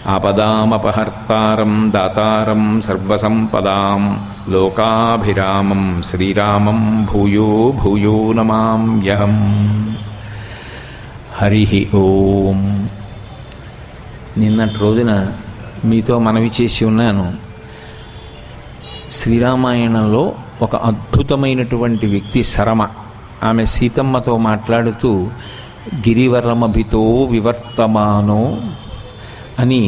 ఆపదామపహర్తారం దాతారం సర్వసంపదాం లోకాభిరామం శ్రీరామం భూయో భూయో నమామ్యహం. హరి ఓం. నిన్నటి రోజున మీతో మనవి చేసి ఉన్నాను, శ్రీరామాయణంలో ఒక అద్భుతమైనటువంటి వ్యక్తి సరమ. ఆమె సీతమ్మతో మాట్లాడుతూ గిరివరమభితో వివర్తమానో అని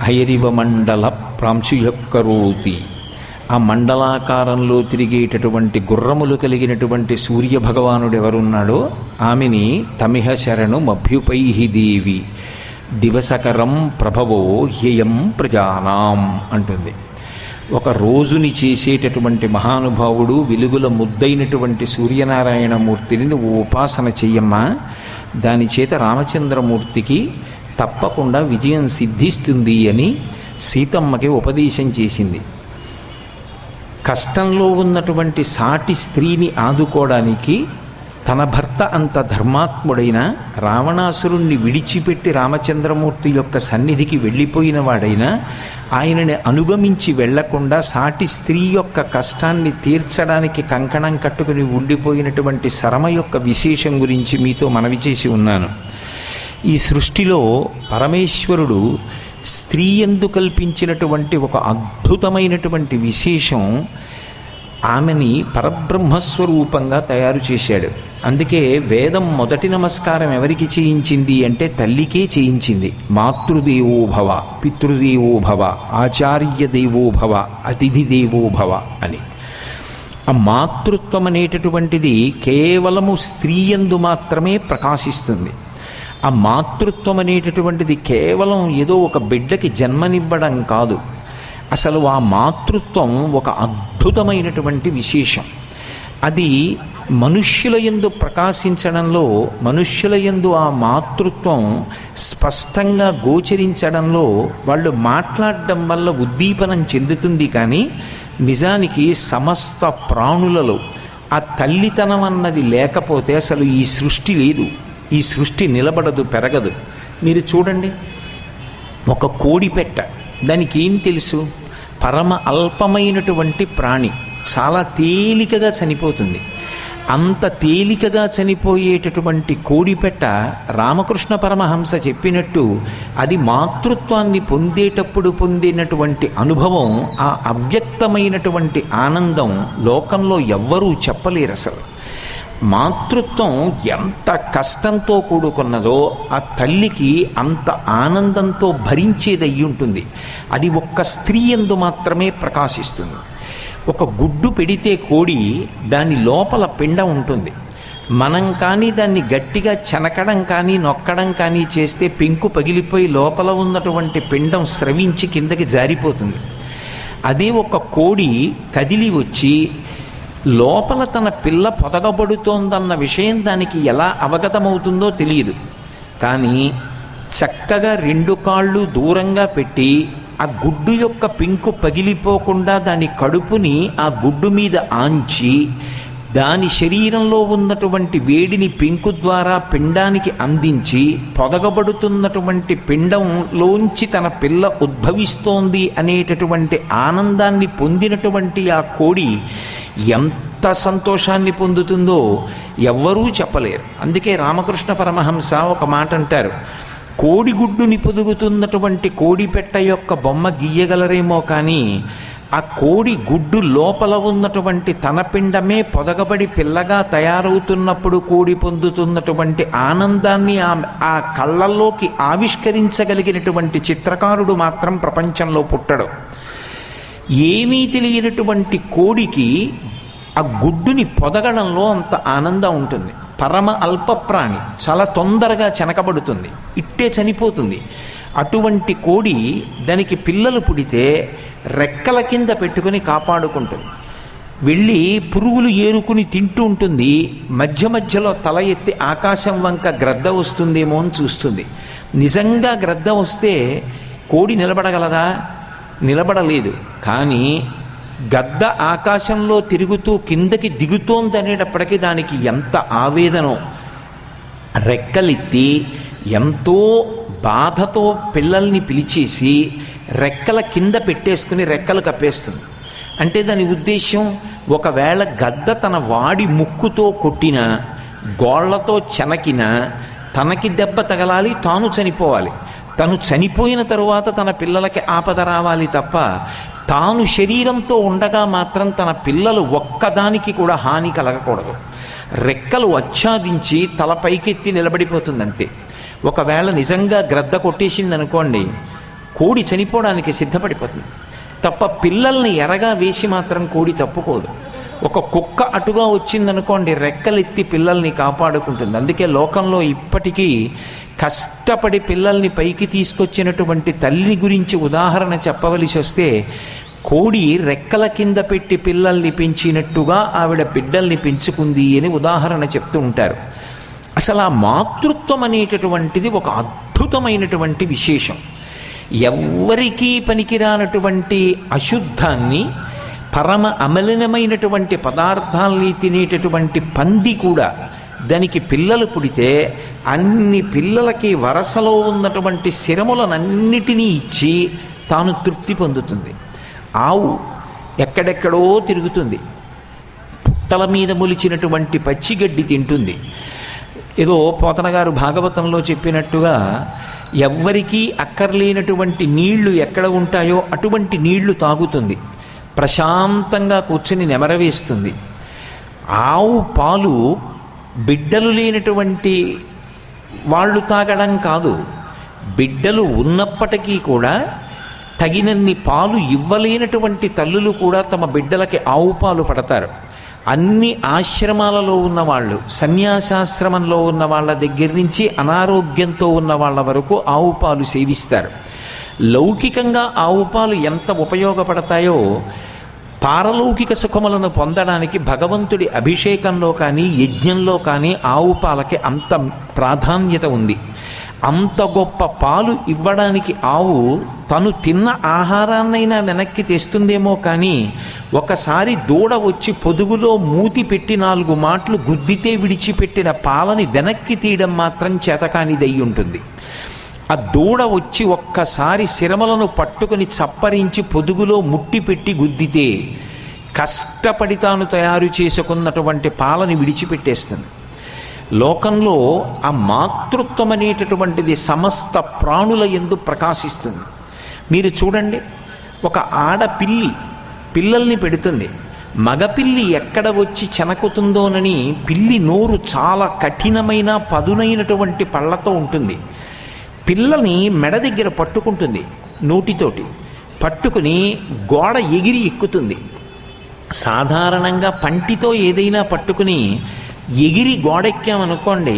హయరివ మండల ప్రాంశుయకరోతి, ఆ మండలాకారంలో తిరిగేటటువంటి గుర్రములు కలిగినటువంటి సూర్యభగవానుడు ఎవరున్నాడో ఆమెని తమిహ శరణు మభ్యుపైహి దేవి దివసకరం ప్రభవో హ్యయం ప్రజానాం అంటుంది. ఒక రోజుని చేసేటటువంటి మహానుభావుడు, వెలుగుల ముద్దైనటువంటి సూర్యనారాయణమూర్తిని నువ్వు ఉపాసన చెయ్యమ్మా, దాని చేత రామచంద్రమూర్తికి తప్పకుండా విజయం సిద్ధిస్తుంది అని సీతమ్మకి ఉపదేశం చేసింది. కష్టంలో ఉన్నటువంటి సాటి స్త్రీని ఆదుకోవడానికి తన భర్త అంత ధర్మాత్ముడైన రావణాసురుణ్ణి విడిచిపెట్టి రామచంద్రమూర్తి యొక్క సన్నిధికి వెళ్ళిపోయిన వాడైనా ఆయనని అనుగమించి వెళ్లకుండా సాటి స్త్రీ యొక్క కష్టాన్ని తీర్చడానికి కంకణం కట్టుకుని ఉండిపోయినటువంటి శరమ యొక్క విశేషం గురించి మీతో మనవి చేసి ఉన్నాను. ఈ సృష్టిలో పరమేశ్వరుడు స్త్రీ యందు కల్పించినటువంటి ఒక అద్భుతమైనటువంటి విశేషం, ఆమెని పరబ్రహ్మస్వరూపంగా తయారు చేశాడు. అందుకే వేదం మొదటి నమస్కారం ఎవరికి చేయించింది అంటే తల్లికే చేయించింది. మాతృదేవోభవ, పితృదేవోభవ, ఆచార్య దేవోభవ, అతిథి దేవోభవ అని. ఆ మాతృత్వం అనేటటువంటిది కేవలము స్త్రీయందు మాత్రమే ప్రకాశిస్తుంది. ఆ మాతృత్వం అనేటటువంటిది కేవలం ఏదో ఒక బిడ్డకి జన్మనివ్వడం కాదు. అసలు ఆ మాతృత్వం ఒక అద్భుతమైనటువంటి విశేషం. అది మనుష్యుల యందు ప్రకాశించడంలో, మనుష్యుల యందు ఆ మాతృత్వం స్పష్టంగా గోచరించడంలో వాళ్ళు మాట్లాడడం వల్ల ఉద్దీపనం చెందుతుంది. కానీ నిజానికి సమస్త ప్రాణులలో ఆ తల్లితనం అన్నది లేకపోతే అసలు ఈ సృష్టి లేదు, ఈ సృష్టి నిలబడదు, పెరగదు. మీరు చూడండి, ఒక కోడిపెట్ట, దానికి ఏం తెలుసు? పరమ అల్పమైనటువంటి ప్రాణి, చాలా తేలికగా చనిపోతుంది. అంత తేలికగా చనిపోయేటటువంటి కోడిపెట్ట రామకృష్ణ పరమహంస చెప్పినట్టు అది మాతృత్వాన్ని పొందేటప్పుడు పొందినటువంటి అనుభవం, ఆ అవ్యక్తమైనటువంటి ఆనందం లోకంలో ఎవ్వరూ చెప్పలేరు. అసలు మాతృత్వం ఎంత కష్టంతో కూడుకున్నదో ఆ తల్లికి అంత ఆనందంతో భరించేది అయి ఉంటుంది. అది ఒక్క స్త్రీ యందు మాత్రమే ప్రకాశిస్తుంది. ఒక గుడ్డు పెడితే కోడి, దాని లోపల పిండం ఉంటుంది. మనం కానీ దాన్ని గట్టిగా చెనకడం కానీ నొక్కడం కానీ చేస్తే పెంకు పగిలిపోయి లోపల ఉన్నటువంటి పిండం స్రవించి కిందకి జారిపోతుంది. అదే ఒక కోడి కదిలి వచ్చి లోపల తన పిల్ల పొదగబడుతోందన్న విషయం దానికి ఎలా అవగతమవుతుందో తెలియదు. కానీ చక్కగా రెండు కాళ్ళు దూరంగా పెట్టి ఆ గుడ్డు యొక్క పెంకు పగిలిపోకుండా దాని కడుపుని ఆ గుడ్డు మీద ఆంచి దాని శరీరంలో ఉన్నటువంటి వేడిని పెంకు ద్వారా పిండానికి అందించి పొదగబడుతున్నటువంటి పిండంలోంచి తన పిల్ల ఉద్భవిస్తోంది అనేటటువంటి ఆనందాన్ని పొందినటువంటి ఆ కోడి ఎంత సంతోషాన్ని పొందుతుందో ఎవ్వరూ చెప్పలేరు. అందుకే రామకృష్ణ పరమహంస ఒక మాట అంటారు, కోడిగుడ్డుని పొదుగుతున్నటువంటి కోడిపెట్ట యొక్క బొమ్మ గీయగలరేమో కానీ ఆ కోడి గుడ్డు లోపల ఉన్నటువంటి తన పిండమే పొదగబడి పిల్లగా తయారవుతున్నప్పుడు కోడి పొందుతున్నటువంటి ఆనందాన్ని ఆ కళ్ళల్లోకి ఆవిష్కరించగలిగినటువంటి చిత్రకారుడు మాత్రం ప్రపంచంలో పుట్టడు. ఏమీ తెలియనటువంటి కోడికి ఆ గుడ్డుని పొదగడంలో అంత ఆనందం ఉంటుంది. పరమ అల్ప ప్రాణి, చాలా తొందరగా చెనకబడుతుంది, ఇట్టే చనిపోతుంది. అటువంటి కోడి దానికి పిల్లలు పుడితే రెక్కల కింద పెట్టుకుని కాపాడుకుంటుంది. వెళ్ళి పురుగులు ఏరుకుని తింటూ ఉంటుంది. మధ్య మధ్యలో తల ఎత్తి ఆకాశం వంక గ్రద్ద వస్తుందేమో అని చూస్తుంది. నిజంగా గ్రద్ద వస్తే కోడి నిలబడగలదా? నిలబడలేదు. కానీ గద్ద ఆకాశంలో తిరుగుతూ కిందకి దిగుతోందనేటప్పటికీ దానికి ఎంత ఆవేదనో. రెక్కలెత్తి ఎంతో బాధతో పిల్లల్ని పిలిచేసి రెక్కల కింద పెట్టేసుకుని రెక్కలు కప్పేస్తుంది. అంటే దాని ఉద్దేశం, ఒకవేళ గద్ద తన వాడి ముక్కుతో కొట్టినా, గోళ్లతో చెనకినా తనకి దెబ్బ తగలాలి, తాను చనిపోవాలి. తను చనిపోయిన తరువాత తన పిల్లలకి ఆపద రావాలి తప్ప తాను శరీరంతో ఉండగా మాత్రం తన పిల్లలు ఒక్కదానికి కూడా హాని కలగకూడదు. రెక్కలు ఆచ్ఛాదించి తల పైకెత్తి నిలబడిపోతుందంతే. ఒకవేళ నిజంగా గ్రద్ద కొట్టేసిందనుకోండి, కోడి చనిపోవడానికి సిద్ధపడిపోతుంది తప్ప పిల్లల్ని ఎరగా వేసి మాత్రం కోడి తప్పుకోదు. ఒక కుక్క అటుగా వచ్చిందనుకోండి, రెక్కలెత్తి పిల్లల్ని కాపాడుకుంటుంది. అందుకే లోకంలో ఇప్పటికీ కష్టపడి పిల్లల్ని పైకి తీసుకొచ్చినటువంటి తల్లి గురించి ఉదాహరణ చెప్పవలసి వస్తే, కోడి రెక్కల కింద పెట్టి పిల్లల్ని పెంచినట్టుగా ఆవిడ బిడ్డల్ని పెంచుకుంది అని ఉదాహరణ చెప్తూ ఉంటారు. అసలు ఆ మాతృత్వం అనేటటువంటిది ఒక అద్భుతమైనటువంటి విశేషం. ఎవ్వరికీ పనికిరానటువంటి అశుద్ధాన్ని, పరమ అమలినమైనటువంటి పదార్థాల్ని తినేటటువంటి పంది కూడా దానికి పిల్లలు పుడితే అన్ని పిల్లలకి వరసలో ఉన్నటువంటి శిరములనన్నిటినీ ఇచ్చి తాను తృప్తి పొందుతుంది. ఆవు ఎక్కడెక్కడో తిరుగుతుంది, పుట్టల మీద మొలిచినటువంటి పచ్చిగడ్డి తింటుంది. ఏదో పోతన గారు భాగవతంలో చెప్పినట్టుగా ఎవ్వరికీ అక్కర్లేనటువంటి నీళ్లు ఎక్కడ ఉంటాయో అటువంటి నీళ్లు తాగుతుంది, ప్రశాంతంగా కూర్చొని నెమరవేస్తుంది. ఆవు పాలు బిడ్డలు లేనటువంటి వాళ్ళు తాగడం కాదు, బిడ్డలు ఉన్నప్పటికీ కూడా తగినన్ని పాలు ఇవ్వలేనటువంటి తల్లులు కూడా తమ బిడ్డలకి ఆవు పాలు పడతారు. అన్ని ఆశ్రమాలలో ఉన్నవాళ్ళు, సన్యాసాశ్రమంలో ఉన్న వాళ్ళ దగ్గర నుంచి అనారోగ్యంతో ఉన్న వాళ్ళ వరకు ఆవు పాలు సేవిస్తారు. లౌకికంగా ఆవు పాలు ఎంత ఉపయోగపడతాయో పారలౌకిక సుఖములను పొందడానికి భగవంతుడి అభిషేకంలో కానీ యజ్ఞంలో కానీ ఆవు పాలకి అంత ప్రాధాన్యత ఉంది. అంత గొప్ప పాలు ఇవ్వడానికి ఆవు తను తిన్న ఆహారాన్నైనా వెనక్కి తెస్తుందేమో కానీ ఒకసారి దూడ వచ్చి పొదుగులో మూతి పెట్టి 4 మాటలు గుద్దితే విడిచిపెట్టిన పాలని వెనక్కి తీయడం మాత్రం చేతకానిదై ఉంటుంది. ఆ దూడ వచ్చి ఒక్కసారి శిరమలను పట్టుకుని చప్పరించి పొదుగులో ముట్టి పెట్టి గుద్దితే కష్టపడి తాను తయారు చేసుకున్నటువంటి పాలని విడిచిపెట్టేస్తుంది. లోకంలో ఆ మాతృత్వం అనేటటువంటిది సమస్త ప్రాణుల యందు ప్రకాశిస్తుంది. మీరు చూడండి, ఒక ఆడపిల్లి పిల్లల్ని పెడుతుంది, మగపిల్లి ఎక్కడ వచ్చి చెనకుతుందోనని పిల్లి నోరు చాలా కఠినమైన పదునైనటువంటి పళ్ళతో ఉంటుంది. పిల్లని మెడ దగ్గర పట్టుకుంటుంది, నోటితోటి పట్టుకుని గోడ ఎగిరి ఎక్కుతుంది. సాధారణంగా పంటితో ఏదైనా పట్టుకుని ఎగిరి గోడెక్కామనుకోండి,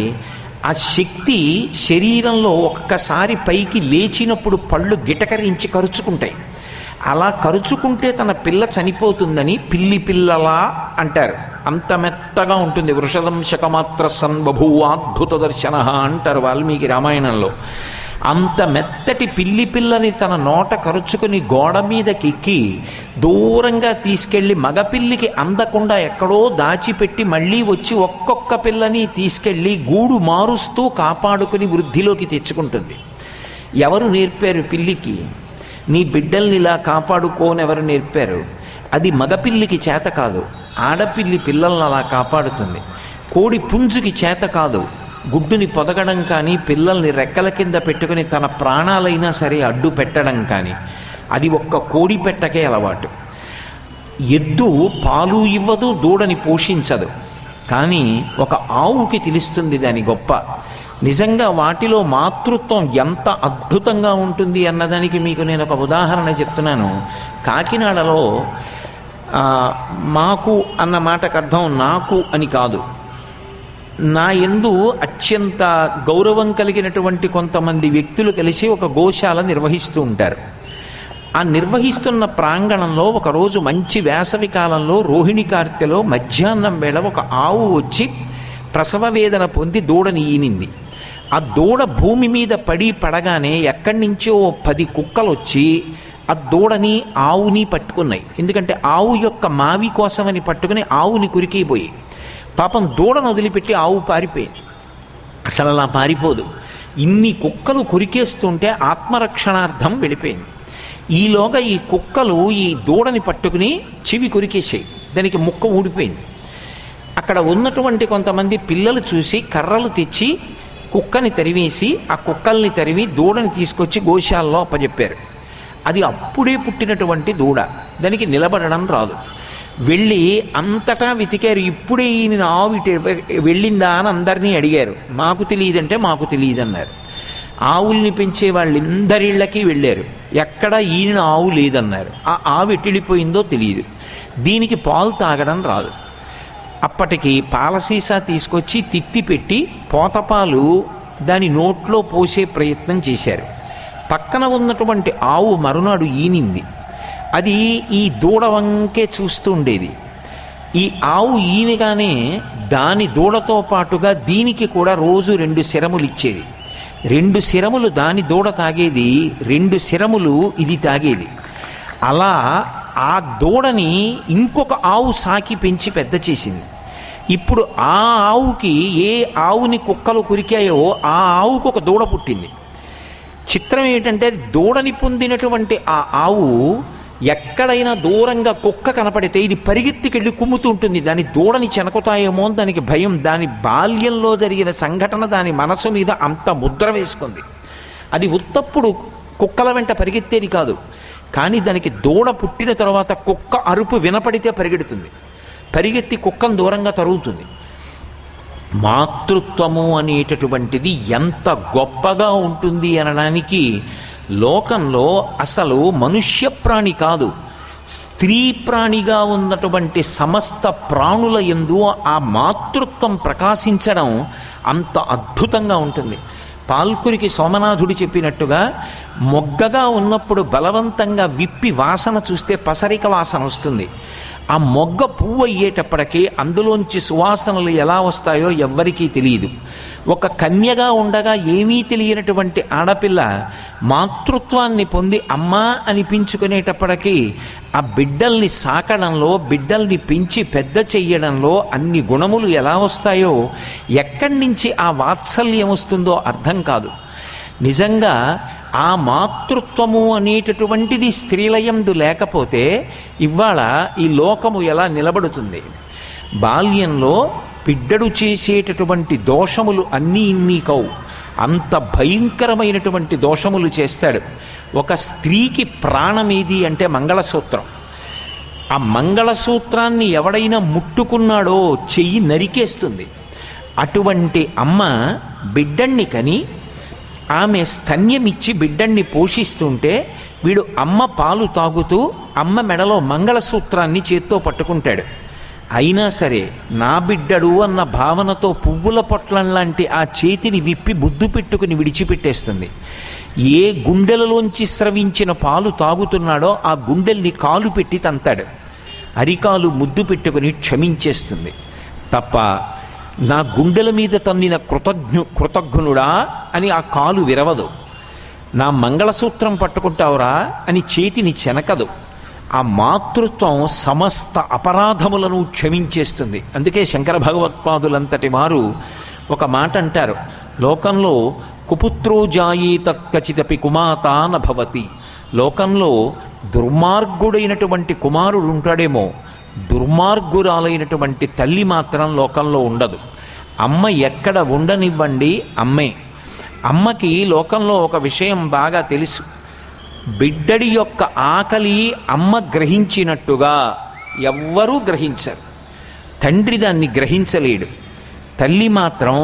ఆ శక్తి శరీరంలో ఒక్కసారి పైకి లేచినప్పుడు పళ్ళు గిటకరించి కరుచుకుంటాయి. అలా కరుచుకుంటే తన పిల్ల చనిపోతుందని పిల్లి పిల్లలా అంటారు. అంత మెత్తగా ఉంటుంది. వృషదం శకమాత్ర సన్బభూవాద్భుత దర్శన అంటారు వాల్మీకి రామాయణంలో. అంత మెత్తటి పిల్లి పిల్లని తన నోట కరుచుకుని గోడ మీదకెక్కి దూరంగా తీసుకెళ్ళి మగపిల్లికి అందకుండా ఎక్కడో దాచిపెట్టి మళ్ళీ వచ్చి ఒక్కొక్క పిల్లని తీసుకెళ్ళి గూడు మారుస్తూ కాపాడుకుని వృద్ధిలోకి తెచ్చుకుంటుంది. ఎవరు నేర్పారు పిల్లికి? నీ బిడ్డల్ని ఇలా కాపాడుకోని ఎవరు నేర్పారు? అది మగపిల్లికి చేత కాదు, ఆడపిల్లి పిల్లల్ని అలా కాపాడుతుంది. కోడి పుంజుకి చేత కాదు గుడ్డుని పొదగడం కానీ, పిల్లల్ని రెక్కల కింద పెట్టుకుని తన ప్రాణాలైనా సరే అడ్డు పెట్టడం కానీ. అది ఒక్క కోడి పెట్టకే అలవాటు. ఎద్దు పాలు ఇవ్వదు, దూడని పోషించదు, కానీ ఒక ఆవుకి తెలుస్తుంది దాని గొప్ప. నిజంగా వాటిలో మాతృత్వం ఎంత అద్భుతంగా ఉంటుంది అన్నదానికి మీకు నేను ఒక ఉదాహరణ చెప్తున్నాను. కాకినాడలో మాకు అన్న మాటకు అర్థం నాకు అని కాదు, నా యందు అత్యంత గౌరవం కలిగినటువంటి కొంతమంది వ్యక్తులు కలిసి ఒక గోశాల నిర్వహిస్తూ ఉంటారు. ఆ నిర్వహిస్తున్న ప్రాంగణంలో ఒకరోజు మంచి వేసవి కాలంలో రోహిణి కార్తెలో మధ్యాహ్నం వేళ ఒక ఆవు వచ్చి ప్రసవ వేదన పొంది దూడని ఈనింది. ఆ దూడ భూమి మీద పడగానే ఎక్కడి నుంచో 10 కుక్కలు వచ్చి ఆ దూడని ఆవుని పట్టుకున్నాయి. ఎందుకంటే ఆవు యొక్క మావి కోసమని పట్టుకుని ఆవుని కురికిపోయి పాపం దూడను వదిలిపెట్టి ఆవు పారిపోయింది. అసలు అలా పారిపోదు. ఇన్ని కుక్కలు కొరికేస్తుంటే ఆత్మరక్షణార్థం వెళ్ళిపోయింది. ఈలోగా ఈ కుక్కలు ఈ దూడని పట్టుకుని చెవి కొరికేసాయి, దానికి ముక్క ఊడిపోయింది. అక్కడ ఉన్నటువంటి కొంతమంది పిల్లలు చూసి కర్రలు తెచ్చి కుక్కని తరివేసి ఆ కుక్కల్ని తరివి దూడని తీసుకొచ్చి గోశాలలో అప్పచెప్పారు. అది అప్పుడే పుట్టినటువంటి దూడ, దానికి నిలబడడం రాదు. వెళ్ళి అంతటా వెతికారు, ఇప్పుడే ఈయన ఆవు వెళ్ళిందా అని అందరినీ అడిగారు. మాకు తెలియదంటే మాకు తెలియదన్నారు. ఆవుల్ని పెంచే వాళ్ళందరిళ్ళకి వెళ్ళారు, ఎక్కడ ఈయన ఆవు లేదన్నారు. ఆ ఆవు ఎట్టిడిపోయిందో తెలియదు. దీనికి పాలు తాగడం రాదు. అప్పటికి పాలసీసా తీసుకొచ్చి తిత్తి పెట్టి పోతపాలు దాని నోట్లో పోసే ప్రయత్నం చేశారు. పక్కన ఉన్నటువంటి ఆవు మరునాడు ఈనింది. అది ఈ దూడ వంకే చూస్తూ ఉండేది. ఈ ఆవు ఈనగానే దాని దూడతో పాటుగా దీనికి కూడా రోజు 2 శరములు ఇచ్చేది. 2 శరములు దాని దూడ తాగేది, 2 శరములు ఇది తాగేది. అలా ఆ దూడని ఇంకొక ఆవు సాకి పెంచి పెద్ద చేసింది. ఇప్పుడు ఆ ఆవుకి ఏ ఆవుని కుక్కలు కొరికాయో ఆ ఆవుకు ఒక దూడ పుట్టింది. చిత్రం ఏంటంటే దూడని పొందినటువంటి ఆ ఆవు ఎక్కడైనా దూరంగా కుక్క కనపడితే ఇది పరిగెత్తికెళ్ళి కుమ్ముతూ ఉంటుంది. దాని దూడని చెనకుతాయేమో అని దానికి భయం. దాని బాల్యంలో జరిగిన సంఘటన దాని మనసు మీద అంత ముద్ర వేసుకుంది. అది ఉత్తప్పుడు కుక్కల వెంట పరిగెత్తేది కాదు, కానీ దానికి దూడ పుట్టిన తర్వాత కుక్క అరుపు వినపడితే పరిగెడుతుంది, పరిగెత్తి కుక్కను దూరంగా తరుగుతుంది. మాతృత్వము అనేటటువంటిది ఎంత గొప్పగా ఉంటుంది అనడానికి లోకంలో అసలు మనుష్య ప్రాణి కాదు, స్త్రీ ప్రాణిగా ఉన్నటువంటి సమస్త ప్రాణుల యందు ఆ మాతృత్వం ప్రకాశించడం అంత అద్భుతంగా ఉంటుంది. పాల్కురికి సోమనాథుడు చెప్పినట్టుగా మొగ్గగా ఉన్నప్పుడు బలవంతంగా విప్పి వాసన చూస్తే పసరిక వాసన వస్తుంది. ఆ మొగ్గ పువ్వు అయ్యేటప్పటికీ అందులోంచి సువాసనలు ఎలా వస్తాయో ఎవ్వరికీ తెలియదు. ఒక కన్యగా ఉండగా ఏమీ తెలియనటువంటి ఆడపిల్ల మాతృత్వాన్ని పొంది అమ్మా అనిపించుకునేటప్పటికీ ఆ బిడ్డల్ని సాకడంలో, బిడ్డల్ని పెంచి పెద్ద చెయ్యడంలో అన్ని గుణములు ఎలా వస్తాయో, ఎక్కడి నుంచి ఆ వాత్సల్యం వస్తుందో అర్థం కాదు. నిజంగా ఆ మాతృత్వము అనేటటువంటిది స్త్రీలయందు లేకపోతే ఇవాళ ఈ లోకము ఎలా నిలబడుతుంది? బాల్యంలో బిడ్డడు చేసేటటువంటి దోషములు అన్నీ ఇన్ని కవు, అంత భయంకరమైనటువంటి దోషములు చేస్తాడు. ఒక స్త్రీకి ప్రాణమేది అంటే మంగళసూత్రం. ఆ మంగళసూత్రాన్ని ఎవడైనా ముట్టుకున్నాడో చెయ్యి నరికేస్తుంది. అటువంటి అమ్మ బిడ్డణ్ణి కని ఆమె స్తన్యమిచ్చి బిడ్డణ్ణి పోషిస్తుంటే వీడు అమ్మ పాలు తాగుతూ అమ్మ మెడలో మంగళసూత్రాన్ని చేత్తో పట్టుకుంటాడు. అయినా సరే నా బిడ్డడు అన్న భావనతో పువ్వుల పొట్లం లాంటి ఆ చేతిని విప్పి ముద్దు పెట్టుకుని విడిచిపెట్టేస్తుంది. ఏ గుండెలలోంచి స్రవించిన పాలు తాగుతున్నాడో ఆ గుండెల్ని కాలు పెట్టి తంతాడు. అరికాలు ముద్దు పెట్టుకుని క్షమించేస్తుంది తప్ప నా గుండెల మీద తన్నిన కృతజ్ఞుడా అని ఆ కాలు విరవదు. నా మంగళసూత్రం పట్టుకుంటావురా అని చేతిని చెనకదు. ఆ మాతృత్వం సమస్త అపరాధములను క్షమించేస్తుంది. అందుకే శంకర భగవత్పాదులంతటి వారు ఒక మాట అంటారు, లోకంలో కుపుత్రో జాయేతత్కచితపి కుమాతా నభవతి. లోకంలో దుర్మార్గుడైనటువంటి కుమారుడు ఉంటాడేమో, దుర్మార్గురాలైనటువంటి తల్లి మాత్రం లోకంలో ఉండదు. అమ్మ ఎక్కడ ఉండనివ్వండి అమ్మే. అమ్మకి లోకంలో ఒక విషయం బాగా తెలుసు, బిడ్డడి యొక్క ఆకలి అమ్మ గ్రహించినట్టుగా ఎవ్వరూ గ్రహించరు. తండ్రి దాన్ని గ్రహించలేడు. తల్లి మాత్రం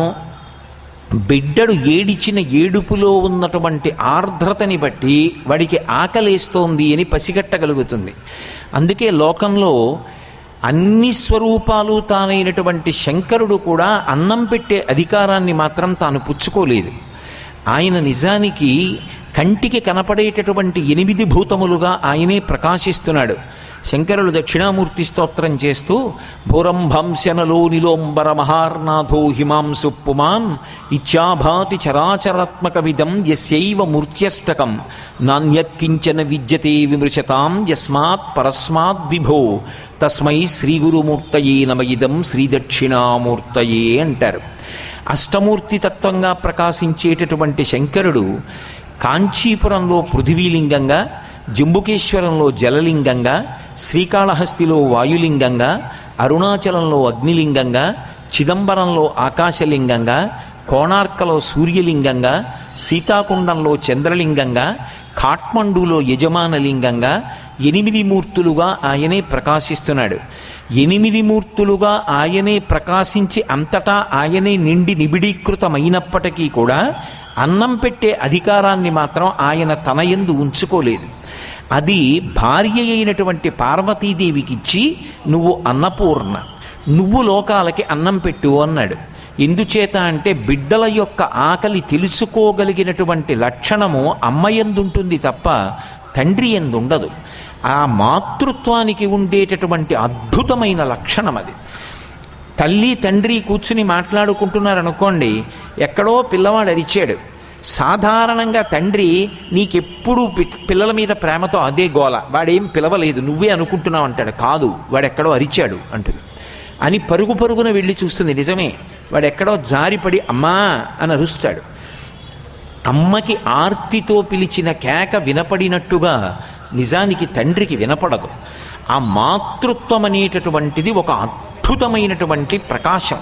బిడ్డడు ఏడిచిన ఏడుపులో ఉన్నటువంటి ఆర్ద్రతని బట్టి వాడికి ఆకలేస్తోంది అని పసిగట్టగలుగుతుంది. అందుకే లోకంలో అన్ని స్వరూపాలు తానైనటువంటి శంకరుడు కూడా అన్నం పెట్టే అధికారాన్ని మాత్రం తాను పుచ్చుకోలేదు. ఆయన నిజానికి కంటికి కనపడేటటువంటి 8 భూతములుగా ఆయనే ప్రకాశిస్తున్నాడు. శంకరులు దక్షిణామూర్తి స్తోత్రం చేస్తూ భూరంభంశనలో నిలోంబర మహార్నాథో హిమాంసు పుమాన్ ఇచ్చాభాతి చరాచరాత్మక విదం యస్యైవ మూర్త్యష్టకం నాణ్యక్కించన విద్యతే విమృశతాం యస్మాత్ పరస్మాద్ విభో తస్మై శ్రీ గురుమూర్తయే నమ ఇదం శ్రీ దక్షిణామూర్తయే అంటారు. అష్టమూర్తి తత్వంగా ప్రకాశించేటటువంటి శంకరుడు కాంచీపురంలో పృథివీలింగంగా, జంబుకేశ్వరంలో జలలింగంగా, శ్రీకాళహస్తిలో వాయులింగంగా, అరుణాచలంలో అగ్నిలింగంగా, చిదంబరంలో ఆకాశలింగంగా, కోణార్కలో సూర్యలింగంగా, సీతాకుండంలో చంద్రలింగంగా, కాఠ్మండూలో యజమానలింగంగా 8 మూర్తులుగా ఆయనే ప్రకాశిస్తున్నాడు. 8 మూర్తులుగా ఆయనే ప్రకాశించి అంతటా ఆయనే నిండి నిబిడీకృతమైనప్పటికీ కూడా అన్నం పెట్టే అధికారాన్ని మాత్రం ఆయన తన యందు ఉంచుకోలేదు. అది భార్య అయినటువంటి పార్వతీదేవికిచ్చి, నువ్వు అన్నపూర్ణ, నువ్వు లోకాలకి అన్నం పెట్టు అన్నాడు. ఎందుచేత అంటే బిడ్డల యొక్క ఆకలి తెలుసుకోగలిగినటువంటి లక్షణము అమ్మయందుంటుంది తప్ప తండ్రి యందు ఉండదు. ఆ మాతృత్వానికి ఉండేటటువంటి అద్భుతమైన లక్షణం అది. తల్లి తండ్రి కూర్చుని మాట్లాడుకుంటున్నారనుకోండి, ఎక్కడో పిల్లవాడు అరిచాడు. సాధారణంగా తండ్రి నీకెప్పుడు పిల్లల మీద ప్రేమతో అదే గోల, వాడేం పిలవలేదు నువ్వే అనుకుంటున్నావు అంటాడు. కాదు, వాడెక్కడో అరిచాడు అంటుంది అని పరుగు పరుగున వెళ్ళి చూస్తుంది. నిజమే, వాడెక్కడో జారిపడి అమ్మా అని అరుస్తాడు. అమ్మకి ఆర్తితో పిలిచిన కేక వినపడినట్టుగా నిజానికి తండ్రికి వినపడదు. ఆ మాతృత్వం అనేటటువంటిది ఒక అద్భుతమైనటువంటి ప్రకాశం.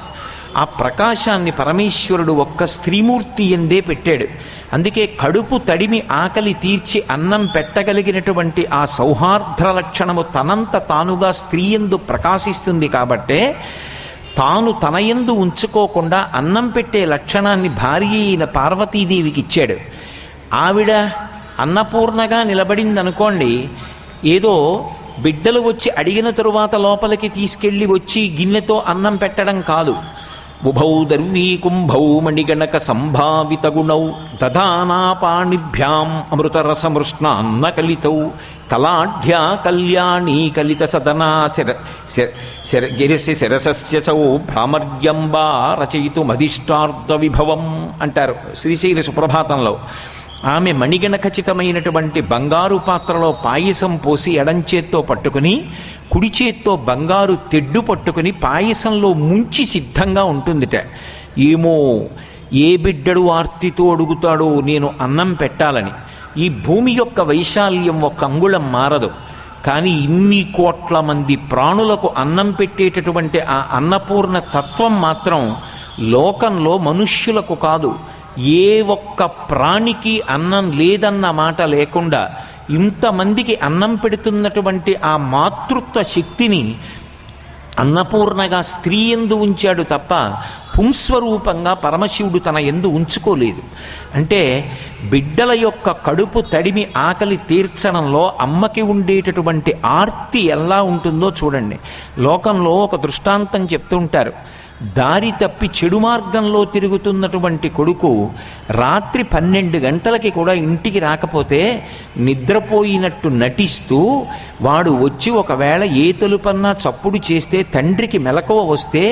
ఆ ప్రకాశాన్ని పరమేశ్వరుడు ఒక్క స్త్రీమూర్తి ఎందే పెట్టాడు. అందుకే కడుపు తడిమి ఆకలి తీర్చి అన్నం పెట్టగలిగినటువంటి ఆ సౌహార్ద్ర లక్షణము తనంత తానుగా స్త్రీయందు ప్రకాశిస్తుంది. కాబట్టే తాను తనయందు ఉంచుకోకుండా అన్నం పెట్టే లక్షణాన్ని భార్య అయిన పార్వతీదేవికి ఇచ్చాడు. ఆవిడ అన్నపూర్ణగా నిలబడిందనుకోండి, ఏదో బిడ్డలు వచ్చి అడిగిన తరువాత లోపలికి తీసుకెళ్ళి వచ్చి గిన్నెతో అన్నం పెట్టడం కాదు. ఉభౌ దర్వీ కుంభౌ మణిగణక సంభావిత గుణౌ దధానా పాణిభ్యాం అమృతరసమృష్ణాన్న కలితౌ కలాఢ్యా కళ్యాణీ కలిత సదనా గిరిసి శిరసస్య సౌ భ్రామర్యంబా రచయితుమధిష్టార్థ విభవం అంటారు శ్రీశైల సుప్రభాతంలో. ఆమె మణిగణఖచితమైనటువంటి బంగారు పాత్రలో పాయసం పోసి ఎడంచేత్తో పట్టుకుని కుడి చేత్తో బంగారు తెడ్డు పట్టుకుని పాయసంలో ముంచి సిద్ధంగా ఉంటుందిట. ఏమో ఏ బిడ్డడు ఆర్తితో అడుగుతాడో నేను అన్నం పెట్టాలని. ఈ భూమి యొక్క వైశాల్యం ఒక అంగుళం మారదు, కానీ ఇన్ని కోట్ల మంది ప్రాణులకు అన్నం పెట్టేటటువంటి ఆ అన్నపూర్ణ తత్వం మాత్రం లోకంలో మనుష్యులకు కాదు, ఏ ఒక్క ప్రాణికి అన్నం లేదన్న మాట లేకుండా ఇంతమందికి అన్నం పెడుతున్నటువంటి ఆ మాతృత్వ శక్తిని అన్నపూర్ణగా స్త్రీ యందు ఉంచాడు తప్ప పుంస్వరూపంగా పరమశివుడు తన యందు ఉంచుకోలేదు. అంటే బిడ్డల యొక్క కడుపు తడిమి ఆకలి తీర్చడంలో అమ్మకి ఉండేటటువంటి ఆర్తి ఎలా ఉంటుందో చూడండి. లోకంలో ఒక దృష్టాంతం చెప్తుంటారు. దారి తప్పి చెడు మార్గంలో తిరుగుతున్నటువంటి కొడుకు రాత్రి 12 గంటలకి కూడా ఇంటికి రాకపోతే నిద్రపోయినట్టు నటిస్తూ వాడు వచ్చి ఒకవేళ ఏ తలుపన్నా చప్పుడు చేస్తే తండ్రికి మెలకువ వస్తే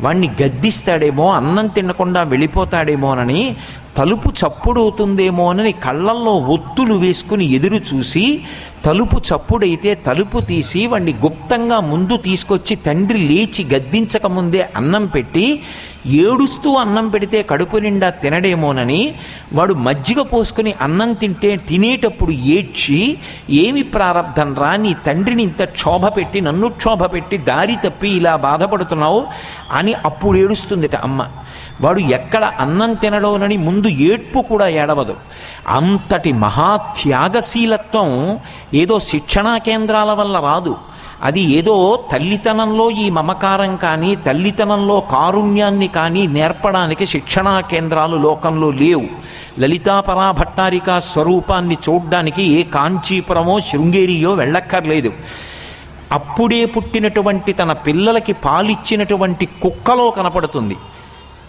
వాణ్ణి గద్దిస్తాడేమో, అన్నం తినకుండా వెళ్ళిపోతాడేమోనని, తలుపు చప్పుడవుతుందేమోనని కళ్ళల్లో ఒత్తులు వేసుకుని ఎదురు చూసి తలుపు చప్పుడైతే తలుపు తీసి వాణ్ణి గుప్తంగా ముందు తీసుకొచ్చి తండ్రి లేచి గద్దించకముందే అన్నం పెట్టి ఏడుస్తూ అన్నం పెడితే కడుపు నిండా తినడేమోనని వాడు మజ్జిగ పోసుకుని అన్నం తినేటప్పుడు ఏడ్చి, ఏమి ప్రారంధం రా, నీ తండ్రిని ఇంత క్షోభ పెట్టి నన్ను క్షోభ పెట్టి దారి తప్పి ఇలా బాధపడుతున్నావు అని అప్పుడు ఏడుస్తుందిట అమ్మ. వాడు ఎక్కడ అన్నం తినడోనని ముందు ఏడ్పు కూడా ఏడవదు. అంతటి మహాత్యాగశీలత్వం ఏదో శిక్షణా కేంద్రాల వల్ల రాదు. అది ఏదో తల్లితనంలో ఈ మమకారం కానీ తల్లితనంలో కారుణ్యాన్ని కానీ నేర్పడానికి శిక్షణా కేంద్రాలు లోకంలో లేవు. లలితాపరా భట్టారిక స్వరూపాన్ని చూడ్డానికి ఏ కాంచీపురమో శృంగేరియో వెళ్ళక్కర్లేదు. అప్పుడే పుట్టినటువంటి తన పిల్లలకి పాలిచ్చినటువంటి కుక్కలో కనపడుతుంది.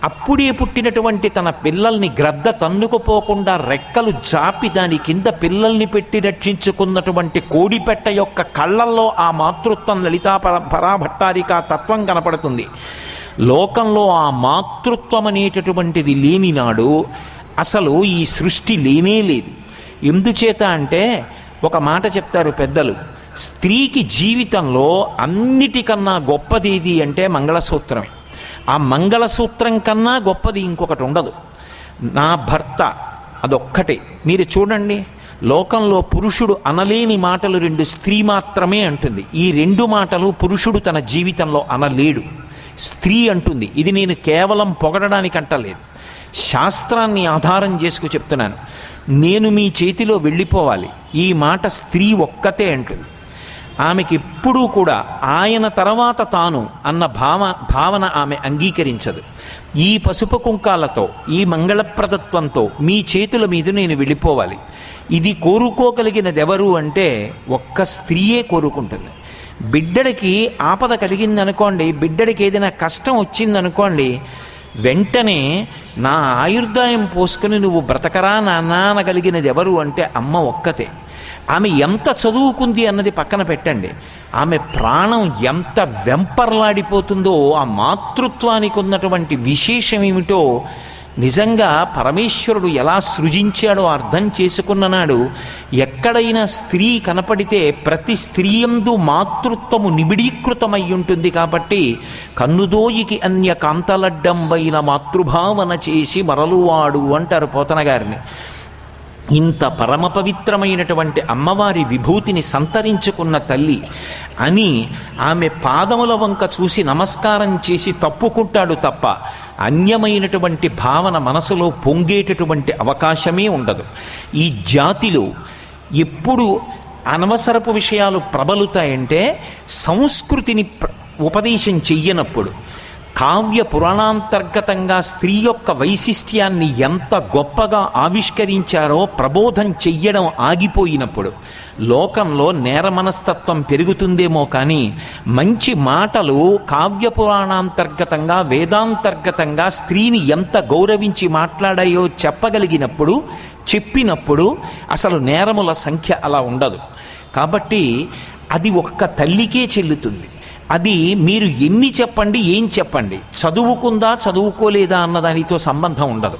అప్పుడే పుట్టినటువంటి తన పిల్లల్ని గ్రద్ద తన్నుకుపోకుండా రెక్కలు జాపి దాని కింద పిల్లల్ని పెట్టి రక్షించుకున్నటువంటి కోడిపెట్ట యొక్క కళ్ళల్లో ఆ మాతృత్వం లలితా పరాభట్టారిక తత్వం కనపడుతుంది. లోకంలో ఆ మాతృత్వం అనేటటువంటిది లేని నాడు అసలు ఈ సృష్టి లేనే లేదు. ఎందుచేత అంటే ఒక మాట చెప్తారు పెద్దలు, స్త్రీకి జీవితంలో అన్నిటికన్నా గొప్పదేది అంటే మంగళసూత్రమే. ఆ మంగళసూత్రం కన్నా గొప్పది ఇంకొకటి ఉండదు. నా భర్త అదొక్కటే. మీరు చూడండి, లోకంలో పురుషుడు అనలేని మాటలు రెండు స్త్రీ మాత్రమే అంటుంది. ఈ రెండు మాటలు పురుషుడు తన జీవితంలో అనలేడు. స్త్రీ అంటుంది. ఇది నేను కేవలం పొగడడానికి అంటలేదు, శాస్త్రాన్ని ఆధారం చేసుకు చెప్తున్నాను. నేను మీ చేతిలో వెళ్ళిపోవాలి, ఈ మాట స్త్రీ ఒక్కతే అంటుంది. ఆమెకి ఎప్పుడూ కూడా ఆయన తర్వాత తాను అన్న భావన ఆమె అంగీకరించదు. ఈ పసుపు కుంకాలతో, ఈ మంగళప్రదత్వంతో మీ చేతుల మీద నేను వెళ్ళిపోవాలి, ఇది కోరుకోగలిగినదెవరు అంటే ఒక్క స్త్రీయే కోరుకుంటుంది. బిడ్డడికి ఆపద కలిగిందనుకోండి, బిడ్డడికి ఏదైనా కష్టం వచ్చిందనుకోండి, వెంటనే నా ఆయుర్దాయం పోసుకుని నువ్వు బ్రతకరా నాన్న అనగలిగినది ఎవరు అంటే అమ్మ ఒక్కతే. ఆమె ఎంత చదువుకుంది అన్నది పక్కన పెట్టండి, ఆమె ప్రాణం ఎంత వెంపర్లాడిపోతుందో, ఆ మాతృత్వానికి ఉన్నటువంటి విశేషం ఏమిటో నిజంగా పరమేశ్వరుడు ఎలా సృజించాడో అర్థం చేసుకున్ననాడు ఎక్కడైనా స్త్రీ కనపడితే ప్రతి స్త్రీయందు మాతృత్వము నిబిడీకృతమై ఉంటుంది. కాబట్టి కన్నుదోయికి అన్య కాంతలడ్డంబైన మాతృభావన చేసి మరలువాడు అంటారు పోతన గారిని. ఇంత పరమ పవిత్రమైనటువంటి అమ్మవారి విభూతిని సంతరించుకున్న తల్లి అని ఆమె పాదముల వంక చూసి నమస్కారం చేసి తప్పుకుంటాడు తప్ప అన్యమైనటువంటి భావన మనసులో పొంగేటటువంటి అవకాశమే ఉండదు. ఈ జాతిలో ఎప్పుడు అనవసరపు విషయాలు ప్రబలుతాయంటే సంస్కృతిని ఉపదేశం చెయ్యనప్పుడు. కావ్య పురాణాంతర్గతంగా స్త్రీ యొక్క వైశిష్ట్యాన్ని ఎంత గొప్పగా ఆవిష్కరించారో ప్రబోధం చెయ్యడం ఆగిపోయినప్పుడు లోకంలో నేర మనస్తత్వం పెరుగుతుందేమో కానీ మంచి మాటలు కావ్య పురాణాంతర్గతంగా వేదాంతర్గతంగా స్త్రీని ఎంత గౌరవించి మాట్లాడాయో చెప్పినప్పుడు అసలు నేరముల సంఖ్య అలా ఉండదు. కాబట్టి అది ఒక్క తల్లికే చెల్లుతుంది. అది మీరు ఎన్ని చెప్పండి, ఏం చెప్పండి, చదువుకుందా చదువుకోలేదా అన్నదానితో సంబంధం ఉండదు.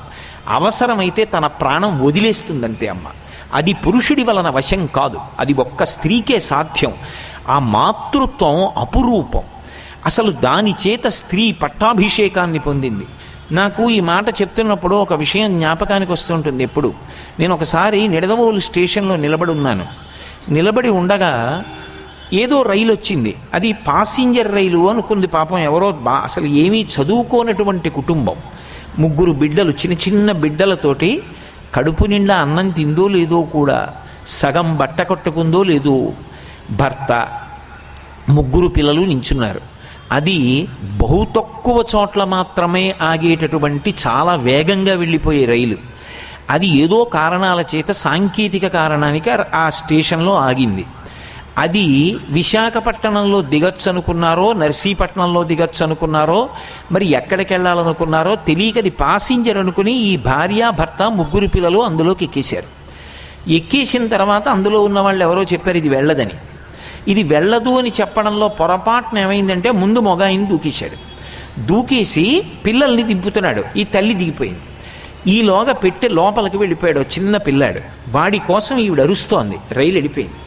అవసరమైతే తన ప్రాణం వదిలేస్తుందంతే అమ్మ. అది పురుషుడి వలన వశం కాదు, అది ఒక్క స్త్రీకే సాధ్యం. ఆ మాతృత్వం అపురూపం. అసలు దాని చేత స్త్రీ పట్టాభిషేకాన్ని పొందింది. నాకు ఈ మాట చెప్తున్నప్పుడు ఒక విషయం జ్ఞాపకానికి వస్తుంటుంది ఎప్పుడు. నేను ఒకసారి నిడదవోలు స్టేషన్లో నిలబడి ఉండగా ఏదో రైలు వచ్చింది. అది పాసింజర్ రైలు అనుకుంది పాపం. ఎవరో అసలు ఏమీ చదువుకోనటువంటి కుటుంబం, 3 బిడ్డలు, చిన్న బిడ్డలతోటి కడుపు నిండా అన్నం తిందో లేదో కూడా, సగం బట్ట కట్టుకుందో లేదో, భర్త, 3 పిల్లలు నించున్నారు. అది బహు తక్కువ చోట్ల మాత్రమే ఆగేటటువంటి చాలా వేగంగా వెళ్ళిపోయే రైలు. అది ఏదో కారణాల చేత, సాంకేతిక కారణానికి ఆ స్టేషన్లో ఆగింది. అది విశాఖపట్నంలో దిగచ్చు అనుకున్నారో, నర్సీపట్నంలో దిగచ్చు అనుకున్నారో, మరి ఎక్కడికి వెళ్ళాలనుకున్నారో తెలియక అది పాసింజర్ అనుకుని ఈ భార్య భర్త 3 పిల్లలు అందులోకి ఎక్కేశారు. ఎక్కేసిన తర్వాత అందులో ఉన్న వాళ్ళు ఎవరో చెప్పారు ఇది వెళ్ళదని. ఇది వెళ్ళదు అని చెప్పడంలో పొరపాటున ఏమైందంటే ముందు మొగాయిని దూకేసి పిల్లల్ని దింపుతున్నాడు. ఈ తల్లి దిగిపోయింది. ఈలోగా పెట్టి లోపలికి వెళ్ళిపోయాడు చిన్న పిల్లాడు. వాడి కోసం ఈవిడ అరుస్తోంది. రైలు వెళ్ళిపోయింది.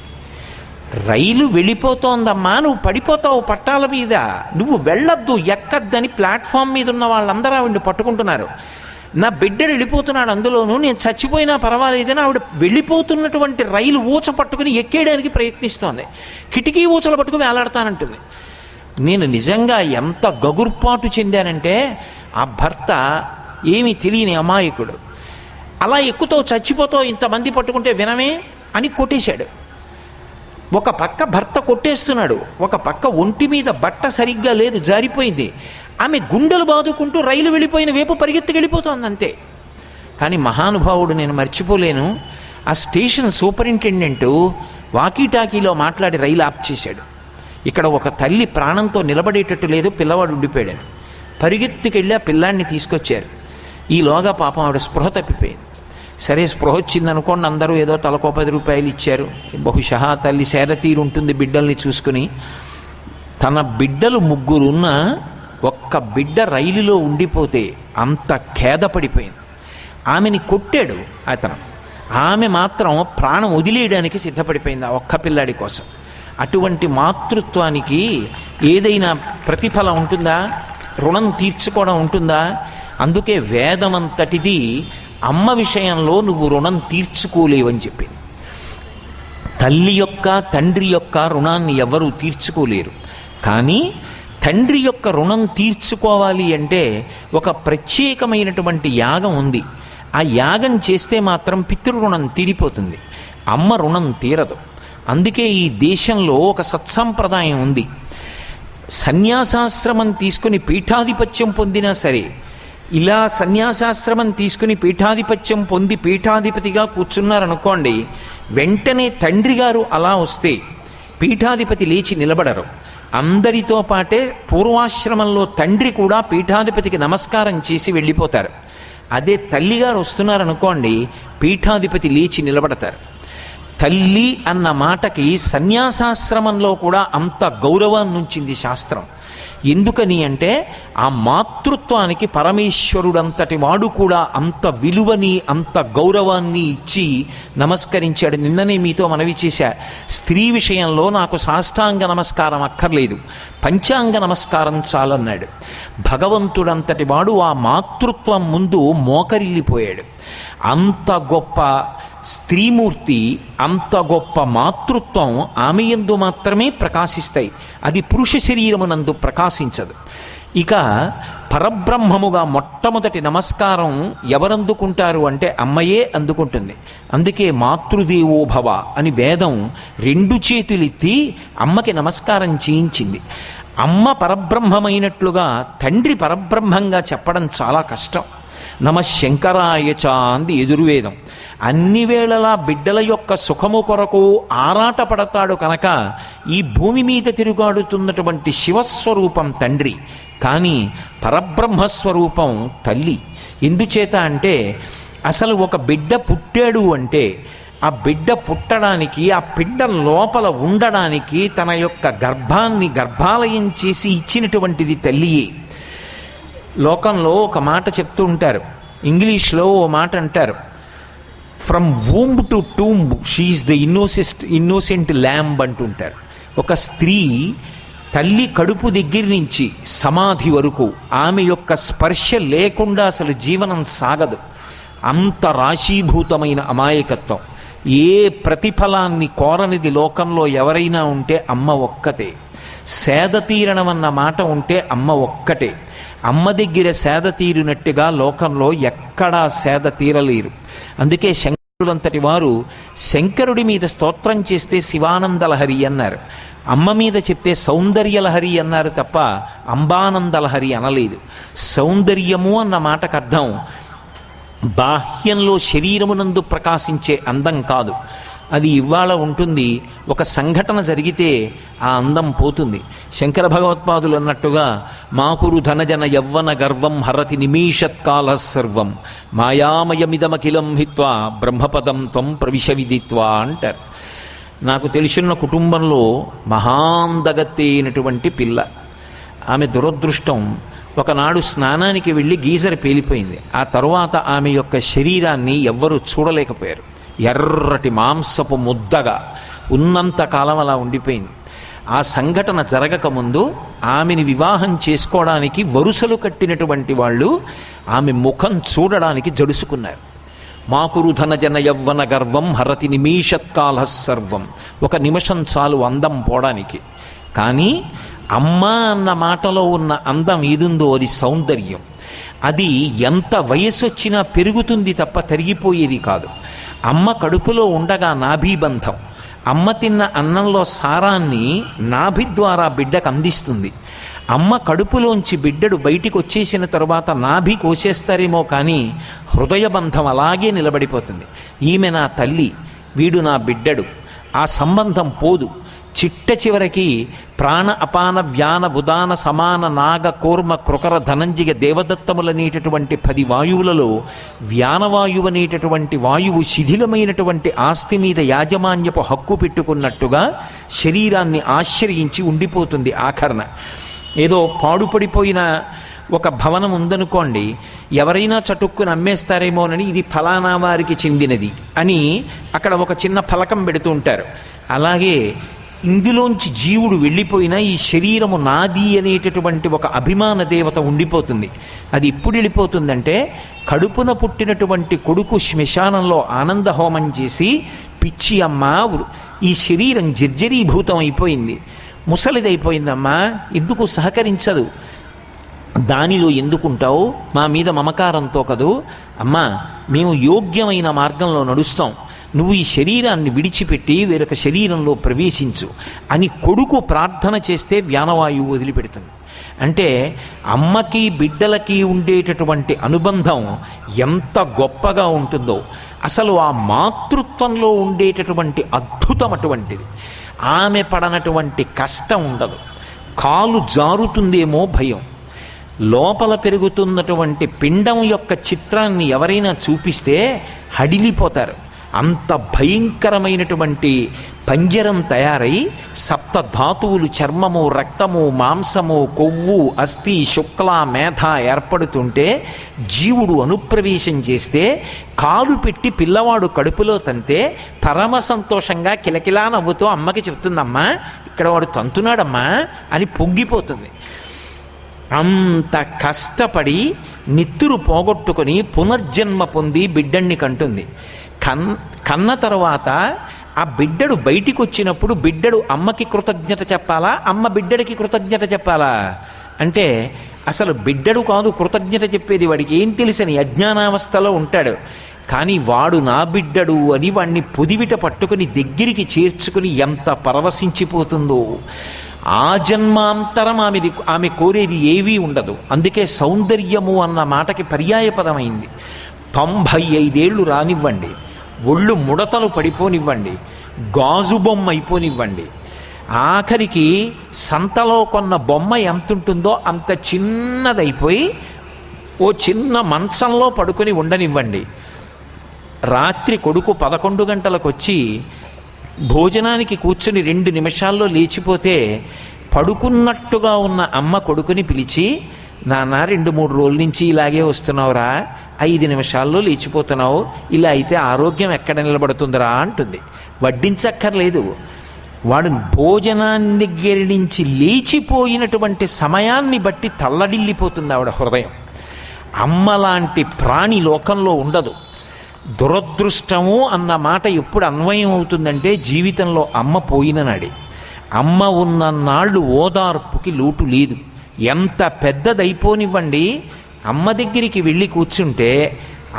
రైలు వెళ్ళిపోతోందమ్మా, నువ్వు పడిపోతావు పట్టాల మీద, నువ్వు వెళ్ళొద్దు, ఎక్కద్దని ప్లాట్ఫామ్ మీద ఉన్న వాళ్ళందరూ ఆవిడని పట్టుకుంటున్నారు. నా బిడ్డడు వెళ్ళిపోతున్నాడు అందులోనూ, నేను చచ్చిపోయినా పర్వాలేదని ఆవిడ వెళ్ళిపోతున్నటువంటి రైలు ఊచ పట్టుకుని ఎక్కేయడానికి ప్రయత్నిస్తోంది. కిటికీ ఊచలు పట్టుకుని వేలాడతానంటుంది. నేను నిజంగా ఎంత గగుర్పాటు చెందానంటే, ఆ భర్త ఏమీ తెలియని అమాయకుడు, అలా ఎక్కుతావు చచ్చిపోతావు ఇంతమంది పట్టుకుంటే వినమే అని కొట్టేశాడు. ఒక పక్క భర్త కొట్టేస్తున్నాడు, ఒక పక్క ఒంటి మీద బట్ట సరిగ్గా లేదు, జారిపోయింది. ఆమె గుండెలు బాదుకుంటూ రైలు వెళ్ళిపోయిన వైపు పరిగెత్తుకెళ్ళిపోతోంది అంతే. కానీ మహానుభావుడు, నేను మర్చిపోలేను, ఆ స్టేషన్ సూపరింటెండెంటు వాకీటాకీలో మాట్లాడి రైలు ఆఫ్ చేశాడు. ఇక్కడ ఒక తల్లి ప్రాణంతో నిలబడేటట్టు లేదు, పిల్లవాడు ఉండిపోయాడు. పరిగెత్తుకెళ్ళి ఆ పిల్లాడిని తీసుకొచ్చారు. ఈలోగా పాపం ఆవిడ స్పృహ తప్పిపోయింది. సరే స్పృహ వచ్చిందనుకోండి, అందరూ ఏదో తలకో 10 రూపాయలు ఇచ్చారు. బహుశా తల్లి సేదతీరు ఉంటుంది బిడ్డల్ని చూసుకుని. తన బిడ్డలు 3 ఉన్న ఒక్క బిడ్డ రైలులో ఉండిపోతే అంత ఖేదపడిపోయింది. ఆమెని కొట్టాడు అతను, ఆమె మాత్రం ప్రాణం వదిలేయడానికి సిద్ధపడిపోయింది ఆ ఒక్క పిల్లాడి కోసం. అటువంటి మాతృత్వానికి ఏదైనా ప్రతిఫలం ఉంటుందా? రుణం తీర్చుకోవడం ఉంటుందా? అందుకే వేదమంతటిది అమ్మ విషయంలో నువ్వు రుణం తీర్చుకోలేవని చెప్పింది. తల్లి యొక్క తండ్రి యొక్క రుణాన్ని ఎవరూ తీర్చుకోలేరు. కానీ తండ్రి యొక్క రుణం తీర్చుకోవాలి అంటే ఒక ప్రత్యేకమైనటువంటి యాగం ఉంది. ఆ యాగం చేస్తే మాత్రం పితృరుణం తీరిపోతుంది, అమ్మ రుణం తీరదు. అందుకే ఈ దేశంలో ఒక సత్సంప్రదాయం ఉంది. సన్యాసాశ్రమం తీసుకుని పీఠాధిపత్యం పొందినా సరే, ఇలా సన్యాసాశ్రమం తీసుకుని పీఠాధిపత్యం పొంది పీఠాధిపతిగా కూర్చున్నారనుకోండి, వెంటనే తండ్రి గారు అలా వస్తే పీఠాధిపతి లేచి నిలబడరు. అందరితో పాటే పూర్వాశ్రమంలో తండ్రి కూడా పీఠాధిపతికి నమస్కారం చేసి వెళ్ళిపోతారు. అదే తల్లిగారు వస్తున్నారనుకోండి, పీఠాధిపతి లేచి నిలబడతారు. తల్లి అన్న మాటకి సన్యాసాశ్రమంలో కూడా అంత గౌరవాన్ని ఉంచింది శాస్త్రం. ఎందుకని అంటే ఆ మాతృత్వానికి పరమేశ్వరుడంతటి వాడు కూడా అంత విలువని అంత గౌరవాన్ని ఇచ్చి నమస్కరించాడు. నిన్ననే మీతో మనవి చేశా, స్త్రీ విషయంలో నాకు సాష్టాంగ నమస్కారం అక్కర్లేదు, పంచాంగ నమస్కారం చాలన్నాడు. భగవంతుడంతటి వాడు ఆ మాతృత్వం ముందు మోకరిల్లిపోయాడు. అంత గొప్ప స్త్రీమూర్తి, అంత గొప్ప మాతృత్వం ఆమె యందు మాత్రమే ప్రకాశిస్తాయి, అది పురుష శరీరమునందు ప్రకాశించదు. ఇక పరబ్రహ్మముగా మొట్టమొదటి నమస్కారం ఎవరందుకుంటారు అంటే అమ్మయే అందుకుంటుంది. అందుకే మాతృదేవో భవ అని వేదం 2 చేతులెత్తి అమ్మకి నమస్కారం చేయించింది. అమ్మ పరబ్రహ్మమైనట్లుగా తండ్రి పరబ్రహ్మంగా చెప్పడం చాలా కష్టం. నమ శంకరాయచ అంది ఎదుర్వేదం. అన్ని వేళలా బిడ్డల యొక్క సుఖము కొరకు ఆరాటపడతాడు కనుక ఈ భూమి మీద తిరుగాడుతున్నటువంటి శివస్వరూపం తండ్రి, కానీ పరబ్రహ్మస్వరూపం తల్లి. ఎందుచేత అంటే అసలు ఒక బిడ్డ పుట్టాడు అంటే ఆ బిడ్డ పుట్టడానికి, ఆ బిడ్డ లోపల ఉండడానికి తన యొక్క గర్భాన్ని గర్భాలయం చేసి ఇచ్చినటువంటిది తల్లియే. లోకంలో ఒక మాట చెప్తూ ఉంటారు, ఇంగ్లీష్లో ఓ మాట అంటారు, from womb to tomb she is the innocent lamb అంటుంటారు. ఒక స్త్రీ తల్లి కడుపు దగ్గర నుంచి సమాధి వరకు ఆమె యొక్క స్పర్శ లేకుండా అసలు జీవనం సాగదు. అంత రాశీభూతమైన అమాయకత్వం. ఏ ప్రతిఫలాన్ని కోరనిది లోకంలో ఎవరైనా ఉంటే అమ్మ ఒక్కతే. సేద తీరడం అన్న మాట ఉంటే అమ్మ ఒక్కటే. అమ్మ దగ్గర సేద తీరినట్టుగా లోకంలో ఎక్కడా సేద తీరలేరు. అందుకే శంకరులంతటి వారు శంకరుడి మీద స్తోత్రం చేస్తే శివానందలహరి అన్నారు, అమ్మ మీద చెప్తే సౌందర్యలహరి అన్నారు తప్ప అంబానందలహరి అనలేదు. సౌందర్యము అన్న మాటకు అర్థం బాహ్యంలో శరీరమునందు ప్రకాశించే అందం కాదు. అది ఇవాళ ఉంటుంది, ఒక సంఘటన జరిగితే ఆ అందం పోతుంది. శంకర భగవత్పాదులు అన్నట్టుగా మాకురు ధనజన యవ్వన గర్వం హరతి నిమీషత్కాల సర్వం మాయామయమిదమఖిలం హిత్వా బ్రహ్మపదం త్వం ప్రవిశవిదిత్వా అంటారు. నాకు తెలిసిన కుటుంబంలో మహాందగత్తే అయినటువంటి పిల్ల, ఆమె దురదృష్టం ఒకనాడు స్నానానికి వెళ్ళి గీజర్ పేలిపోయింది. ఆ తరువాత ఆమె యొక్క శరీరాన్ని ఎవ్వరూ చూడలేకపోయారు. ఎర్రటి మాంసపు ముద్దగా ఉన్నంతకాలం అలా ఉండిపోయింది. ఆ సంఘటన జరగకముందు ఆమెని వివాహం చేసుకోవడానికి వరుసలు కట్టినటువంటి వాళ్ళు ఆమె ముఖం చూడడానికి జడుసుకున్నారు. మాకురు ధనజన యవ్వన గర్వం హరతి నిమీషత్కాల సర్వం, ఒక నిమిషం చాలు అందం పోవడానికి. కానీ అమ్మ అన్న మాటలో ఉన్న అందం ఏదుందో అది సౌందర్యం. అది ఎంత వయసు వచ్చినా పెరుగుతుంది తప్ప తరిగిపోయేది కాదు. అమ్మ కడుపులో ఉండగా నాభీబంధం, అమ్మ తిన్న అన్నంలో సారాన్ని నాభి ద్వారా బిడ్డకు అందిస్తుంది. అమ్మ కడుపులోంచి బిడ్డడు బయటికి వచ్చేసిన తరువాత నాభి కోసేస్తారేమో కానీ హృదయబంధం అలాగే నిలబడిపోతుంది. ఈమె నా తల్లి, వీడు నా బిడ్డడు, ఆ సంబంధం పోదు. చిట్ట చివరికి ప్రాణ అపాన వ్యాన ఉదాన సమాన నాగ కూర్మ కృకర ధనంజయ దేవదత్తములనేటటువంటి 10 వాయువులలో వ్యానవాయువు అనేటటువంటి వాయువు శిథిలమైనటువంటి ఆస్తి మీద యాజమాన్యపు హక్కు పెట్టుకున్నట్టుగా శరీరాన్ని ఆశ్రయించి ఉండిపోతుంది. ఆఖరణ ఏదో పాడుపడిపోయిన ఒక భవనం ఉందనుకోండి, ఎవరైనా చటుక్కుని అమ్మేస్తారేమోనని ఇది ఫలానా వారికి చెందినది అని అక్కడ ఒక చిన్న ఫలకం పెడుతూ ఉంటారు. అలాగే ఇందులోంచి జీవుడు వెళ్ళిపోయినా ఈ శరీరము నాది అనేటటువంటి ఒక అభిమాన దేవత ఉండిపోతుంది. అది ఎప్పుడు వెళ్ళిపోతుందంటే కడుపున పుట్టినటువంటి కొడుకు శ్మశానంలో ఆనంద హోమం చేసి, పిచ్చి అమ్మ ఈ శరీరం జర్జరీభూతం అయిపోయింది, ముసలిదైపోయిందమ్మా, ఎందుకు సహకరించదు, దానిలో ఎందుకుంటావు, మా మీద మమకారంతో కదూ అమ్మా, మేము యోగ్యమైన మార్గంలో నడుస్తాం, నువ్వు ఈ శరీరాన్ని విడిచిపెట్టి వేరొక శరీరంలో ప్రవేశించు అని కొడుకు ప్రార్థన చేస్తే వ్యానవాయువు వదిలిపెడుతుంది. అంటే అమ్మకి బిడ్డలకి ఉండేటటువంటి అనుబంధం ఎంత గొప్పగా ఉంటుందో, అసలు ఆ మాతృత్వంలో ఉండేటటువంటి అద్భుతం అటువంటిది. ఆమె పడనటువంటి కష్టం ఉండదు. కాలు జారుతుందేమో భయం. లోపల పెరుగుతున్నటువంటి పిండం యొక్క చిత్రాన్ని ఎవరైనా చూపిస్తే హడిలిపోతారు. అంత భయంకరమైనటువంటి పంజరం తయారై సప్తధాతువులు, చర్మము, రక్తము, మాంసము, కొవ్వు, అస్థి, శుక్ల, మేధ ఏర్పడుతుంటే జీవుడు అనుప్రవేశం చేస్తే కాలు పెట్టి పిల్లవాడు కడుపులో తంతే పరమ సంతోషంగా కిలకిలా నవ్వుతూ అమ్మకి చెప్తుందమ్మా, ఇక్కడ వాడు తంతున్నాడమ్మా అని పొంగిపోతుంది. అంత కష్టపడి నిత్తురు పోగొట్టుకొని పునర్జన్మ పొంది బిడ్డణ్ణి కంటుంది. కన్న తర్వాత ఆ బిడ్డడు బయటికి వచ్చినప్పుడు బిడ్డడు అమ్మకి కృతజ్ఞత చెప్పాలా, అమ్మ బిడ్డడికి కృతజ్ఞత చెప్పాలా అంటే అసలు బిడ్డడు కాదు కృతజ్ఞత చెప్పేది, వాడికి ఏం తెలుసని అజ్ఞానావస్థలో ఉంటాడు. కానీ వాడు నా బిడ్డడు అని వాడిని పొదివిట పట్టుకుని దగ్గరికి చేర్చుకుని ఎంత పరవశించిపోతుందో. ఆ జన్మాంతరం ఆమె కోరేది ఏవీ ఉండదు. అందుకే సౌందర్యము అన్న మాటకి పర్యాయపదమైంది. 95 ఏళ్ళు రానివ్వండి, ఒళ్ళు ముడతలు పడిపోనివ్వండి, గాజు బొమ్మ అయిపోనివ్వండి, ఆఖరికి సంతలో కొన్న బొమ్మ ఎంతుంటుందో అంత చిన్నదైపోయి ఓ చిన్న మంచంలో పడుకొని ఉండనివ్వండి. రాత్రి కొడుకు 11 గంటలకు వచ్చి భోజనానికి కూర్చుని 2 నిమిషాల్లో లేచిపోతే పడుకున్నట్టుగా ఉన్న అమ్మ కొడుకుని పిలిచి, నాన్న 2-3 రోజుల నుంచి ఇలాగే వస్తున్నావురా, 5 నిమిషాల్లో లేచిపోతున్నావు, ఇలా అయితే ఆరోగ్యం ఎక్కడ నిలబడుతుందిరా అంటుంది. వడ్డించక్కర్లేదు, వాడు భోజనాన్ని దగ్గర నుంచి లేచిపోయినటువంటి సమయాన్ని బట్టి తల్లడిల్లిపోతుంది ఆవిడ హృదయం. అమ్మలాంటి ప్రాణి లోకంలో ఉండదు. దురదృష్టము అన్న మాట ఎప్పుడు అన్వయం అవుతుందంటే జీవితంలో అమ్మ పోయిన నాడే. అమ్మ ఉన్న నాళ్ళు ఓదార్పుకి లోటు లేదు. ఎంత పెద్దదైపోనివ్వండి, అమ్మ దగ్గరికి వెళ్ళి కూర్చుంటే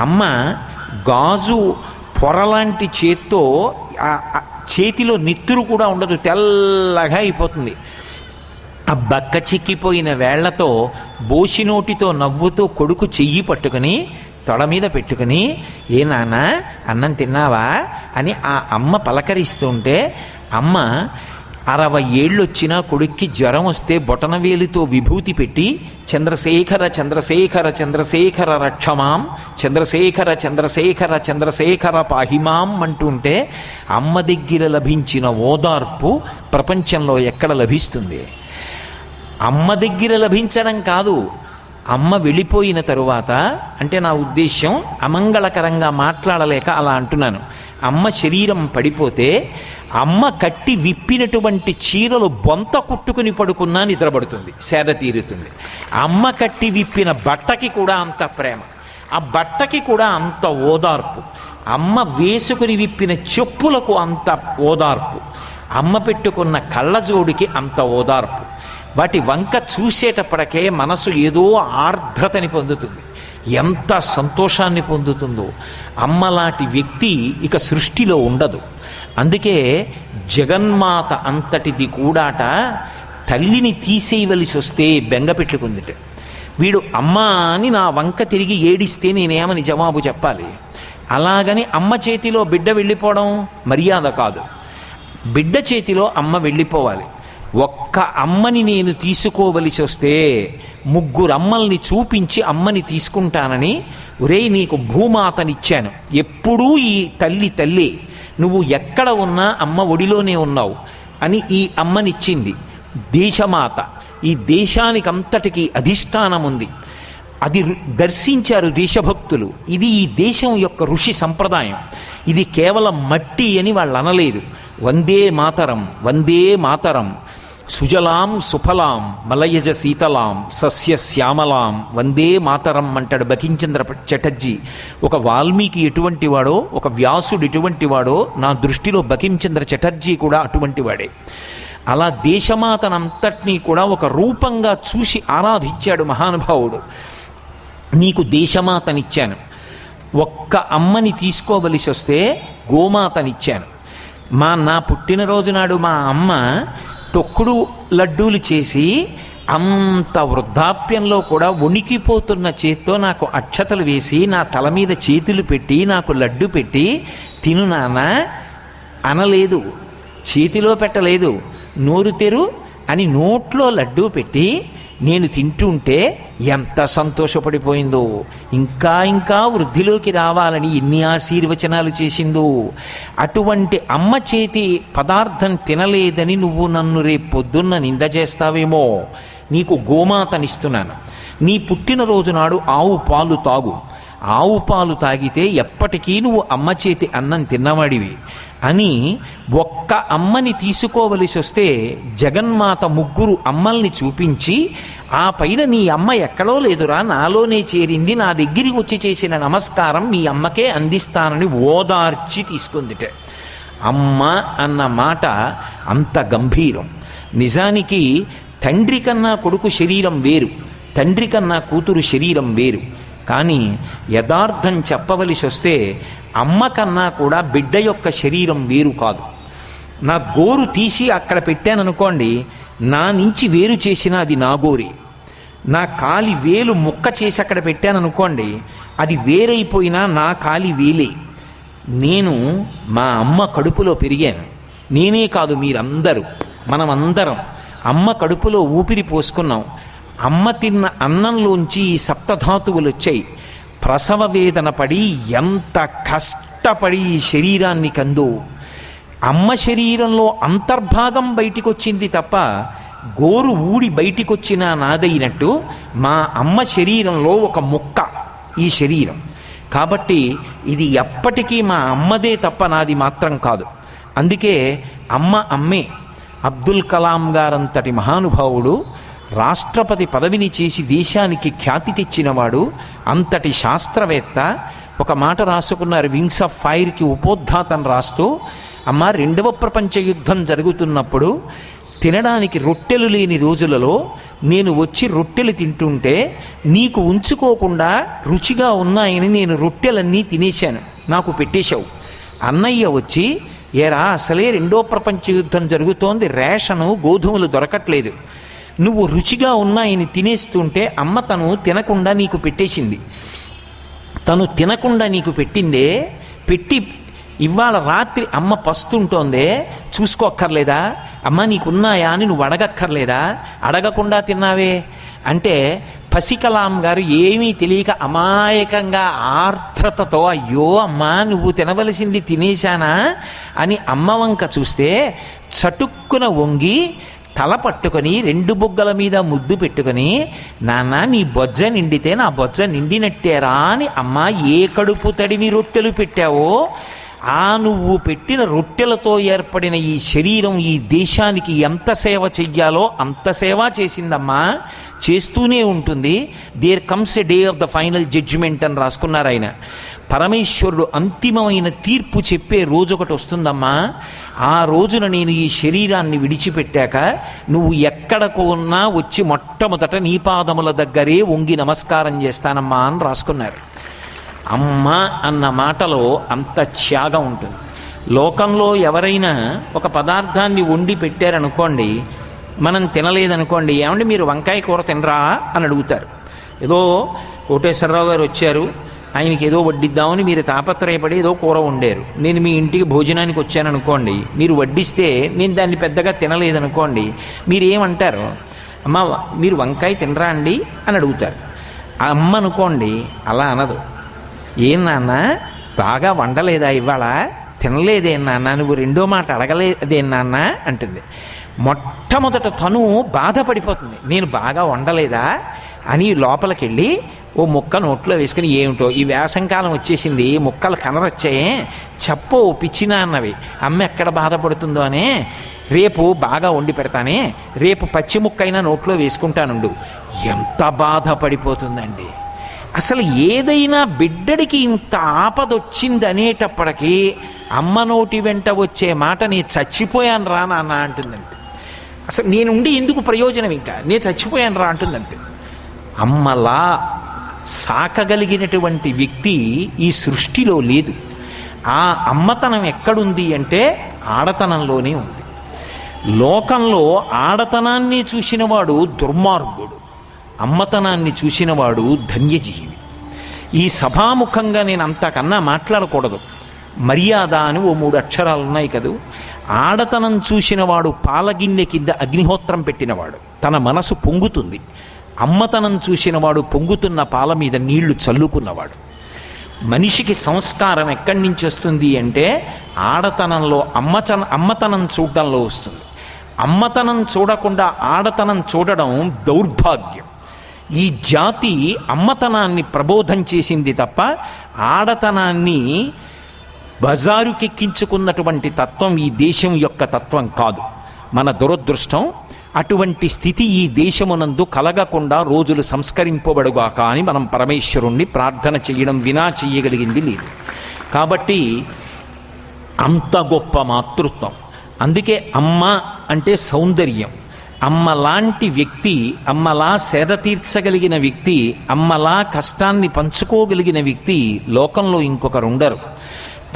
అమ్మ గాజు పొరలాంటి చేత్తో చేతిలో నెత్తురు కూడా ఉండదు, తెల్లగా అయిపోతుంది. ఆ బక్క చిక్కిపోయిన వేళ్లతో బోసినోటితో నవ్వుతూ కొడుకు చెయ్యి పట్టుకుని తొడ మీద పెట్టుకుని, ఏ నాన్న అన్నం తిన్నావా అని ఆ అమ్మ పలకరిస్తుంటే, అమ్మ 60 ఏళ్ళు వచ్చినా కొడుక్కి జ్వరం వస్తే బొటనవేలితో విభూతి పెట్టి చంద్రశేఖర చంద్రశేఖర చంద్రశేఖర రక్షమాం, చంద్రశేఖర చంద్రశేఖర చంద్రశేఖర పాహిమాం అంటుంటే అమ్మ దగ్గర లభించిన ఓదార్పు ప్రపంచంలో ఎక్కడ లభిస్తుంది? అమ్మ దగ్గర లభించడం కాదు, అమ్మ వెళ్ళిపోయిన తరువాత, అంటే నా ఉద్దేశ్యం అమంగళకరంగా మాట్లాడలేక అలా అంటున్నాను. అమ్మ శరీరం పడిపోతే అమ్మ కట్టి విప్పినటువంటి చీరలు బొంత కుట్టుకుని పడుకున్నా నిద్రపడుతుంది, సేద తీరుతుంది. అమ్మ కట్టి విప్పిన బట్టకి కూడా అంత ప్రేమ, ఆ బట్టకి కూడా అంత ఓదార్పు. అమ్మ వేసుకుని విప్పిన చెప్పులకు అంత ఓదార్పు, అమ్మ పెట్టుకున్న కళ్ళజోడికి అంత ఓదార్పు. వాటి వంక చూసేటప్పటికే మనసు ఏదో ఆర్ద్రతని పొందుతుంది, ఎంత సంతోషాన్ని పొందుతుందో. అమ్మలాంటి వ్యక్తి ఇక సృష్టిలో ఉండదు. అందుకే జగన్మాత అంతటిది కూడాట తల్లిని తీసేయవలసి వస్తే బెంగ పెట్టుకుందిట. వీడు అమ్మా అని నా వంక తిరిగి ఏడిస్తే నేనేమని జవాబు చెప్పాలి? అలాగని అమ్మ చేతిలో బిడ్డ వెళ్ళిపోవడం మర్యాద కాదు. బిడ్డ చేతిలో అమ్మ వెళ్ళిపోవాలి. ఒక్క అమ్మని నేను తీసుకోవలసి వస్తే 3 అమ్మల్ని చూపించి అమ్మని తీసుకుంటానని, ఒరే నీకు భూమాతనిచ్చాను, ఎప్పుడూ ఈ తల్లి నువ్వు ఎక్కడ ఉన్నా అమ్మ ఒడిలోనే ఉన్నావు అని ఈ అమ్మనిచ్చింది. దేశమాత, ఈ దేశానికి అంతటికీ అధిష్టానం ఉంది. అది దర్శించారు దేశభక్తులు. ఇది ఈ దేశం యొక్క ఋషి సంప్రదాయం. ఇది కేవలం మట్టి అని వాళ్ళు అనలేదు. వందే మాతరం, వందే మాతరం, సుజలాం సుఫలాం మలయజ శీతలాం సస్య శ్యామలాం వందే మాతరం అంటాడు బంకించంద్ర చటర్జీ. ఒక వాల్మీకి ఎటువంటి వాడో, ఒక వ్యాసుడు ఎటువంటి వాడో, నా దృష్టిలో బంకించంద్ర చటర్జీ కూడా అటువంటి వాడే. అలా దేశమాతనంతటినీ కూడా ఒక రూపంగా చూసి ఆరాధించాడు మహానుభావుడు. నీకు దేశమాతనిచ్చాను, ఒక్క అమ్మని తీసుకోవలసి వస్తే గోమాతనిచ్చాను. నా పుట్టినరోజు నాడు మా అమ్మ తొక్కుడు లడ్డూలు చేసి అంత వృద్ధాప్యంలో కూడా వణికిపోతున్న చేత్తో నాకు అక్షతలు వేసి నా తల మీద చేతులు పెట్టి నాకు లడ్డు పెట్టి తిను నాన్న అనలేదు, చేతిలో పెట్టలేదు, నోరు తెరు అని నోట్లో లడ్డూ పెట్టి నేను తింటుంటే ఎంత సంతోషపడిపోయిందో, ఇంకా ఇంకా వృద్ధిలోకి రావాలని ఎన్ని ఆశీర్వచనాలు చేసిందో. అటువంటి అమ్మ చేతి పదార్థం తినలేదని నువ్వు నన్ను రేపు పొద్దున్న నింద చేస్తావేమో. నీకు గోమాతనిస్తున్నాను. నీ పుట్టినరోజు నాడు ఆవు పాలు తాగు, ఆవు పాలు తాగితే ఎప్పటికీ నువ్వు అమ్మ చేతి అన్నం తిన్నవాడివి అని ఒక్క అమ్మని తీసుకోవలసి వస్తే జగన్మాత ముగ్గురు అమ్మల్ని చూపించి ఆ పైన నీ అమ్మ ఎక్కడో లేదురా, నాలోనే చేరింది, నా దగ్గరికి వచ్చి చేసిన నమస్కారం మీ అమ్మకే అందిస్తానని ఓదార్చి తీసుకుందిట. అమ్మ అన్న మాట అంత గంభీరం. నిజానికి తండ్రి కన్నా కొడుకు శరీరం వేరు, తండ్రి కన్నా కూతురు శరీరం వేరు. కానీ యథార్థం చెప్పవలసి వస్తే అమ్మ కన్నా కూడా బిడ్డ యొక్క శరీరం వేరు కాదు. నా గోరు తీసి అక్కడ పెట్టాననుకోండి, నా నుంచి వేరు చేసిన అది నా గోరి. నా కాలి వేలు ముక్క చేసి అక్కడ పెట్టాననుకోండి, అది వేరైపోయినా నా కాలి వేలే. నేను మా అమ్మ కడుపులో పెరిగాను. నేనే కాదు, మీరందరూ, మనమందరం అమ్మ కడుపులో ఊపిరి పోసుకున్నాం. అమ్మ తిన్న అన్నంలోంచి ఈ సప్తధాతువులు వచ్చాయి. ప్రసవ వేదన పడి ఎంత కష్టపడి ఈ శరీరాన్ని కందో. అమ్మ శరీరంలో అంతర్భాగం బయటికి వచ్చింది తప్ప గోరు ఊడి బయటికొచ్చిన నాదైనట్టు మా అమ్మ శరీరంలో ఒక ముక్క ఈ శరీరం. కాబట్టి ఇది ఎప్పటికీ మా అమ్మదే తప్ప నాది మాత్రం కాదు. అందుకే అమ్మ అమ్మే. అబ్దుల్ కలాం గారంతటి మహానుభావుడు రాష్ట్రపతి పదవిని చేసి దేశానికి ఖ్యాతి తెచ్చినవాడు, అంతటి శాస్త్రవేత్త ఒక మాట రాసుకున్నారు. వింగ్స్ ఆఫ్ ఫైర్కి ఉపోద్ఘాతం రాస్తూ, అమ్మ రెండవ ప్రపంచ యుద్ధం జరుగుతున్నప్పుడు తినడానికి రొట్టెలు లేని రోజులలో నేను వచ్చి రొట్టెలు తింటుంటే నీకు ఉంచుకోకుండా రుచిగా ఉన్నాయని నేను రొట్టెలన్నీ తినేశాను, నాకు పెట్టేశావు. అన్నయ్య వచ్చి, ఏరా అసలే రెండో ప్రపంచ యుద్ధం జరుగుతోంది, రేషను గోధుమలు దొరకట్లేదు, నువ్వు రుచిగా ఉన్నాయని తినేస్తుంటే అమ్మ తను తినకుండా నీకు పెట్టేసింది. తను తినకుండా నీకు పెట్టిందే, పెట్టి ఇవాళ రాత్రి అమ్మ పస్తుంటోందే, చూసుకోక్కర్లేదా? అమ్మ నీకున్నాయా అని నువ్వు అడగక్కర్లేదా? అడగకుండా తిన్నావే అంటే పసికలాం గారు ఏమీ తెలియక అమాయకంగా ఆర్ద్రతతో, అయ్యో అమ్మా నువ్వు తినవలసింది తినేశానా అని అమ్మ వంక చూస్తే చటుక్కున వంగి తల పట్టుకొని రెండు బుగ్గల మీద ముద్దు పెట్టుకొని, నాన్న నీ బొజ్జ నిండితే నా బొజ్జ నిండినట్టేరా అని అమ్మ ఏ కడుపు తడివి రొట్టెలు పెట్టావో ఆ నువ్వు పెట్టిన రొట్టెలతో ఏర్పడిన ఈ శరీరం ఈ దేశానికి ఎంత సేవ చెయ్యాలో అంత సేవ చేసిందమ్మా, చేస్తూనే ఉంటుంది. There comes a day of the final judgement అని రాసుకున్నారు ఆయన. పరమేశ్వరుడు అంతిమమైన తీర్పు చెప్పే రోజు ఒకటి వస్తుందమ్మా. ఆ రోజున నేను ఈ శరీరాన్ని విడిచిపెట్టాక నువ్వు ఎక్కడకు ఉన్నా వచ్చి మొట్టమొదట నీ పాదముల దగ్గరే వంగి నమస్కారం చేస్తానమ్మా అని రాసుకున్నారు. అమ్మ అన్న మాటలో అంత త్యాగం ఉంటుంది. లోకంలో ఎవరైనా ఒక పదార్థాన్ని వండి పెట్టారనుకోండి, మనం తినలేదనుకోండి, ఏమండి మీరు వంకాయ కూర తినరా అని అడుగుతారు. ఏదో కోటేశ్వరరావు గారు వచ్చారు, ఆయనకి ఏదో వడ్డిద్దామని మీరు తాపత్రయపడి ఏదో కూర వండారు, నేను మీ ఇంటికి భోజనానికి వచ్చాననుకోండి, మీరు వడ్డిస్తే నేను దాన్ని పెద్దగా తినలేదనుకోండి, మీరు ఏమంటారు? అమ్మ మీరు వంకాయ తినరా అండి అని అడుగుతారు. అమ్మ అనుకోండి అలా అనదు. ఏం నాన్న బాగా వండలేదా ఇవాళ? తినలేదే నాన్న, నువ్వు రెండో మాట అడగలేదే నాన్న అంటుంది. మొట్టమొదట తను బాధపడిపోతుంది, నేను బాగా వండలేదా అని లోపలికెళ్ళి ఓ ముక్క నోట్లో వేసుకుని, ఏమిటో ఈ వేసంకాలం వచ్చేసింది, ముక్కలు కనరొచ్చాయే, చెప్పో పిచ్చినా అన్నవి, అమ్మ ఎక్కడ బాధపడుతుందో అనే, రేపు బాగా వండి పెడతానే, రేపు పచ్చి ముక్కైనా నోట్లో వేసుకుంటానుండు. ఎంత బాధపడిపోతుందండి. అసలు ఏదైనా బిడ్డడికి ఇంత ఆపదొచ్చిందనేటప్పటికీ అమ్మ నోటి వెంట వచ్చే మాట, నేను చచ్చిపోయాను రా నాన్న అంటుందంతే. అసలు నేనుండి ఎందుకు ప్రయోజనం, ఇంకా నేను చచ్చిపోయాను రా అంటుందంతే. అమ్మలా సాకగలిగినటువంటి వ్యక్తి ఈ సృష్టిలో లేదు. ఆ అమ్మతనం ఎక్కడుంది అంటే ఆడతనంలోనే ఉంది. లోకంలో ఆడతనాన్ని చూసినవాడు దుర్మార్గుడు, అమ్మతనాన్ని చూసినవాడు ధన్యజీవి. ఈ సభాముఖంగా నేను అంతకన్నా మాట్లాడకూడదు. మర్యాద అని ఓ 3 అక్షరాలు ఉన్నాయి కదూ. ఆడతనం చూసినవాడు పాలగిన్నె కింద అగ్నిహోత్రం పెట్టినవాడు, తన మనసు పొంగుతుంది. అమ్మతనం చూసినవాడు పొంగుతున్న పాల మీద నీళ్లు చల్లుకున్నవాడు. మనిషికి సంస్కారం ఎక్కడి నుంచి వస్తుంది అంటే ఆడతనంలో అమ్మతనం చూడడంలో వస్తుంది. అమ్మతనం చూడకుండా ఆడతనం చూడడం దౌర్భాగ్యం. ఈ జాతి అమ్మతనాన్ని ప్రబోధం చేసింది తప్ప ఆడతనాన్ని బజారుకెక్కించుకున్నటువంటి తత్వం ఈ దేశం యొక్క తత్వం కాదు. మన దురదృష్టం. అటువంటి స్థితి ఈ దేశమునందు కలగకుండా రోజులు సంస్కరింపబడుగాక అని మనం పరమేశ్వరుణ్ణి ప్రార్థన చేయడం వినా చెయ్యగలిగింది లేదు. కాబట్టి అంత గొప్ప మాతృత్వం. అందుకే అమ్మ అంటే సౌందర్యం. అమ్మలాంటి వ్యక్తి, అమ్మలా సేద తీర్చగలిగిన వ్యక్తి, అమ్మలా కష్టాన్ని పంచుకోగలిగిన వ్యక్తి లోకంలో ఇంకొకరుండరు.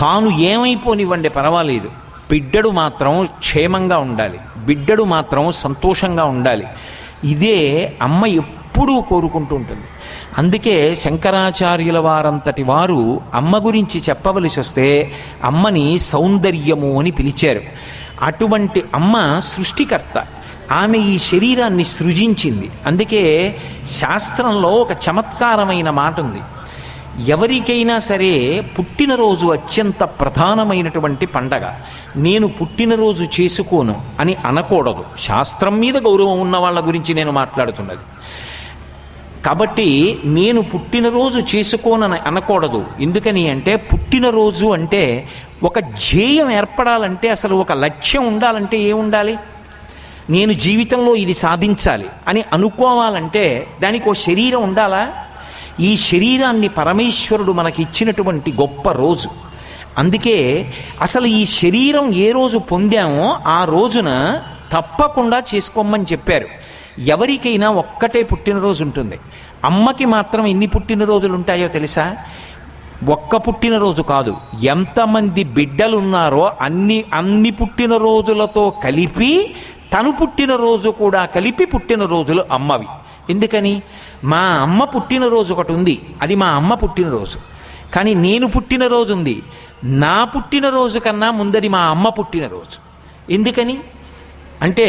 తాను ఏమైపోనివ్వండి పర్వాలేదు, బిడ్డడు మాత్రం క్షేమంగా ఉండాలి, బిడ్డడు మాత్రం సంతోషంగా ఉండాలి. ఇదే అమ్మ ఎప్పుడూ కోరుకుంటూ ఉంటుంది. అందుకే శంకరాచార్యుల వారంతటి వారు అమ్మ గురించి చెప్పవలసి వస్తే అమ్మని సౌందర్యము అని పిలిచారు. అటువంటి అమ్మ సృష్టికర్త. ఆమె ఈ శరీరాన్ని సృజించింది. అందుకే శాస్త్రంలో ఒక చమత్కారమైన మాట ఉంది. ఎవరికైనా సరే పుట్టినరోజు అత్యంత ప్రధానమైనటువంటి పండగ. నేను పుట్టినరోజు చేసుకోను అని అనకూడదు. శాస్త్రం మీద గౌరవం ఉన్న వాళ్ళ గురించి నేను మాట్లాడుతున్నది. కాబట్టి నేను పుట్టినరోజు చేసుకోనని అనకూడదు. ఎందుకని అంటే పుట్టినరోజు అంటే ఒక ధ్యేయం ఏర్పడాలంటే, అసలు ఒక లక్ష్యం ఉండాలంటే ఏముండాలి? నేను జీవితంలో ఇది సాధించాలి అని అనుకోవాలంటే దానికి ఓ శరీరం ఉండాలా? ఈ శరీరాన్ని పరమేశ్వరుడు మనకి ఇచ్చినటువంటి గొప్ప రోజు. అందుకే అసలు ఈ శరీరం ఏ రోజు పొందామో ఆ రోజున తప్పకుండా చేసుకోమని చెప్పారు. ఎవరికైనా ఒక్కటే పుట్టినరోజు ఉంటుంది. అమ్మకి మాత్రం ఎన్ని పుట్టినరోజులు ఉంటాయో తెలుసా? ఒక్క పుట్టినరోజు కాదు, ఎంతమంది బిడ్డలున్నారో అన్ని పుట్టినరోజులతో కలిపి తను పుట్టినరోజు కూడా కలిపి పుట్టినరోజులు అమ్మవి. ఎందుకని? మా అమ్మ పుట్టినరోజు ఒకటి ఉంది, అది మా అమ్మ పుట్టినరోజు. కానీ నేను పుట్టినరోజు ఉంది, నా పుట్టినరోజు కన్నా ముందది మా అమ్మ పుట్టినరోజు. ఎందుకని అంటే,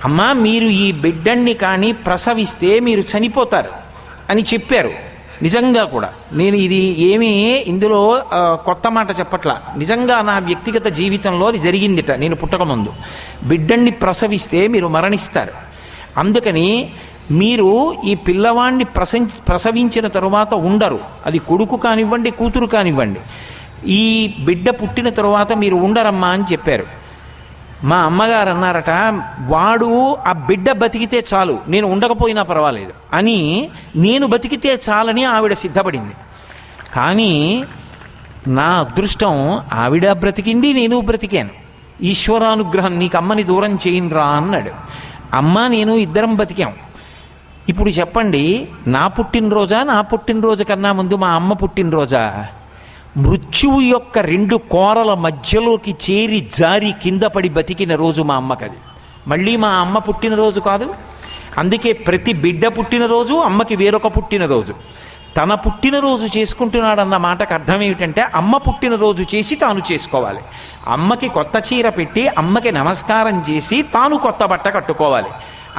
అమ్మా మీరు ఈ బిడ్డన్ని కానీ ప్రసవిస్తే మీరు చనిపోతారు అని చెప్పారు. నిజంగా కూడా నేను ఇది ఏమీ ఇందులో కొత్త మాట చెప్పట్లా. నిజంగా నా వ్యక్తిగత జీవితంలో అది జరిగిందిట. నేను పుట్టకముందు బిడ్డన్ని ప్రసవిస్తే మీరు మరణిస్తారు. అందుకని మీరు ఈ పిల్లవాడిని ప్రసవించిన తరువాత ఉండరు. అది కొడుకు కానివ్వండి, కూతురు కానివ్వండి. ఈ బిడ్డ పుట్టిన తరువాత మీరు ఉండరమ్మా అని చెప్పారు. మా అమ్మగారు అన్నారట, వాడు ఆ బిడ్డ బతికితే చాలు, నేను ఉండకపోయినా పర్వాలేదు అని, నేను బతికితే చాలని ఆవిడ సిద్ధపడింది. కానీ నా అదృష్టం, ఆవిడ బ్రతికింది, నేను బ్రతికాను. ఈశ్వరానుగ్రహం, నీకు అమ్మని దూరం చేయనురా అన్నాడు. అమ్మ నేను ఇద్దరం బతికాం. ఇప్పుడు చెప్పండి, నా పుట్టినరోజు కన్నా ముందు మా అమ్మ పుట్టినరోజా? మృత్యువు యొక్క 2 కోరల మధ్యలోకి చేరి జారి కింద పడి బతికిన రోజు మా అమ్మకది. మళ్ళీ మా అమ్మ పుట్టినరోజు కాదు. అందుకే ప్రతి బిడ్డ పుట్టినరోజు అమ్మకి వేరొక పుట్టినరోజు. తన పుట్టినరోజు చేసుకుంటున్నాడన్న మాటకు అర్థం ఏమిటంటే, అమ్మ పుట్టినరోజు చేసి తాను చేసుకోవాలి. అమ్మకి కొత్త చీర పెట్టి అమ్మకి నమస్కారం చేసి తాను కొత్త బట్ట కట్టుకోవాలి.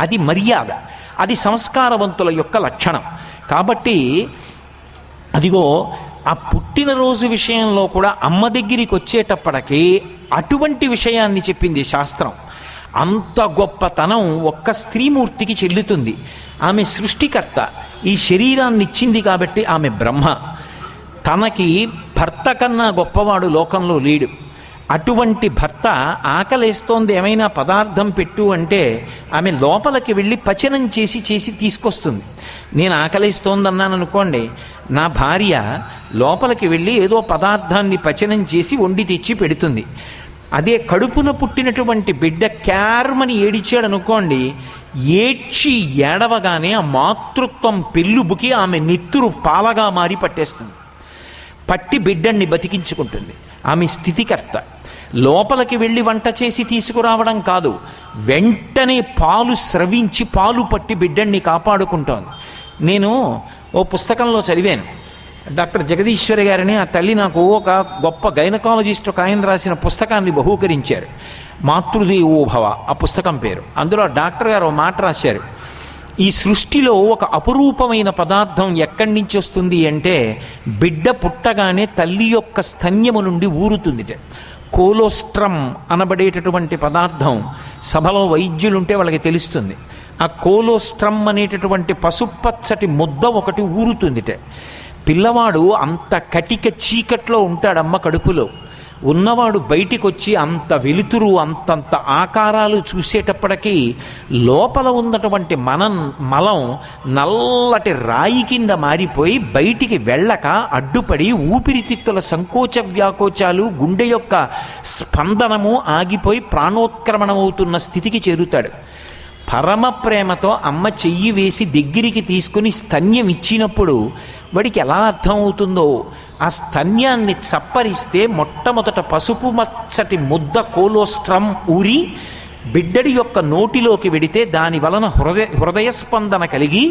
అది మర్యాద, అది సంస్కారవంతుల యొక్క లక్షణం. కాబట్టి అదిగో ఆ పుట్టినరోజు విషయంలో కూడా అమ్మ దగ్గరికి వచ్చేటప్పటికీ అటువంటి విషయాన్ని చెప్పింది శాస్త్రం. అంత గొప్పతనం ఒక్క స్త్రీమూర్తికి చెల్లుతుంది. ఆమె సృష్టికర్త. ఈ శరీరాన్ని ఇచ్చింది కాబట్టి ఆమె బ్రహ్మ. తనకి భర్త కన్నా గొప్పవాడు లోకంలో లేడు. అటువంటి భర్త ఆకలేస్తోంది, ఏమైనా పదార్థం పెట్టు అంటే ఆమె లోపలికి వెళ్ళి పచనం చేసి చేసి తీసుకొస్తుంది. నేను ఆకలేస్తోందన్నాను అనుకోండి, నా భార్య లోపలికి వెళ్ళి ఏదో పదార్థాన్ని పచనం చేసి వండి తెచ్చి పెడుతుంది. అదే కడుపున పుట్టినటువంటి బిడ్డ క్యార్మని ఏడిచాడు అనుకోండి, ఏడ్చి ఏడవగానే ఆ మాతృత్వం పెళ్ళుబుకి ఆమె నెత్తురు పాలగా మారి పట్టేస్తుంది, పట్టి బిడ్డన్ని బతికించుకుంటుంది. ఆమె స్థితికర్త. లోపలికి వెళ్ళి వంట చేసి తీసుకురావడం కాదు, వెంటనే పాలు స్రవించి పాలు పట్టి బిడ్డన్ని కాపాడుకుంటోంది. నేను ఓ పుస్తకంలో చదివాను, డాక్టర్ జగదీశ్వరి గారిని, ఆ తల్లి నాకు ఒక గొప్ప గైనకాలజిస్ట్ ఒక ఆయన రాసిన పుస్తకాన్ని బహూకరించారు, మాతృదేవోభవ ఆ పుస్తకం పేరు. అందులో డాక్టర్ గారు మాట రాశారు, ఈ సృష్టిలో ఒక అపురూపమైన పదార్థం ఎక్కడి నుంచి వస్తుంది అంటే బిడ్డ పుట్టగానే తల్లి యొక్క స్తన్యము నుండి ఊరుతుంది. కోలోస్ట్రమ్ అనబడేటటువంటి పదార్థం సభలో వైద్యులుంటే వాళ్ళకి తెలుస్తుంది. ఆ కోలోస్ట్రమ్ అనేటటువంటి పసుపచ్చటి ముద్ద ఒకటి ఊరుతుందిట. పిల్లవాడు అంత కటిక చీకట్లో ఉంటాడు అమ్మ కడుపులో. ఉన్నవాడు బయటికి వచ్చి అంత వెలుతురు అంతంత ఆకారాలు చూసేటప్పటికీ లోపల ఉన్నటువంటి మలం నల్లటి రాయి కింద మారిపోయి బయటికి వెళ్ళక అడ్డుపడి ఊపిరితిత్తుల సంకోచ వ్యాకోచాలు, గుండె యొక్క స్పందనము ఆగిపోయి ప్రాణోత్క్రమణమవుతున్న స్థితికి చేరుతాడు. పరమ ప్రేమతో అమ్మ చెయ్యి వేసి దగ్గరికి తీసుకుని స్తన్యం ఇచ్చినప్పుడు వాడికి ఎలా అర్థమవుతుందో, ఆ స్తన్యాన్ని చప్పరిస్తే మొట్టమొదట పసుపు మచ్చటి ముద్ద కోలోస్ట్రమ్ ఊరి బిడ్డడి యొక్క నోటిలోకి వెడితే దాని వలన హృదయ స్పందన కలిగి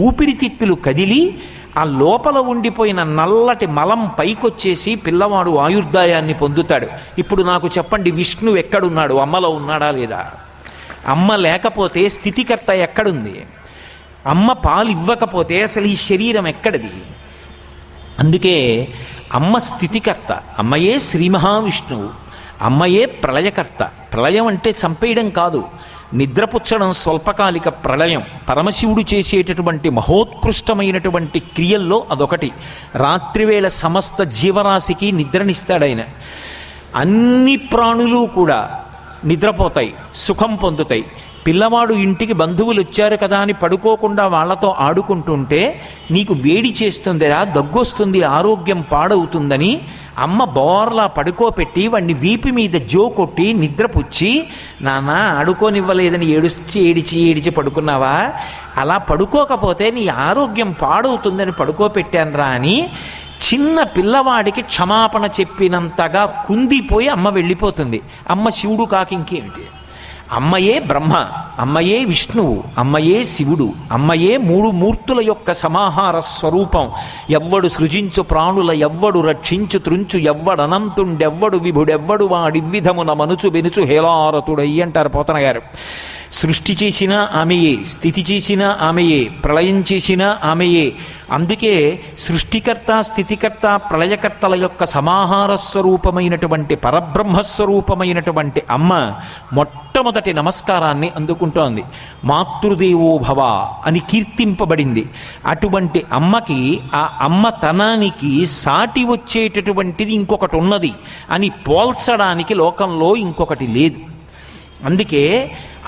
ఊపిరితిత్తులు కదిలి ఆ లోపల ఉండిపోయిన నల్లటి మలం పైకొచ్చేసి పిల్లవాడు ఆయుర్దాయాన్ని పొందుతాడు. ఇప్పుడు నాకు చెప్పండి, విష్ణువు ఎక్కడున్నాడు? అమ్మలో ఉన్నాడా లేదా? అమ్మ లేకపోతే స్థితికర్త ఎక్కడుంది? అమ్మ పాలు ఇవ్వకపోతే అసలు ఈ శరీరం ఎక్కడిది? అందుకే అమ్మ స్థితికర్త, అమ్మయే శ్రీ మహావిష్ణువు, అమ్మయే ప్రళయకర్త. ప్రళయం అంటే చంపేయడం కాదు, నిద్రపుచ్చడం స్వల్పకాలిక ప్రళయం. పరమశివుడు చేసేటటువంటి మహోత్కృష్టమైనటువంటి క్రియల్లో అదొకటి. రాత్రివేళ సమస్త జీవరాశికి నిద్రనిస్తాడాయన. అన్ని ప్రాణులు కూడా నిద్రపోతాయి, సుఖం పొందుతాయి. పిల్లవాడు ఇంటికి బంధువులు వచ్చారు కదా అని పడుకోకుండా వాళ్లతో ఆడుకుంటుంటే నీకు వేడి చేస్తుందిరా, దగ్గొస్తుంది, ఆరోగ్యం పాడవుతుందని అమ్మ బోర్లా పడుకోపెట్టి వాడిని వీపు మీద జో కొట్టి నిద్రపుచ్చి, నాన్న ఆడుకోనివ్వలేదని ఏడిచి పడుకున్నావా? అలా పడుకోకపోతే నీ ఆరోగ్యం పాడవుతుందని పడుకోపెట్టానురా అని చిన్న పిల్లవాడికి క్షమాపణ చెప్పినంతగా కుందిపోయి అమ్మ వెళ్ళిపోతుంది. అమ్మ శివుడు కాకింకేమిటి? అమ్మయే బ్రహ్మ, అమ్మయే విష్ణువు, అమ్మయే శివుడు, అమ్మయే మూడు మూర్తుల యొక్క సమాహార స్వరూపం. ఎవ్వడు సృజించు ప్రాణుల ఎవ్వడు రక్షించు త్రుంచు ఎవ్వడనంతుండెవ్వడు విభుడెవ్వడు వాడివ్విధమున మనుచు బెనుచు హేలారతుడై అంటారు పోతన గారు. సృష్టి చేసినా ఆమెయే, స్థితి చేసినా ఆమెయే, ప్రళయం చేసినా ఆమెయే. అందుకే సృష్టికర్త, స్థితికర్త, ప్రళయకర్తల యొక్క సమాహార స్వరూపమైనటువంటి పరబ్రహ్మస్వరూపమైనటువంటి అమ్మ మొట్టమొదటి నమస్కారాన్ని అందుకుంటోంది. మాతృదేవోభవ అని కీర్తింపబడింది. అటువంటి అమ్మకి, ఆ అమ్మతనానికి సాటి వచ్చేటటువంటిది ఇంకొకటి ఉన్నది అని పోల్చడానికి లోకంలో ఇంకొకటి లేదు. అందుకే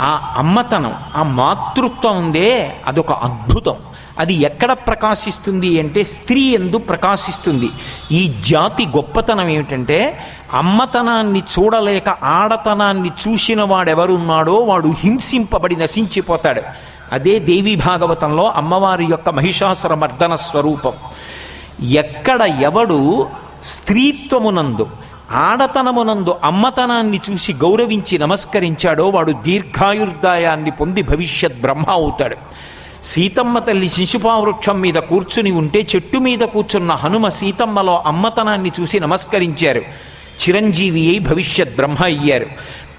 ఆ అమ్మతనం, ఆ మాతృత్వం ఉందే, అదొక అద్భుతం. అది ఎక్కడ ప్రకాశిస్తుంది అంటే స్త్రీ యందు ప్రకాశిస్తుంది. ఈ జాతి గొప్పతనం ఏమిటంటే అమ్మతనాన్ని చూడలేక ఆడతనాన్ని చూసిన వాడెవరున్నాడో వాడు హింసింపబడి నశించిపోతాడు. అదే దేవీ భాగవతంలో అమ్మవారి యొక్క మహిషాసుర మర్దన స్వరూపం. ఎక్కడ ఎవడు స్త్రీత్వమునందు, ఆడతనమునందు అమ్మతనాన్ని చూసి గౌరవించి నమస్కరించాడో వాడు దీర్ఘాయుర్దాయాన్ని పొంది భవిష్యత్ బ్రహ్మ అవుతాడు. సీతమ్మ తల్లి శిశుపావృక్షం మీద కూర్చుని ఉంటే చెట్టు మీద కూర్చున్న హనుమ సీతమ్మలో అమ్మతనాన్ని చూసి నమస్కరించారు. చిరంజీవి అయి భవిష్యత్ బ్రహ్మ అయ్యారు.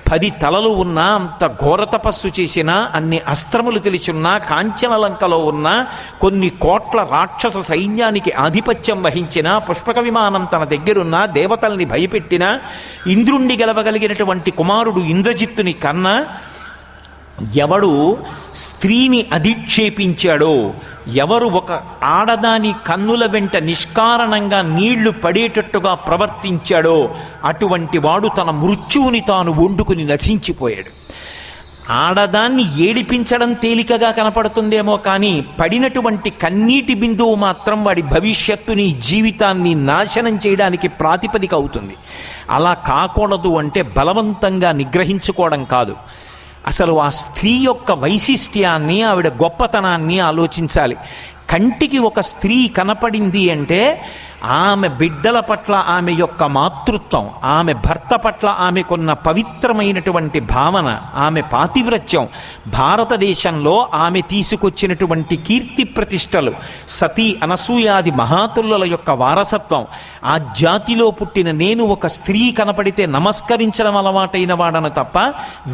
10 తలలు ఉన్నా, అంత ఘోర తపస్సు చేసినా, అన్ని అస్త్రములు తెలిసున్నా, కాంచనలంకలో ఉన్న కొన్ని కోట్ల రాక్షస సైన్యానికి ఆధిపత్యం వహించిన, పుష్పక విమానం తన దగ్గరున్న, దేవతల్ని భయపెట్టిన, ఇంద్రుణ్ణి గెలవగలిగినటువంటి కుమారుడు ఇంద్రజిత్తుని కన్నా, ఎవడు స్త్రీని అధిక్షేపించాడో, ఎవరు ఒక ఆడదాని కన్నుల వెంట నిష్కారణంగా నీళ్లు పడేటట్టుగా ప్రవర్తించాడో అటువంటి వాడు తన మృత్యువుని తాను వండుకుని నశించిపోయాడు. ఆడదాన్ని ఏడిపించడం తేలికగా కనపడుతుందేమో కానీ పడినటువంటి కన్నీటి బిందువు మాత్రం వాడి భవిష్యత్తుని, జీవితాన్ని నాశనం చేయడానికి ప్రాతిపదిక అవుతుంది. అలా కాకూడదు అంటే బలవంతంగా నిగ్రహించుకోవడం కాదు, అసలు ఆ స్త్రీ యొక్క వైశిష్ట్యాన్ని, ఆవిడ గొప్పతనాన్ని ఆలోచించాలి. కంటికి ఒక స్త్రీ కనపడింది అంటే ఆమె బిడ్డల పట్ల ఆమె యొక్క మాతృత్వం, ఆమె భర్త పట్ల ఆమెకున్న పవిత్రమైనటువంటి భావన, ఆమె పాతివ్రత్యం, భారతదేశంలో ఆమె తీసుకొచ్చినటువంటి కీర్తి ప్రతిష్టలు, సతీ అనసూయాది మహాతుల్లుల యొక్క వారసత్వం, ఆ జాతిలో పుట్టిన నేను ఒక స్త్రీ కనపడితే నమస్కరించడం అలవాటైన వాడను తప్ప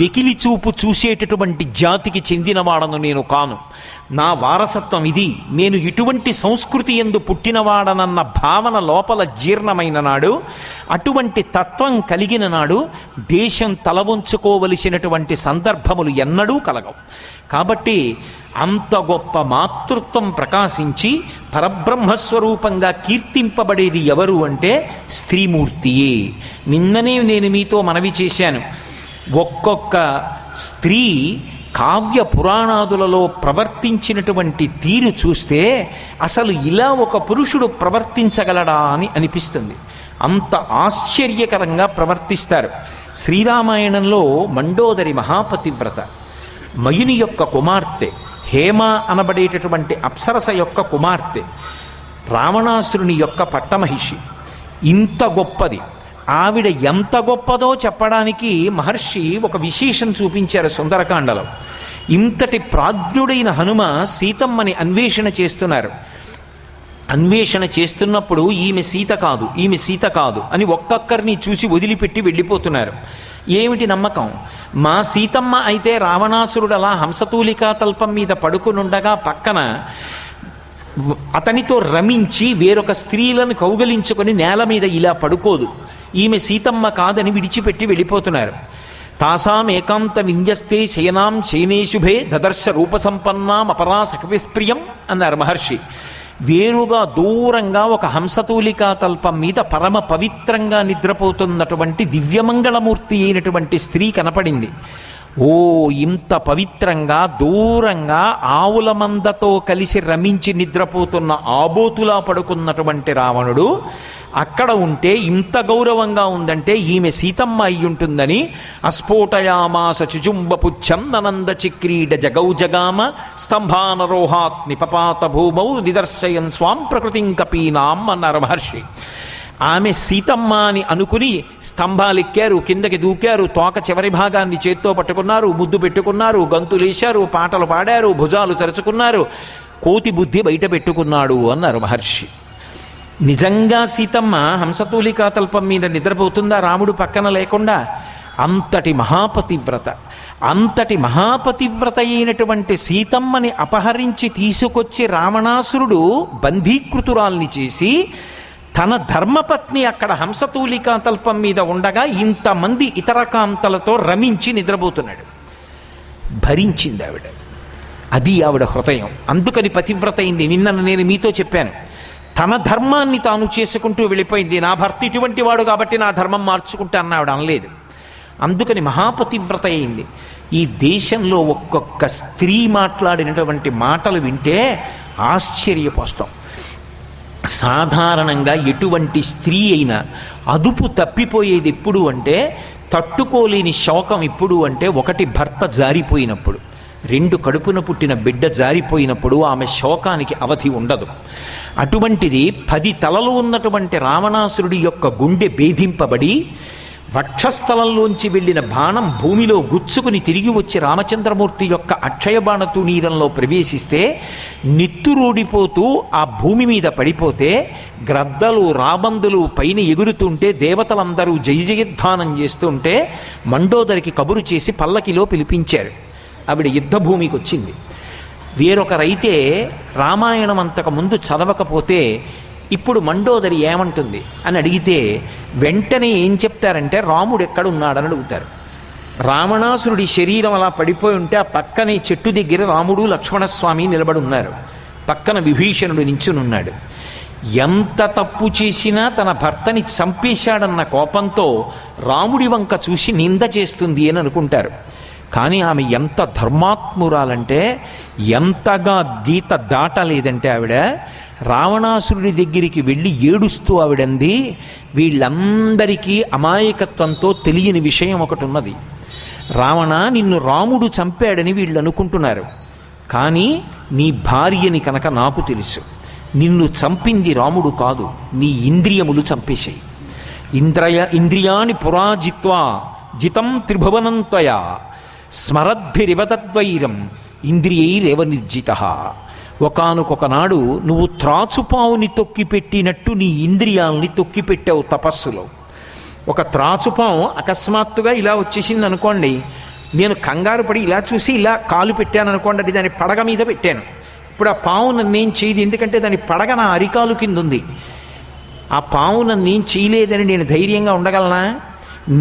వెకిలి చూపు చూసేటటువంటి జాతికి చెందినవాడను నేను కాను. నా వారసత్వం ఇది, నేను ఇటువంటి సంస్కృతి యందు పుట్టినవాడనన్న భావన లోపల జీర్ణమైన నాడు, అటువంటి తత్వం కలిగిన నాడు దేశం తల వంచుకోవలసినటువంటి సందర్భములు ఎన్నడూ కలగవు. కాబట్టి అంత గొప్ప మాతృత్వం ప్రకాశించి పరబ్రహ్మస్వరూపంగా కీర్తింపబడేది ఎవరు అంటే స్త్రీమూర్తియే. నిన్ననే నేను మీతో మనవి చేశాను, ఒక్కొక్క స్త్రీ కావ్య పురాణాదులలో ప్రవర్తించినటువంటి తీరు చూస్తే అసలు ఇలా ఒక పురుషుడు ప్రవర్తించగలడా అని అనిపిస్తుంది. అంత ఆశ్చర్యకరంగా ప్రవర్తిస్తారు. శ్రీరామాయణంలో మండోదరి మహాపతివ్రత, మయుని యొక్క కుమార్తె, హేమ అనబడేటటువంటి అప్సరస యొక్క కుమార్తె, రావణాసురుని యొక్క పట్టమహిషి. ఇంత గొప్పది. ఆవిడ ఎంత గొప్పదో చెప్పడానికి మహర్షి ఒక విశేషం చూపించారు సుందరకాండలో. ఇంతటి ప్రాజ్ఞుడైన హనుమ సీతమ్మని అన్వేషణ చేస్తున్నారు. అన్వేషణ చేస్తున్నప్పుడు ఈమె సీత కాదు, ఈమె సీత కాదు అని ఒక్కొక్కరిని చూసి వదిలిపెట్టి వెళ్ళిపోతున్నారు. ఏమిటి నమ్మకం? మా సీతమ్మ అయితే రావణాసురుడు అలా హంసతూలికా తల్పం మీద పడుకునుండగా పక్కన అతనితో రమించి వేరొక స్త్రీలను కౌగలించుకొని నేల మీద ఇలా పడుకోదు. ఈమె సీతమ్మ కాదని విడిచిపెట్టి వెళ్ళిపోతున్నారు. తాసాం ఏకాంత వింజస్తే శయనాం శయనేశుభే దదర్శ రూపసంపన్నాం అపరా సఖవిప్రియం అన్నారు మహర్షి. వేరుగా దూరంగా ఒక హంసతూలికా తల్పం మీద పరమ పవిత్రంగా నిద్రపోతున్నటువంటి దివ్యమంగళమూర్తి అయినటువంటి స్త్రీ కనపడింది. ఓ, ఇంత పవిత్రంగా దూరంగా ఆవుల మందతో కలిసి రమించి నిద్రపోతున్న ఆబోతులా పడుకున్నటువంటి రావణుడు అక్కడ ఉంటే ఇంత గౌరవంగా ఉందంటే ఈమె సీతమ్మ అయ్యుంటుందని అస్ఫోటయామాస చుజుంబపుచ్చం ననంద చిక్రీడ జగౌ జగామ స్తంభానరోహాత్ నిపపాత భూమౌ నిదర్శయన్ స్వాం ప్రకృతిం కపీనాం అన్నారు మహర్షి. ఆమె సీతమ్మ అని అనుకుని స్తంభాలెక్కారు, కిందకి దూకారు, తోక చివరి భాగాన్ని చేత్తో పట్టుకున్నారు, ముద్దు పెట్టుకున్నారు, గంతులేశారు, పాటలు పాడారు, భుజాలు తెరుచుకున్నారు, కోతి బుద్ధి బయట పెట్టుకున్నాడు అన్నారు మహర్షి. నిజంగా సీతమ్మ హంసతూలికా తల్పం మీద నిద్రపోతుందా రాముడు పక్కన లేకుండా? అంతటి మహాపతివ్రత, అంతటి మహాపతివ్రత అయినటువంటి సీతమ్మని అపహరించి తీసుకొచ్చి రావణాసురుడు బంధీకృతురాల్ని చేసి తన ధర్మపత్ని అక్కడ హంసతూలికా తల్పం మీద ఉండగా ఇంతమంది ఇతర కాంతలతో రమించి నిద్రపోతున్నాడు. భరించింది ఆవిడ. అది ఆవిడ హృదయం. అందుకని పతివ్రత అయింది. నిన్న నేను మీతో చెప్పాను, తన ధర్మాన్ని తాను చేసుకుంటూ వెళ్ళిపోయింది. నా భర్త ఇటువంటి వాడు కాబట్టి నా ధర్మం మార్చుకుంటా అన్న ఆవిడ అనలేదు. అందుకని మహాపతివ్రత అయింది. ఈ దేశంలో ఒక్కొక్క స్త్రీ మాట్లాడినటువంటి మాటలు వింటే ఆశ్చర్యపోస్తాం. సాధారణంగా ఎటువంటి స్త్రీ అయినా అదుపు తప్పిపోయేది ఎప్పుడు అంటే, తట్టుకోలేని శోకం ఎప్పుడు అంటే, ఒకటి భర్త జారిపోయినప్పుడు, రెండు కడుపున పుట్టిన బిడ్డ జారిపోయినప్పుడు ఆమె శోకానికి అవధి ఉండదు. అటువంటిది 10 తలలు ఉన్నటువంటి రావణాసురుడి యొక్క గుండె భేదింపబడి వక్షస్థలంలోంచి వెళ్ళిన బాణం భూమిలో గుచ్చుకుని తిరిగి వచ్చి రామచంద్రమూర్తి యొక్క అక్షయబాణ తునీరంలో ప్రవేశిస్తే నిత్తురోడిపోతూ ఆ భూమి మీద పడిపోతే గ్రద్దలు రాబందులు పైన ఎగురుతుంటే దేవతలందరూ జయ జయధ్వానం చేస్తుంటే మండోదరికి కబురు చేసి పల్లకిలో పిలిపించారు. ఆవిడ యుద్ధభూమికి వచ్చింది. వేరొకరైతే రామాయణం అంతకు ముందు చదవకపోతే ఇప్పుడు మండోదరి ఏమంటుంది అని అడిగితే వెంటనే ఏం చెప్తారంటే రాముడు ఎక్కడున్నాడని అడుగుతారు. రావణాసురుడి శరీరం అలా పడిపోయి ఉంటే ఆ పక్కనే చెట్టు దగ్గర రాముడు లక్ష్మణస్వామి నిలబడి ఉన్నారు. పక్కన విభీషణుడు నించునున్నాడు. ఎంత తప్పు చేసినా తన భర్తని చంపేశాడన్న కోపంతో రాముడి వంక చూసి నింద చేస్తుంది అని అనుకుంటారు. కానీ ఆమె ఎంత ధర్మాత్మురాలంటే, ఎంతగా గీత దాటలేదంటే ఆవిడ రావణాసురుడి దగ్గరికి వెళ్ళి ఏడుస్తూ ఆవిడంది, వీళ్ళందరికీ అమాయకత్వంతో తెలియని విషయం ఒకటి ఉన్నది. రావణ, నిన్ను రాముడు చంపాడని వీళ్ళు అనుకుంటున్నారు, కానీ నీ భార్యని కనుక నాకు తెలుసు. నిన్ను చంపింది రాముడు కాదు, నీ ఇంద్రియములు చంపేశాయి. ఇంద్రియాని పురాజిత్వా జితం త్రిభువనంత్వయా స్మరద్భిరివతద్వైరం ఇంద్రియైరేవ నిర్జిత. ఒకానొకనాడు నువ్వు త్రాచుపావుని తొక్కిపెట్టినట్టు నీ ఇంద్రియాలని తొక్కిపెట్టావు తపస్సులో. ఒక త్రాచుపాము అకస్మాత్తుగా ఇలా వచ్చేసింది అనుకోండి, నేను కంగారు పడి ఇలా చూసి ఇలా కాలు పెట్టాను అనుకోండి, అది దాని పడగ మీద పెట్టాను. ఇప్పుడు ఆ పావు నన్నేం చేయదు, ఎందుకంటే దాని పడగ నా అరికాలు కింద ఉంది. ఆ పావు నన్నేం చేయలేదని నేను ధైర్యంగా ఉండగలనా?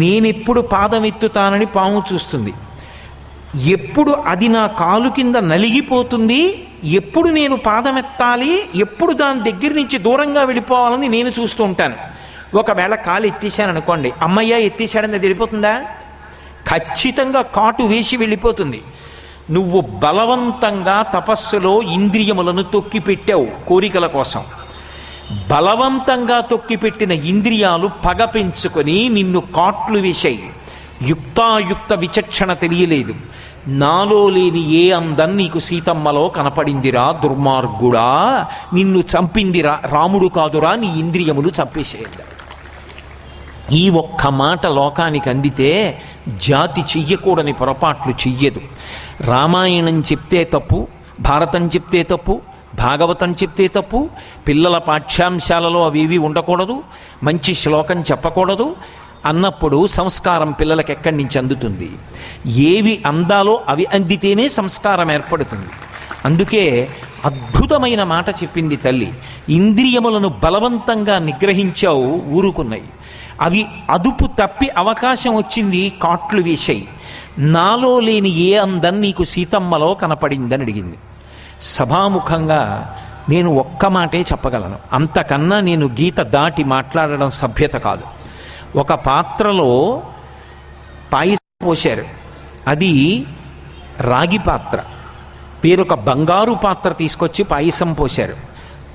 నేనెప్పుడు పాదం ఎత్తుతానని పాము చూస్తుంది. ఎప్పుడు అది నా కాలు కింద నలిగిపోతుంది, ఎప్పుడు నేను పాదం ఎత్తాలి, ఎప్పుడు దాని దగ్గర నుంచి దూరంగా వెళ్ళిపోవాలని నేను చూస్తూ ఉంటాను. ఒకవేళ కాలు ఎత్తేసాను అనుకోండి, అమ్మయ్య ఎత్తేసాడని అది వెళ్ళిపోతుందా? ఖచ్చితంగా కాటు వేసి వెళ్ళిపోతుంది. నువ్వు బలవంతంగా తపస్సులో ఇంద్రియములను తొక్కిపెట్టావు కోరికల కోసం. బలవంతంగా తొక్కిపెట్టిన ఇంద్రియాలు పగ పెంచుకొని నిన్ను కాట్లు వేశాయి. యుక్తాయుక్త విచక్షణ తెలియలేదు. నాలో లేని ఏ అందం నీకు సీతమ్మలో కనపడిందిరా దుర్మార్గుడా, నిన్ను చంపిందిరా రాముడు కాదురా, నీ ఇంద్రియములు చంపేసేయండి. ఈ ఒక్క మాట లోకానికి అందితే జాతి చెయ్యకూడని పొరపాట్లు చెయ్యదు. రామాయణం చెప్తే తప్పు, భారతం చెప్తే తప్పు, భాగవతం చెప్తే తప్పు, పిల్లల పాఠ్యాంశాలలో అవేవి ఉండకూడదు, మంచి శ్లోకం చెప్పకూడదు అన్నప్పుడు సంస్కారం పిల్లలకి ఎక్కడి నుంచి అందుతుంది? ఏవి అందాలో అవి అందితేనే సంస్కారం ఏర్పడుతుంది. అందుకే అద్భుతమైన మాట చెప్పింది తల్లి. ఇంద్రియములను బలవంతంగా నిగ్రహించావు, ఊరుకున్నాయి. అవి అదుపు తప్పి అవకాశం వచ్చింది, కాట్లు వేశాయి. నాలో లేని ఏ అందం నీకు సీతమ్మలో కనపడిందని అడిగింది. సభాముఖంగా నేను ఒక్క మాటే చెప్పగలను, అంతకన్నా నేను గీత దాటి మాట్లాడడం సభ్యత కాదు. ఒక పాత్రలో పాయసం పోశారు, అది రాగి పాత్ర. వేరొక బంగారు పాత్ర తీసుకొచ్చి పాయసం పోశారు.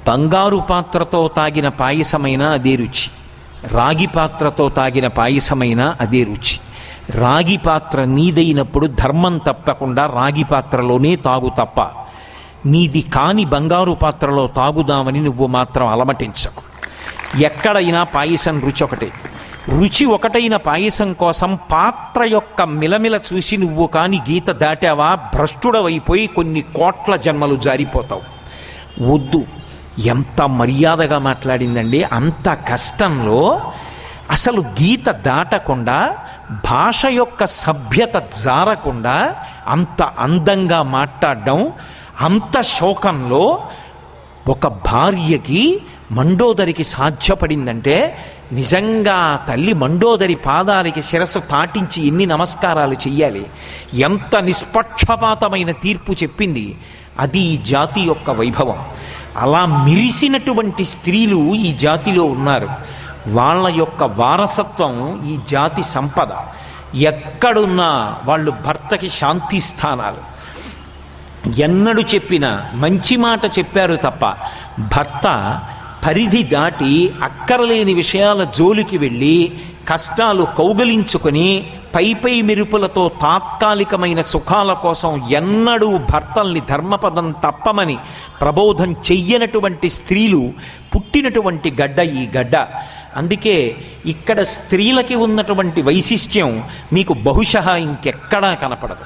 బంగారు పాత్రతో తాగిన పాయసమైనా అదే రుచి, రాగి పాత్రతో తాగిన పాయసమైనా అదే రుచి. రాగి పాత్ర నీదైనప్పుడు ధర్మం తప్పకుండా రాగి పాత్రలోనే తాగు తప్ప నీది కాని బంగారు పాత్రలో తాగుదామని నువ్వు మాత్రం అలమటించకు. ఎక్కడైనా పాయసం రుచి ఒకటే. రుచి ఒకటైన పాయసం కోసం పాత్ర యొక్క మిలమిల చూసి నువ్వు కాని గీత దాటావా, భ్రష్టుడవైపోయి కొన్ని కోట్ల జన్మలు జారిపోతావు. వద్దు. ఎంత మర్యాదగా మాట్లాడిందండి. అంత కష్టంలో అసలు గీత దాటకుండా, భాష యొక్క సభ్యత జారకుండా అంత అందంగా మాట్లాడడం, అంత శోకంలో ఒక భార్యకి మండోదరికి సాధ్యపడిందంటే నిజంగా తల్లి మండోదరి పాదాలకి శిరస్సు తాటించి ఎన్ని నమస్కారాలు చెయ్యాలి. ఎంత నిష్పక్షపాతమైన తీర్పు చెప్పింది. అది ఈ జాతి యొక్క వైభవం. అలా మిరిసినటువంటి స్త్రీలు ఈ జాతిలో ఉన్నారు. వాళ్ళ యొక్క వారసత్వం ఈ జాతి సంపద. ఎక్కడున్నా వాళ్ళు భర్తకి శాంతి స్థానాలు. ఎన్నడూ చెప్పినా మంచి మాట చెప్పారు తప్ప భర్త పరిధి దాటి అక్కరలేని విషయాల జోలికి వెళ్ళి కష్టాలు కౌగలించుకొని పై మెరుపులతో తాత్కాలికమైన సుఖాల కోసం ఎన్నడూ భర్తల్ని ధర్మపదం తప్పమని ప్రబోధం చెయ్యనటువంటి స్త్రీలు పుట్టినటువంటి గడ్డ ఈ గడ్డ. అందుకే ఇక్కడ స్త్రీలకి ఉన్నటువంటి వైశిష్ట్యం మీకు బహుశः ఇంకెక్కడా కనపడదు.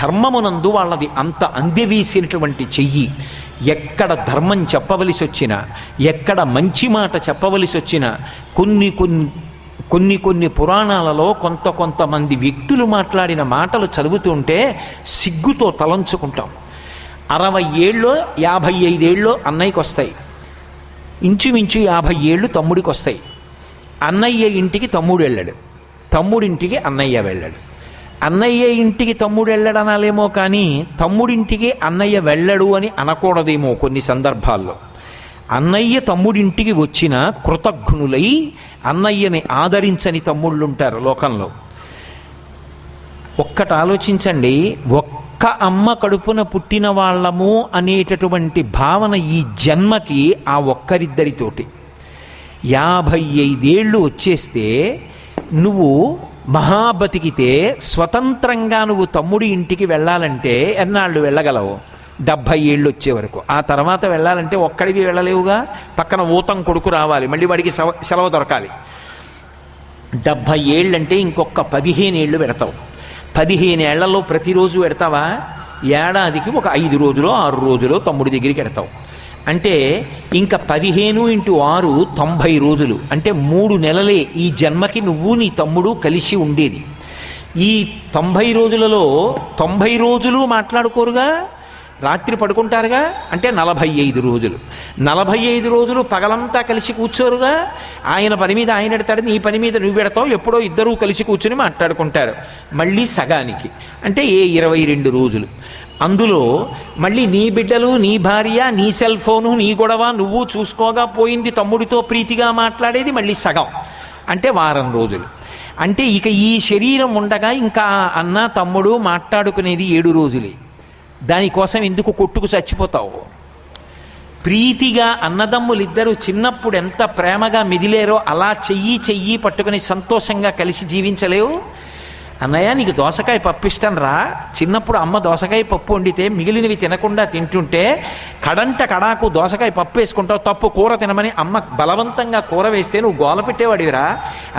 ధర్మమునందు వాళ్ళది అంత అందెవీసినటువంటి చెయ్యి. ఎక్కడ ధర్మం చెప్పవలసి వచ్చినా, ఎక్కడ మంచి మాట చెప్పవలసి వచ్చినా, కొన్ని పురాణాలలో కొంతమంది వ్యక్తులు మాట్లాడిన మాటలు చదువుతుంటే సిగ్గుతో తలంచుకుంటాం. 60 ఏళ్ళో 55 ఏళ్ళో అన్నయ్యకి వస్తాయి, ఇంచుమించు 50 ఏళ్ళు తమ్ముడికి వస్తాయి. అన్నయ్య ఇంటికి తమ్ముడు వెళ్ళాడు, తమ్ముడింటికి అన్నయ్య వెళ్ళాడు. అన్నయ్య ఇంటికి తమ్ముడు వెళ్ళడనాలేమో కానీ తమ్ముడింటికి అన్నయ్య వెళ్ళడు అని అనకూడదేమో కొన్ని సందర్భాల్లో. అన్నయ్య తమ్ముడింటికి వచ్చిన కృతజ్ఞులై అన్నయ్యని ఆదరించని తమ్ముళ్ళుంటారు లోకంలో. ఒక్కటి ఆలోచించండి, ఒక్క అమ్మ కడుపున పుట్టిన వాళ్ళము అనేటటువంటి భావన ఈ జన్మకి ఆ ఒక్కరిద్దరితోటి. 55 ఏళ్ళు వచ్చేస్తే నువ్వు మహాబతికితే స్వతంత్రంగా నువ్వు తమ్ముడి ఇంటికి వెళ్ళాలంటే ఎన్నాళ్ళు వెళ్ళగలవు? 70 ఏళ్ళు వచ్చే వరకు. ఆ తర్వాత వెళ్ళాలంటే ఒక్కడివి వెళ్ళలేవుగా, పక్కన ఊతం కొడుకు రావాలి, మళ్ళీ వాడికి సెలవు దొరకాలి. 70 ఏళ్ళంటే ఇంకొక 15 ఏళ్ళు పెడతావు. 15 ఏళ్లలో ప్రతిరోజు పెడతావా? ఏడాదికి ఒక 5 రోజులో 6 రోజులో తమ్ముడి దగ్గరికి పెడతావు. అంటే ఇంకా 15 × 6 90 రోజులు. అంటే 3 నెలలే ఈ జన్మకి నువ్వు నీ తమ్ముడు కలిసి ఉండేది. ఈ 90 రోజులలో 90 రోజులు మాట్లాడుకోరుగా, రాత్రి పడుకుంటారుగా, అంటే 45 రోజులు. 45 రోజులు పగలంతా కలిసి కూర్చోరుగా. ఆయన పని మీద ఆయన పెడతాడు, నీ పని మీద నువ్వు పెడతావు, ఎప్పుడో ఇద్దరూ కలిసి కూర్చొని మాట్లాడుకుంటారు. మళ్ళీ సగానికి అంటే 22 రోజులు. అందులో మళ్ళీ నీ బిడ్డలు, నీ భార్య, నీ సెల్ ఫోను, నీ గొడవ నువ్వు చూసుకోగా పోయింది, తమ్ముడితో ప్రీతిగా మాట్లాడేది మళ్ళీ సగం, అంటే వారం రోజులు. అంటే ఇక ఈ శరీరం ఉండగా ఇంకా అన్న తమ్ముడు మాట్లాడుకునేది 7 రోజులే. దానికోసం ఎందుకు కొట్టుకు చచ్చిపోతావు? ప్రీతిగా అన్నదమ్ములిద్దరూ చిన్నప్పుడు ఎంత ప్రేమగా మెదిలేరో అలా చెయ్యి పట్టుకుని సంతోషంగా కలిసి జీవించలేవు? అన్నయ్య నీకు దోసకాయ పప్పు ఇష్టం రా, చిన్నప్పుడు అమ్మ దోసకాయ పప్పు వండితే మిగిలినవి తినకుండా తింటుంటే కడాకు దోసకాయ పప్పు వేసుకుంటావు, తప్పు కూర తినమని అమ్మ బలవంతంగా కూర వేస్తే నువ్వు గోల పెట్టేవాడివిరా.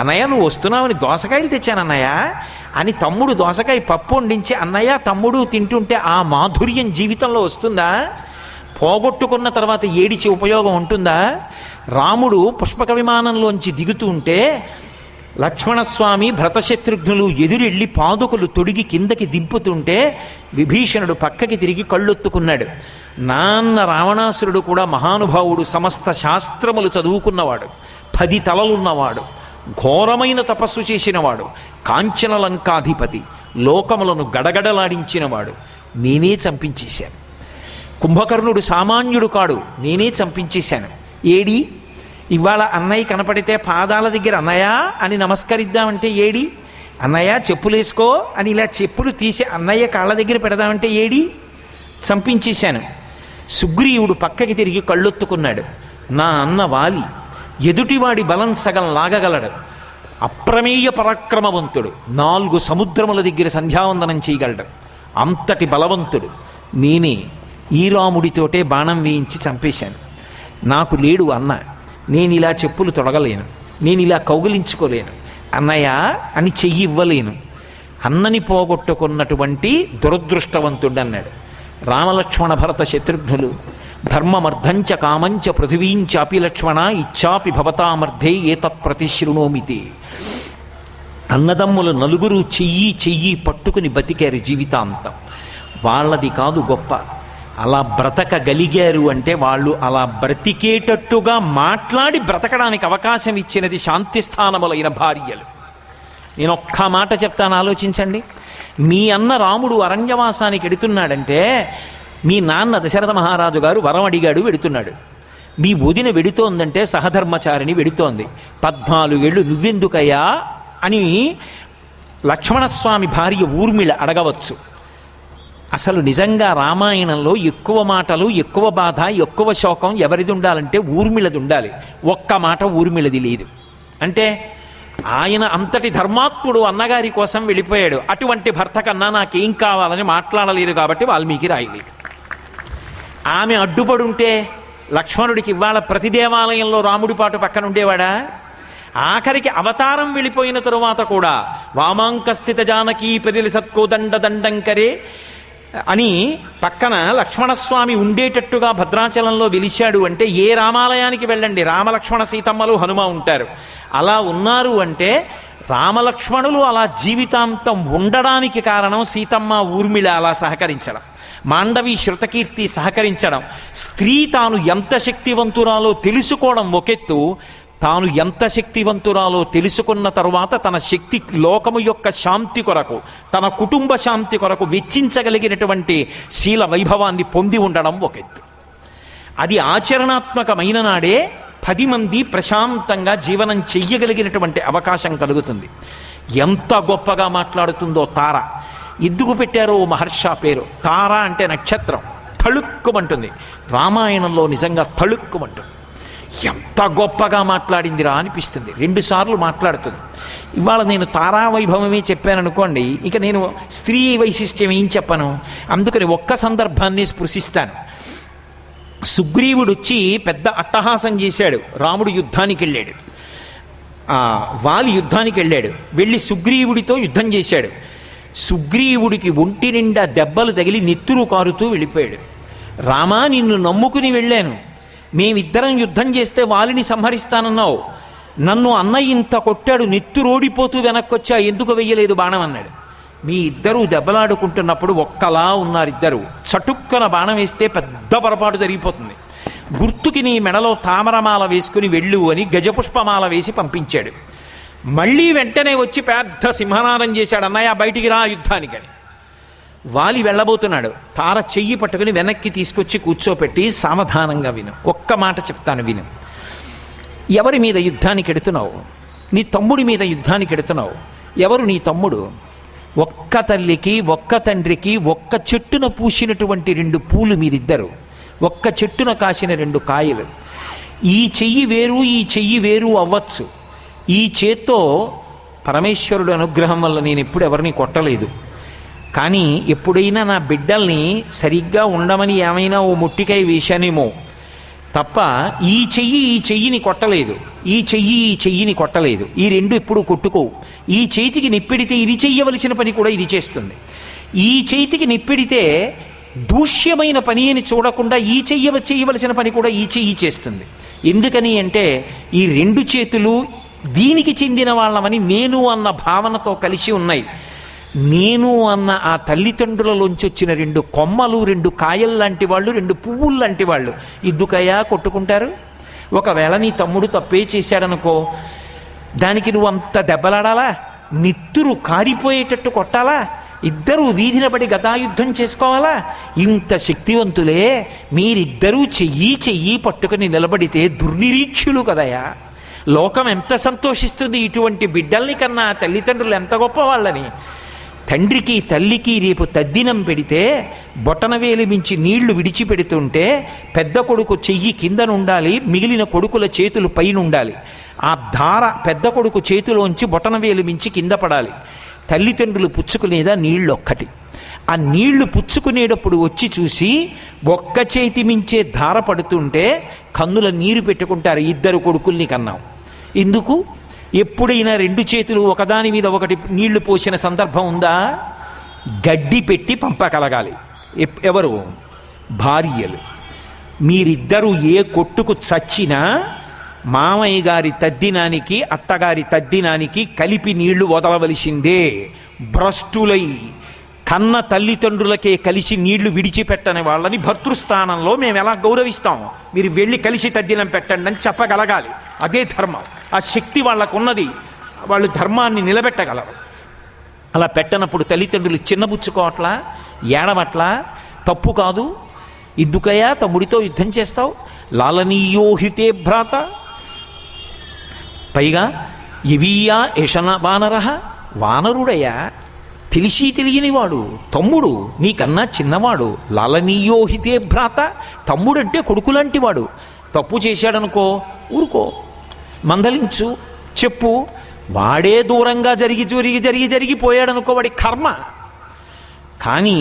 అన్నయ్య నువ్వు వస్తున్నావని దోసకాయలు తెచ్చానన్నయ్య అని తమ్ముడు దోసకాయ పప్పు వండించి అన్నయ్య తమ్ముడు తింటుంటే ఆ మాధుర్యం జీవితంలో వస్తుందా? పోగొట్టుకున్న తర్వాత ఏడిచి ఉపయోగం ఉంటుందా? రాముడు పుష్పక విమానంలోంచి దిగుతూ ఉంటే లక్ష్మణస్వామి భరతశత్రుఘ్నులు ఎదురెళ్ళి పాదుకలు తొడిగి కిందకి దింపుతుంటే విభీషణుడు పక్కకి తిరిగి కళ్ళొత్తుకున్నాడు. నాన్న రావణాసురుడు కూడా మహానుభావుడు, సమస్త శాస్త్రములు చదువుకున్నవాడు, 10 తలలున్నవాడు, ఘోరమైన తపస్సు చేసినవాడు, కాంచన లంకాధిపతి, లోకములను గడగడలాడించినవాడు. నేనే చంపించేశాను. కుంభకర్ణుడు సామాన్యుడు కాడు, నేనే చంపించేశాను. ఏడి ఇవాళ అన్నయ్య కనపడితే పాదాల దగ్గర అన్నయ్య అని నమస్కరిద్దామంటే ఏడి? అన్నయ్య చెప్పులేసుకో అని ఇలా చెప్పులు తీసి అన్నయ్య కాళ్ళ దగ్గర పెడదామంటే ఏడి? చంపించేశాను. సుగ్రీవుడు పక్కకి తిరిగి కళ్ళొత్తుకున్నాడు. నా అన్న వాలి ఎదుటివాడి బలం సగం లాగగలడు, అప్రమేయ పరాక్రమవంతుడు, 4 సముద్రముల దగ్గర సంధ్యావందనం చేయగలడు, అంతటి బలవంతుడు. నేనే ఈ రాముడితోటే బాణం వేయించి చంపేశాను. నాకు లేడు అన్న, నేను ఇలా చెప్పులు తొడగలేను, నేను ఇలా కౌగిలించుకోలేను, అన్నయ్య అని చెయ్యి ఇవ్వలేను. అన్నని పోగొట్టుకున్నటువంటి దురదృష్టవంతుడు అన్నాడు. రామలక్ష్మణ భరత శత్రుఘ్నులు ధర్మమర్థంచ కామంచ పృథివీంచాపి లక్ష్మణ ఇచ్చాపి భవతామర్థే ఏతత్ ప్రతిశృణోమితి. అన్నదమ్ములు 4 చెయ్యి పట్టుకుని బతికారు జీవితాంతం. వాళ్ళది కాదు గొప్ప, అలా బ్రతకగలిగారు అంటే వాళ్ళు అలా బ్రతికేటట్టుగా మాట్లాడి బ్రతకడానికి అవకాశం ఇచ్చినది శాంతిస్థానములైన భార్యలు. నేను ఒక్క మాట చెప్తాను, ఆలోచించండి. మీ అన్న రాముడు అరణ్యవాసానికి వెడుతున్నాడంటే మీ నాన్న దశరథ మహారాజు గారు వరం అడిగాడు, వెడుతున్నాడు. మీ వదిన వెడుతోందంటే సహధర్మచారిని వెడుతోంది. 14 ఏళ్ళు నువ్వెందుకయ్యా అని లక్ష్మణస్వామి భార్య ఊర్మిళ అడగవచ్చు. అసలు నిజంగా రామాయణంలో ఎక్కువ మాటలు, ఎక్కువ బాధ, ఎక్కువ శోకం ఎవరిది ఉండాలంటే ఊర్మిళది ఉండాలి. ఒక్క మాట ఊర్మిళది లేదు. అంటే ఆయన అంతటి ధర్మాత్ముడు అన్నగారి కోసం వెళ్ళిపోయాడు. అటువంటి భర్త కన్నా నాకేం కావాలని మాట్లాడలేదు కాబట్టి వాల్మీకి రాయలేదు. ఆమె అడ్డుపడుంటే లక్ష్మణుడికి ఇవాళ ప్రతి దేవాలయంలో రాముడి పాటు పక్కన ఉండేవాడా? ఆఖరికి అవతారం వెళ్ళిపోయిన తరువాత కూడా వామాంకస్థిత జానకీ పెరిలి సత్కోదండ దండంకరే అని పక్కన లక్ష్మణస్వామి ఉండేటట్టుగా భద్రాచలంలో వెలిశాడు. అంటే ఏ రామాలయానికి వెళ్ళండి రామలక్ష్మణ సీతమ్మలు హనుమ ఉంటారు. అలా ఉన్నారు అంటే రామలక్ష్మణులు అలా జీవితాంతం ఉండడానికి కారణం సీతమ్మ ఊర్మిళ అలా సహకరించడం, మాండవి శృతకీర్తి సహకరించడం. స్త్రీ తాను ఎంత శక్తివంతురాలో తెలుసుకోవడం ఒకెత్తు, తాను ఎంత శక్తివంతురాలో తెలుసుకున్న తరువాత తన శక్తి లోకము యొక్క శాంతి కొరకు, తన కుటుంబ శాంతి కొరకు వెచ్చించగలిగినటువంటి శీల వైభవాన్ని పొంది ఉండడం ఒక ఎత్తు. అది ఆచరణాత్మకమైన నాడే 10 మంది ప్రశాంతంగా జీవనం చెయ్యగలిగినటువంటి అవకాశం కలుగుతుంది. ఎంత గొప్పగా మాట్లాడుతుందో తార. ఎందుకు పెట్టారో మహర్షి పేరు? తార అంటే నక్షత్రం, తళుక్కుమంటుంది. రామాయణంలో నిజంగా తళుక్కుమంటుంది. ఎంత గొప్పగా మాట్లాడిందిరా అనిపిస్తుంది. 2 సార్లు మాట్లాడుతుంది. ఇవాళ నేను తారావైభవమే చెప్పాననుకోండి, ఇక నేను స్త్రీ వైశిష్ట్యం ఏం చెప్పను. అందుకని ఒక్క సందర్భాన్ని స్పృశిస్తాను. సుగ్రీవుడు వచ్చి పెద్ద అట్టహాసం చేశాడు. రాముడు యుద్ధానికి వెళ్ళాడు, వాలి యుద్ధానికి వెళ్ళాడు. వెళ్ళి సుగ్రీవుడితో యుద్ధం చేశాడు. సుగ్రీవుడికి ఒంటి నిండా దెబ్బలు తగిలి నెత్తురు కారుతూ వెళ్ళిపోయాడు. రామా, నిన్ను నమ్ముకుని వెళ్ళాను, మేమిద్దరం యుద్ధం చేస్తే వాలిని సంహరిస్తానన్నావు, నన్ను అన్నయ్య ఇంత కొట్టాడు, నెత్తురోడిపోతూ వెనక్కొచ్చా, ఎందుకు వెయ్యలేదు బాణం అన్నాడు. మీ ఇద్దరూ దెబ్బలాడుకుంటున్నప్పుడు ఒక్కలా ఉన్నారిద్దరు. చటుక్కన బాణం వేస్తే పెద్ద పొరపాటు జరిగిపోతుంది. గుర్తుకి నీ మెడలో తామరమాల వేసుకుని వెళ్ళు అని గజపుష్పమాల వేసి పంపించాడు. మళ్ళీ వెంటనే వచ్చి పెద్ద సింహనాదం చేశాడు, అన్నయ్య బయటికి రా యుద్ధానికని. వాలి వెళ్ళబోతున్నాడు. తార చెయ్యి పట్టుకుని వెనక్కి తీసుకొచ్చి కూర్చోపెట్టి సావధానంగా విను, ఒక్క మాట చెప్తాను విను. ఎవరి మీద యుద్ధానికి ఎడుతున్నావు? నీ తమ్ముడి మీద యుద్ధానికి ఎడుతున్నావు. ఎవరు నీ తమ్ముడు? ఒక్క తల్లికి ఒక్క తండ్రికి ఒక్క చెట్టున పూసినటువంటి 2 పూలు మీరిద్దరు, ఒక్క చెట్టున కాసిన 2 కాయలు. ఈ చెయ్యి వేరు, ఈ చెయ్యి వేరు అవ్వచ్చు. ఈ చేత్తో పరమేశ్వరుడు అనుగ్రహం వల్ల నేను ఎప్పుడు ఎవరిని కొట్టలేదు. కానీ ఎప్పుడైనా నా బిడ్డల్ని సరిగ్గా ఉండమని ఏమైనా ఓ ముట్టికాయ వేశానేమో తప్ప ఈ చెయ్యిని కొట్టలేదు, ఈ చెయ్యిని కొట్టలేదు. ఈ 2 ఎప్పుడు కొట్టుకోవు. ఈ చేతికి నిప్పెడితే ఇది చెయ్యవలసిన పని కూడా ఇది చేస్తుంది. ఈ చేతికి నిప్పెడితే దూష్యమైన పని అని చూడకుండా ఈ చెయ్యవలసిన పని కూడా ఈ చెయ్యి చేస్తుంది. ఎందుకని అంటే ఈ 2 చేతులు దీనికి చెందిన వాళ్ళమని నేను అన్న భావనతో కలిసి ఉన్నాయి. నేను అన్న ఆ తల్లిదండ్రులలోంచి వచ్చిన 2 కొమ్మలు, 2 కాయలు లాంటి వాళ్ళు, 2 పువ్వులు లాంటి వాళ్ళు ఎందుకయ్యా కొట్టుకుంటారు? ఒకవేళ నీ తమ్ముడు తప్పే చేశాడనుకో, దానికి నువ్వు అంత దెబ్బలాడాలా? నిత్తురు కారిపోయేటట్టు కొట్టాలా? ఇద్దరూ వీధిన పడి గదాయుద్ధం చేసుకోవాలా? ఇంత శక్తివంతులే మీరిద్దరూ చెయ్యి పట్టుకుని నిలబడితే దుర్నిరీక్షులు కదయా. లోకం ఎంత సంతోషిస్తుంది ఇటువంటి బిడ్డల్ని కన్నా. తల్లిదండ్రులు ఎంత గొప్పవాళ్ళని. తండ్రికి తల్లికి రేపు తద్దినం పెడితే బొటనవేలి మించి నీళ్లు విడిచిపెడుతుంటే పెద్ద కొడుకు చెయ్యి కిందనుండాలి, మిగిలిన కొడుకుల చేతులు పైన ఉండాలి. ఆ ధార పెద్ద కొడుకు చేతిలోంచి బొటనవేలు మించి కింద పడాలి. తల్లిదండ్రులు పుచ్చుకునేదా నీళ్ళొక్కటి. ఆ నీళ్లు పుచ్చుకునేటప్పుడు వచ్చి చూసి ఒక్క చేతి మించే ధార పడుతుంటే కన్నుల నీరు పెట్టుకుంటారు. 2 కొడుకుల్ని కన్నాం. ఎందుకు? ఎప్పుడైనా 2 చేతులు ఒకదాని మీద ఒకటి నీళ్లు పోసిన సందర్భం ఉందా? గడ్డి పెట్టి పంపగలగాలి. ఎవరు? భార్యలు. మీరిద్దరూ ఏ కొట్టుకు చచ్చినా మామయ్య గారి తద్దినానికి అత్తగారి తద్దినానికి కలిపి నీళ్లు వదలవలసిందే. భ్రష్టులై కన్న తల్లిదండ్రులకే కలిసి నీళ్లు విడిచిపెట్టని వాళ్ళని భర్తృస్థానంలో మేము ఎలా గౌరవిస్తాం? మీరు వెళ్ళి కలిసి తద్దినం పెట్టండి అని చెప్పగలగాలి. అదే ధర్మం. ఆ శక్తి వాళ్ళకున్నది. వాళ్ళు ధర్మాన్ని నిలబెట్టగలరు. అలా పెట్టనప్పుడు తల్లిదండ్రులు చిన్నబుచ్చుకోవట్లా, ఏడవట్లా? తప్పు కాదు. ఎందుకయ్యా తమ్ముడితో యుద్ధం చేస్తావు? లాలనీయోహితే భ్రాత. పైగా యవీయా ఏషణ వానరహ, వానరుడయ్యా, తెలిసి తెలియనివాడు తమ్ముడు, నీకన్నా చిన్నవాడు. లాలనీయోహితే భ్రాత, తమ్ముడంటే కొడుకులాంటి వాడు. తప్పు చేశాడనుకో ఊరుకో, మందలించు, చెప్పు. వాడే దూరంగా జరిగిపోయాడనుకో, వాడి కర్మ. కానీ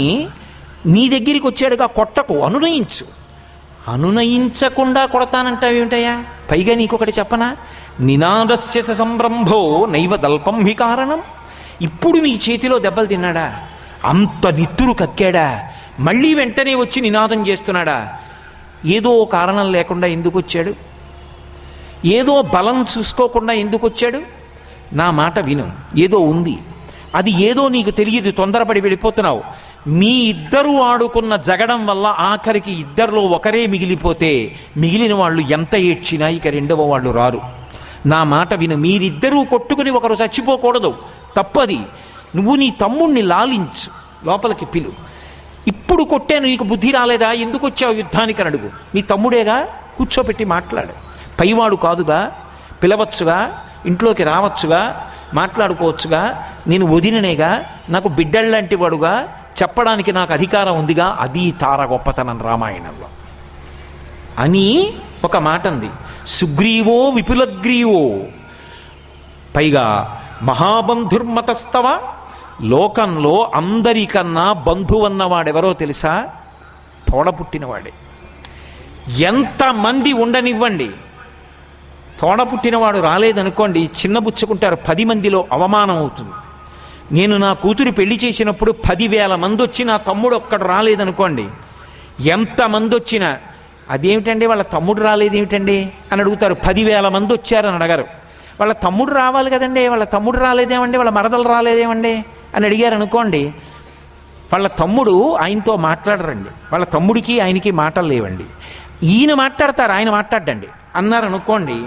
నీ దగ్గరికి వచ్చాడుగా, కొట్టకు, అనునయించు. అనునయించకుండా కొడతానంటావేమిటయ్యా? పైగా నీకొకటి చెప్పనా? నినాదస్య సంరంభో నైవ దల్పం హి కారణం. ఇప్పుడు నీ చేతిలో దెబ్బలు తిన్నాడా? అంత నిత్తురు కక్కాడా? మళ్ళీ వెంటనే వచ్చి నినాదం చేస్తున్నాడా? ఏదో కారణం లేకుండా ఎందుకు వచ్చాడు? ఏదో బలం చూసుకోకుండా ఎందుకు వచ్చాడు? నా మాట విను. ఏదో ఉంది. అది ఏదో నీకు తెలియదు, తొందరపడి వెళ్ళిపోతున్నావు. మీ ఇద్దరూ ఆడుకున్న జగడం వల్ల ఆఖరికి ఇద్దరిలో ఒకరే మిగిలిపోతే మిగిలిన వాళ్ళు ఎంత ఏడ్చినా ఇక 2వ వాళ్ళు రారు. నా మాట విను, మీరిద్దరూ కొట్టుకుని ఒకరు చచ్చిపోకూడదు, తప్పది. నువ్వు నీ తమ్ముణ్ణి లాలించు, లోపలికి పిలు. ఇప్పుడు కొట్టాను, నీకు బుద్ధి రాలేదా, ఎందుకు వచ్చావు యుద్ధానికి అని అడుగు. నీ తమ్ముడేగా, కూర్చోబెట్టి మాట్లాడు. పైవాడు కాదుగా, పిలవచ్చుగా, ఇంట్లోకి రావచ్చుగా, మాట్లాడుకోవచ్చుగా, నేను వదిననేగా, నాకు బిడ్డళ్ళంటి వాడుగా, చెప్పడానికి నాకు అధికారం ఉందిగా. అది తార గొప్పతనం రామాయణంలో అని ఒక మాట ఉంది. సుగ్రీవో విపులగ్రీవో, పైగా మహాబంధుర్మతస్తవ, లోకంలో అందరికన్నా బంధువన్నవాడెవరో తెలుసా? తోడపుట్టినవాడే. ఎంతమంది ఉండనివ్వండి, తోడపుట్టినవాడు రాలేదనుకోండి, చిన్నబుచ్చుకుంటారు, 10 మందిలో అవమానం అవుతుంది. నేను నా కూతురు పెళ్లి చేసినప్పుడు 10,000 మంది వచ్చి నా తమ్ముడు ఒక్కడు రాలేదనుకోండి, ఎంతమంది వచ్చినా అదేమిటండి వాళ్ళ తమ్ముడు రాలేదేమిటండి అని అడుగుతారు. 10,000 మంది వచ్చారని అడగారు. వాళ్ళ తమ్ముడు రావాలి కదండి, వాళ్ళ తమ్ముడు రాలేదేమండి, వాళ్ళ మరదలు రాలేదేమండి అని అడిగారు అనుకోండి, వాళ్ళ తమ్ముడు ఆయనతో మాట్లాడరండి, వాళ్ళ తమ్ముడికి ఆయనకి మాటలు లేవండి, ఈయన మాట్లాడతారు ఆయన మాట్లాడండి అన్నారు అనుకోండి,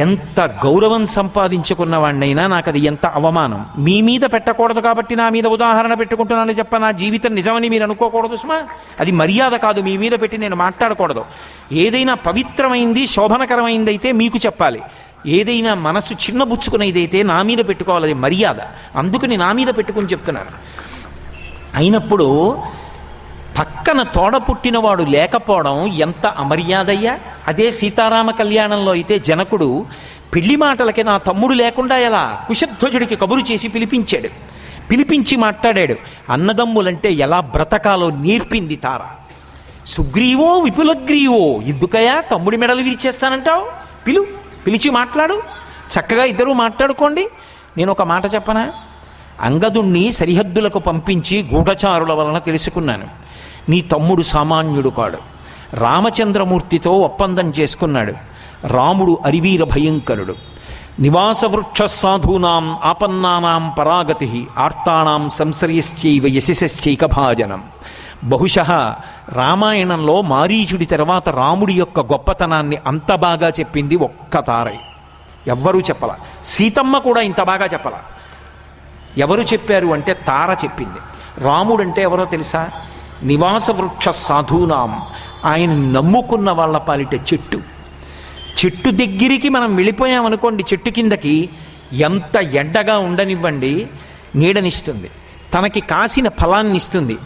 ఎంత గౌరవం సంపాదించుకున్నవాడినైనా నాకు అది ఎంత అవమానం. మీ మీద పెట్టకూడదు కాబట్టి నా మీద ఉదాహరణ పెట్టుకుంటున్నాను చెప్ప, నా జీవితం నిజమని మీరు అనుకోకూడదు సుమా. అది మర్యాద కాదు, మీ మీద పెట్టి నేను మాట్లాడకూడదు. ఏదైనా పవిత్రమైంది శోభనకరమైంది అయితే మీకు చెప్పాలి, ఏదైనా మనసు చిన్నబుచ్చుకునేదైతే నా మీద పెట్టుకోవాలి, అది మర్యాద. అందుకని నా మీద పెట్టుకుని చెప్తున్నాను. అయినప్పుడు పక్కన తోడ పుట్టినవాడు లేకపోవడం ఎంత అమర్యాదయ్యా. అదే సీతారామ కళ్యాణంలో అయితే జనకుడు పెళ్లి మాటలకి నా తమ్ముడు లేకుండా ఎలా, కుశధ్వజుడికి కబురు చేసి పిలిపించాడు, పిలిపించి మాట్లాడాడు. అన్నదమ్ములంటే ఎలా బ్రతకాలో నేర్పింది తార. సుగ్రీవో విపులగ్రీవో, ఎందుకయా తమ్ముడి మెడలు విరిచేస్తానంటావు, పిలిచి మాట్లాడు, చక్కగా ఇద్దరూ మాట్లాడుకోండి. నేను ఒక మాట చెప్పనా, అంగదుణ్ణి సరిహద్దులకు పంపించి గూఢచారుల వలన తెలుసుకున్నాను, నీ తమ్ముడు సామాన్యుడు కాడు. రామచంద్రమూర్తితో ఒప్పందం చేసుకున్నాడు. రాముడు అరివీర భయంకరుడు. నివాస వృక్ష సాధూనాం ఆపన్నానాం పరాగతి ఆర్తానాం సంశ్రయశ్చైవ యశశ్చైకభాజనం. బహుశః రామాయణంలో మారీచుడి తర్వాత రాముడి యొక్క గొప్పతనాన్ని అంత బాగా చెప్పింది ఒక్క తారే, ఎవ్వరూ చెప్పల. సీతమ్మ కూడా ఇంత బాగా చెప్పల. ఎవరు చెప్పారు అంటే తార చెప్పింది. రాముడంటే ఎవరో తెలుసా? నివాస వృక్ష సాధూనాం, ఆయన నమ్ముకున్న వాళ్ళ పాలిట చెట్టు దగ్గరికి మనం వెళ్ళిపోయామనుకోండి, చెట్టు కిందకి ఎంత ఎండగా ఉండనివ్వండి నీడనిస్తుంది, తనకి కాసిన ఫలాన్ని ఇస్తుంది.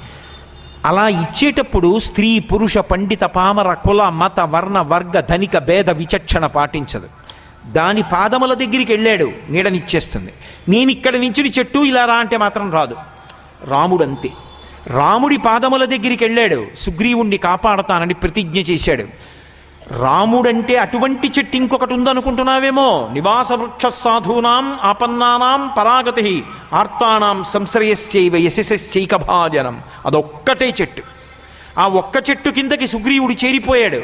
అలా ఇచ్చేటప్పుడు స్త్రీ పురుష పండిత పామర కుల మత వర్ణ వర్గ ధనిక భేద విచక్షణ పాటించదు. దాని పాదముల దగ్గరికి వెళ్ళాడు, నీడనిచ్చేస్తుంది. నేను ఇక్కడ నుంచి చెట్టు ఇలా రా అంటే మాత్రం రాదు. రాముడు అంతే. రాముడి పాదముల దగ్గరికి వెళ్ళాడు, సుగ్రీవుణ్ణి కాపాడతానని ప్రతిజ్ఞ చేశాడు. రాముడంటే అటువంటి చెట్టు ఇంకొకటి ఉందనుకుంటున్నావేమో. నివాస వృక్ష సాధూనాం ఆపన్నానాం పరాగతి ఆర్తానాం సంశ్రయశ్చైవ యశశ్చైకభాజనం, అదొక్కటే చెట్టు. ఆ ఒక్క చెట్టు కిందకి సుగ్రీవుడు చేరిపోయాడు.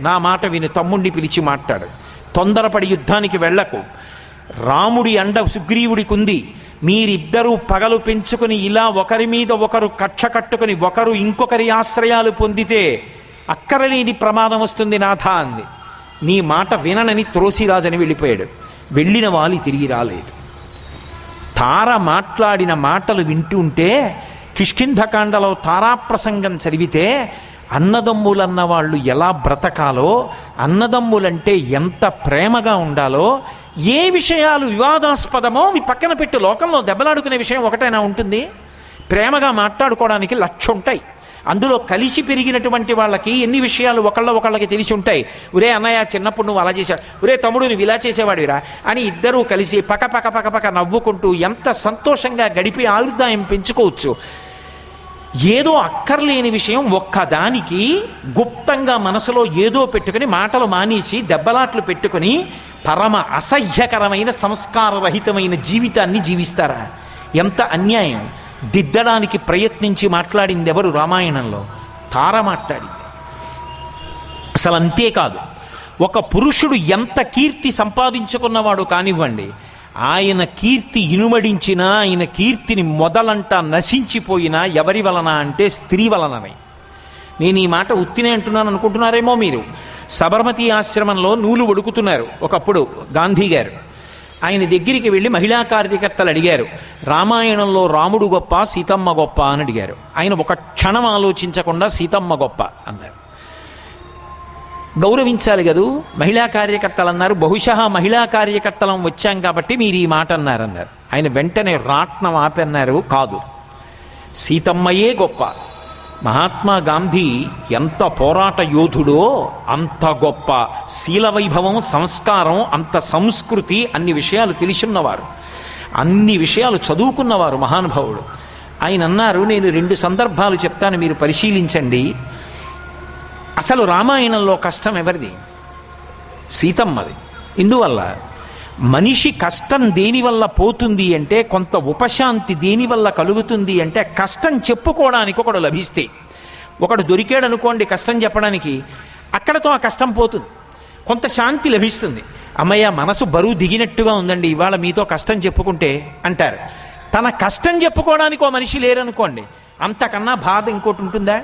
నా మాట విని తమ్ముణ్ణి పిలిచి మాట్లాడు, తొందరపడి యుద్ధానికి వెళ్ళకు. రాముడి అండ సుగ్రీవుడికి ఉంది. మీరిద్దరూ పగలు పెంచుకుని ఇలా ఒకరి మీద ఒకరు కక్ష కట్టుకుని ఒకరు ఇంకొకరి ఆశ్రయాలు పొందితే అక్కరలేని ప్రమాదం వస్తుంది నాథా అంది. నీ మాట విననని త్రోసిరాజని వెళ్ళిపోయాడు. వెళ్ళిన వాలి తిరిగి రాలేదు. తార మాట్లాడిన మాటలు వింటుంటే కిష్కింధకాండలో తారాప్రసంగం చదివితే అన్నదమ్ములన్న వాళ్ళు ఎలా బ్రతకాలో, అన్నదమ్ములంటే ఎంత ప్రేమగా ఉండాలో, ఏ విషయాలు వివాదాస్పదమో మీ పక్కన పెట్టి లోకంలో దెబ్బలాడుకునే విషయం ఒకటైనా ఉంటుంది. ప్రేమగా మాట్లాడుకోవడానికి 1,00,000 ఉంటాయి. అందులో కలిసి పెరిగినటువంటి వాళ్ళకి ఎన్ని విషయాలు ఒకళ్ళకి తెలిసి ఉంటాయి. ఒరే అన్నయ్య చిన్నప్పుడు నువ్వు అలా చేశావు, ఒరే తమ్ముడు నువ్వు ఇలా చేసేవాడివిరా అని ఇద్దరూ కలిసి పక్క నవ్వుకుంటూ ఎంత సంతోషంగా గడిపి ఆయుర్దాయం పెంచుకోవచ్చు. ఏదో అక్కర్లేని విషయం ఒక్కదానికి గుప్తంగా మనసులో ఏదో పెట్టుకుని మాటలు మానేసి దెబ్బలాట్లు పెట్టుకుని పరమ అసహ్యకరమైన సంస్కారరహితమైన జీవితాన్ని జీవిస్తారా? ఎంత అన్యాయం! దిద్దడానికి ప్రయత్నించి మాట్లాడింది ఎవరు రామాయణంలో? తార మాట్లాడింది. అసలు అంతేకాదు, ఒక పురుషుడు ఎంత కీర్తి సంపాదించుకున్నవాడు కానివ్వండి, ఆయన కీర్తి ఇనుమడించినా, ఆయన కీర్తిని మొదలంటా నశించిపోయినా ఎవరి వలన అంటే స్త్రీ వలననే. నేను ఈ మాట ఉత్తినే అంటున్నాను అనుకుంటున్నారేమో మీరు. సబర్మతి ఆశ్రమంలో నూలు వడుకుతున్నారు ఒకప్పుడు గాంధీ గారు. ఆయన దగ్గరికి వెళ్ళి మహిళా కార్యకర్తలు అడిగారు, రామాయణంలో రాముడు గొప్ప సీతమ్మ గొప్ప అని అడిగారు. ఆయన ఒక క్షణం ఆలోచించకుండా సీతమ్మ గొప్ప అన్నారు. గౌరవించాలి కదూ. మహిళా కార్యకర్తలు అన్నారు, బహుశా మహిళా కార్యకర్తలం వచ్చాం కాబట్టి మీరు ఈ మాట అన్నారన్నారు. ఆయన వెంటనే రాట్నం ఆపన్నారు, కాదు, సీతమ్మయే గొప్ప. మహాత్మా గాంధీ ఎంత పోరాట యోధుడో అంత గొప్ప శీల వైభవం, సంస్కారం, అంత సంస్కృతి, అన్ని విషయాలు తెలిసిన్నవారు, అన్ని విషయాలు చదువుకున్నవారు మహానుభావుడు. ఆయన అన్నారు, నేను 2 సందర్భాలు చెప్తాను, మీరు పరిశీలించండి. అసలు రామాయణంలో కష్టం ఎవరిది? సీతమ్మది. ఇందువల్ల మనిషి కష్టం దేనివల్ల పోతుంది అంటే, కొంత ఉపశాంతి దేనివల్ల కలుగుతుంది అంటే, కష్టం చెప్పుకోవడానికి ఒకడు లభిస్తే. ఒకడు దొరికాడు అనుకోండి కష్టం చెప్పడానికి, అక్కడతో ఆ కష్టం పోతుంది, కొంత శాంతి లభిస్తుంది. అమ్మయ్య, మనసు బరువు దిగినట్టుగా ఉందండి, ఇవాళ మీతో కష్టం చెప్పుకుంటే అంటారు. తన కష్టం చెప్పుకోవడానికి ఓ మనిషి లేరనుకోండి, అంతకన్నా బాధ ఇంకోటి ఉంటుందా?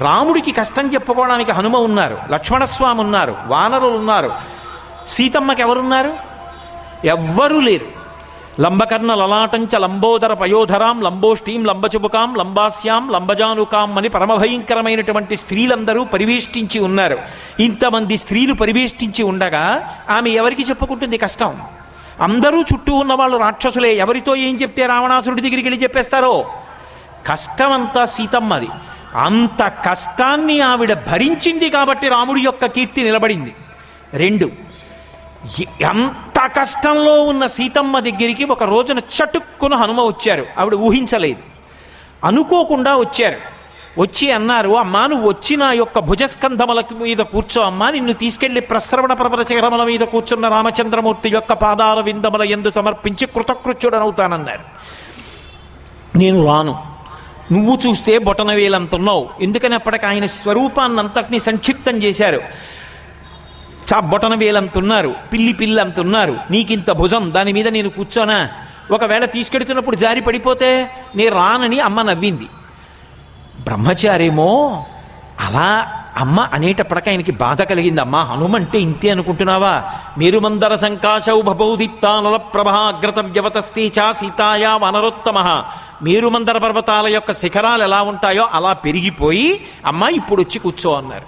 రాముడికి కష్టం చెప్పుకోవడానికి హనుమ ఉన్నారు, లక్ష్మణస్వామి ఉన్నారు, వానరులు ఉన్నారు. సీతమ్మకి ఎవరున్నారు? ఎవ్వరూ లేరు. లంబకర్ణ లలాటంచ లంబోదర పయోధరాం లంబోష్టీం లంబచుబుకాం లంబాస్యాం లంబజానుకాం అని పరమభయంకరమైనటువంటి స్త్రీలందరూ పరివేష్టించి ఉన్నారు. ఇంతమంది స్త్రీలు పరివేష్టించి ఉండగా ఆమె ఎవరికి చెప్పుకుంటుంది కష్టం? అందరూ చుట్టూ ఉన్నవాళ్ళు రాక్షసులే. ఎవరితో ఏం చెప్తే రావణాసురుడి దగ్గరికి వెళ్ళి చెప్పేస్తారో. కష్టమంతా సీతమ్మది. అంత కష్టాన్ని ఆవిడ భరించింది కాబట్టి రాముడి యొక్క కీర్తి నిలబడింది. 2, అంత కష్టంలో ఉన్న సీతమ్మ దగ్గరికి ఒక రోజున చటుక్కున హనుమ వచ్చారు. ఆవిడ ఊహించలేదు, అనుకోకుండా వచ్చారు. వచ్చి అన్నారు, అమ్మా నువ్వు వచ్చి నా యొక్క భుజస్కంధముల మీద కూర్చో అమ్మా, నిన్ను తీసుకెళ్లి ప్రస్రవణ పర్వత శిఖరముల మీద కూర్చున్న రామచంద్రమూర్తి యొక్క పాదార విందముల యందు సమర్పించి కృతకృత్యుడనవుతానన్నారు. నేను రాను, నువ్వు చూస్తే బొటనవేలంతున్నావు. ఎందుకని అప్పటికి ఆయన స్వరూపాన్నంతటినీ సంక్షిప్తం చేశారు. బొటనవేలంతున్నారు, పిల్లంతున్నారు, నీకింత భుజం, దాని మీద నేను కూర్చోనా? ఒకవేళ తీసుకెడుతున్నప్పుడు జారి పడిపోతే నేను రానని అమ్మ నవ్వింది. బ్రహ్మచారేమో అలా అమ్మ అనేటప్పటికీ ఆయనకి బాధ కలిగింది. అమ్మ హనుమంటే ఇంతే అనుకుంటున్నావా? మేరుమందర సంకాశౌ భబౌదీప్తానల ప్రభాగ్రత వ్యవతస్తే చ సీతాయా వనరోత్తమ. మేరుమందర పర్వతాల యొక్క శిఖరాలు ఎలా ఉంటాయో అలా పెరిగిపోయి అమ్మ ఇప్పుడు వచ్చి కూర్చో అన్నారు.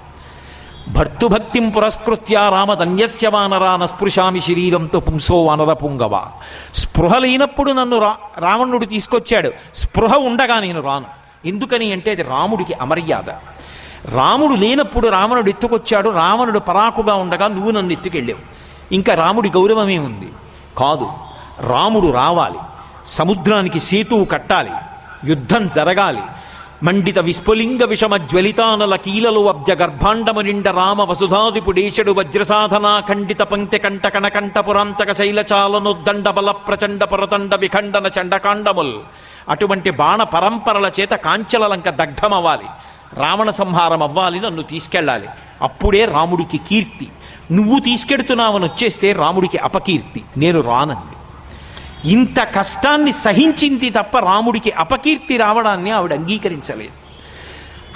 భర్తుభక్తిం పురస్కృత్య రామధన్యస్య వానరా నస్పృశామి శరీరంతో పుంసో వానర పుంగవ. స్పృహ లేనప్పుడు నన్ను రావణుడు తీసుకొచ్చాడు, స్పృహ ఉండగా నేను రాను. ఎందుకని అంటే అది రాముడికి అమర్యాద. రాముడు లేనప్పుడు రావణుడు ఎత్తుకొచ్చాడు, రావణుడు పరాకుగా ఉండగా నువ్వు నన్ను ఎత్తుకెళ్ళావు, ఇంకా రాముడి గౌరవమే ఉంది? కాదు, రాముడు రావాలి, సముద్రానికి సేతువు కట్టాలి, యుద్ధం జరగాలి, మండిత విస్ఫులింగ విషమ జ్వలితానల కీలలు అబ్జ గర్భాండము నిండ రామ వసుధాదిపుడేశడు వజ్రసాధనా ఖండిత పంక్తి కంట కణకంఠ పురాంతక శైలచాలనొద్దండ బల ప్రచండ పురతండ విఖండన చండకాండముల్. అటువంటి బాణ పరంపరల చేత కాంచలలంక దగ్ధమవ్వాలి, రావణ సంహారం అవ్వాలి, నన్ను తీసుకెళ్ళాలి. అప్పుడే రాముడికి కీర్తి. నువ్వు తీసుకెడుతున్నావని వచ్చేస్తే రాముడికి అపకీర్తి. నేను రానంది. ఇంత కష్టాన్ని సహించింది తప్ప రాముడికి అపకీర్తి రావడాన్ని ఆవిడ అంగీకరించలేదు.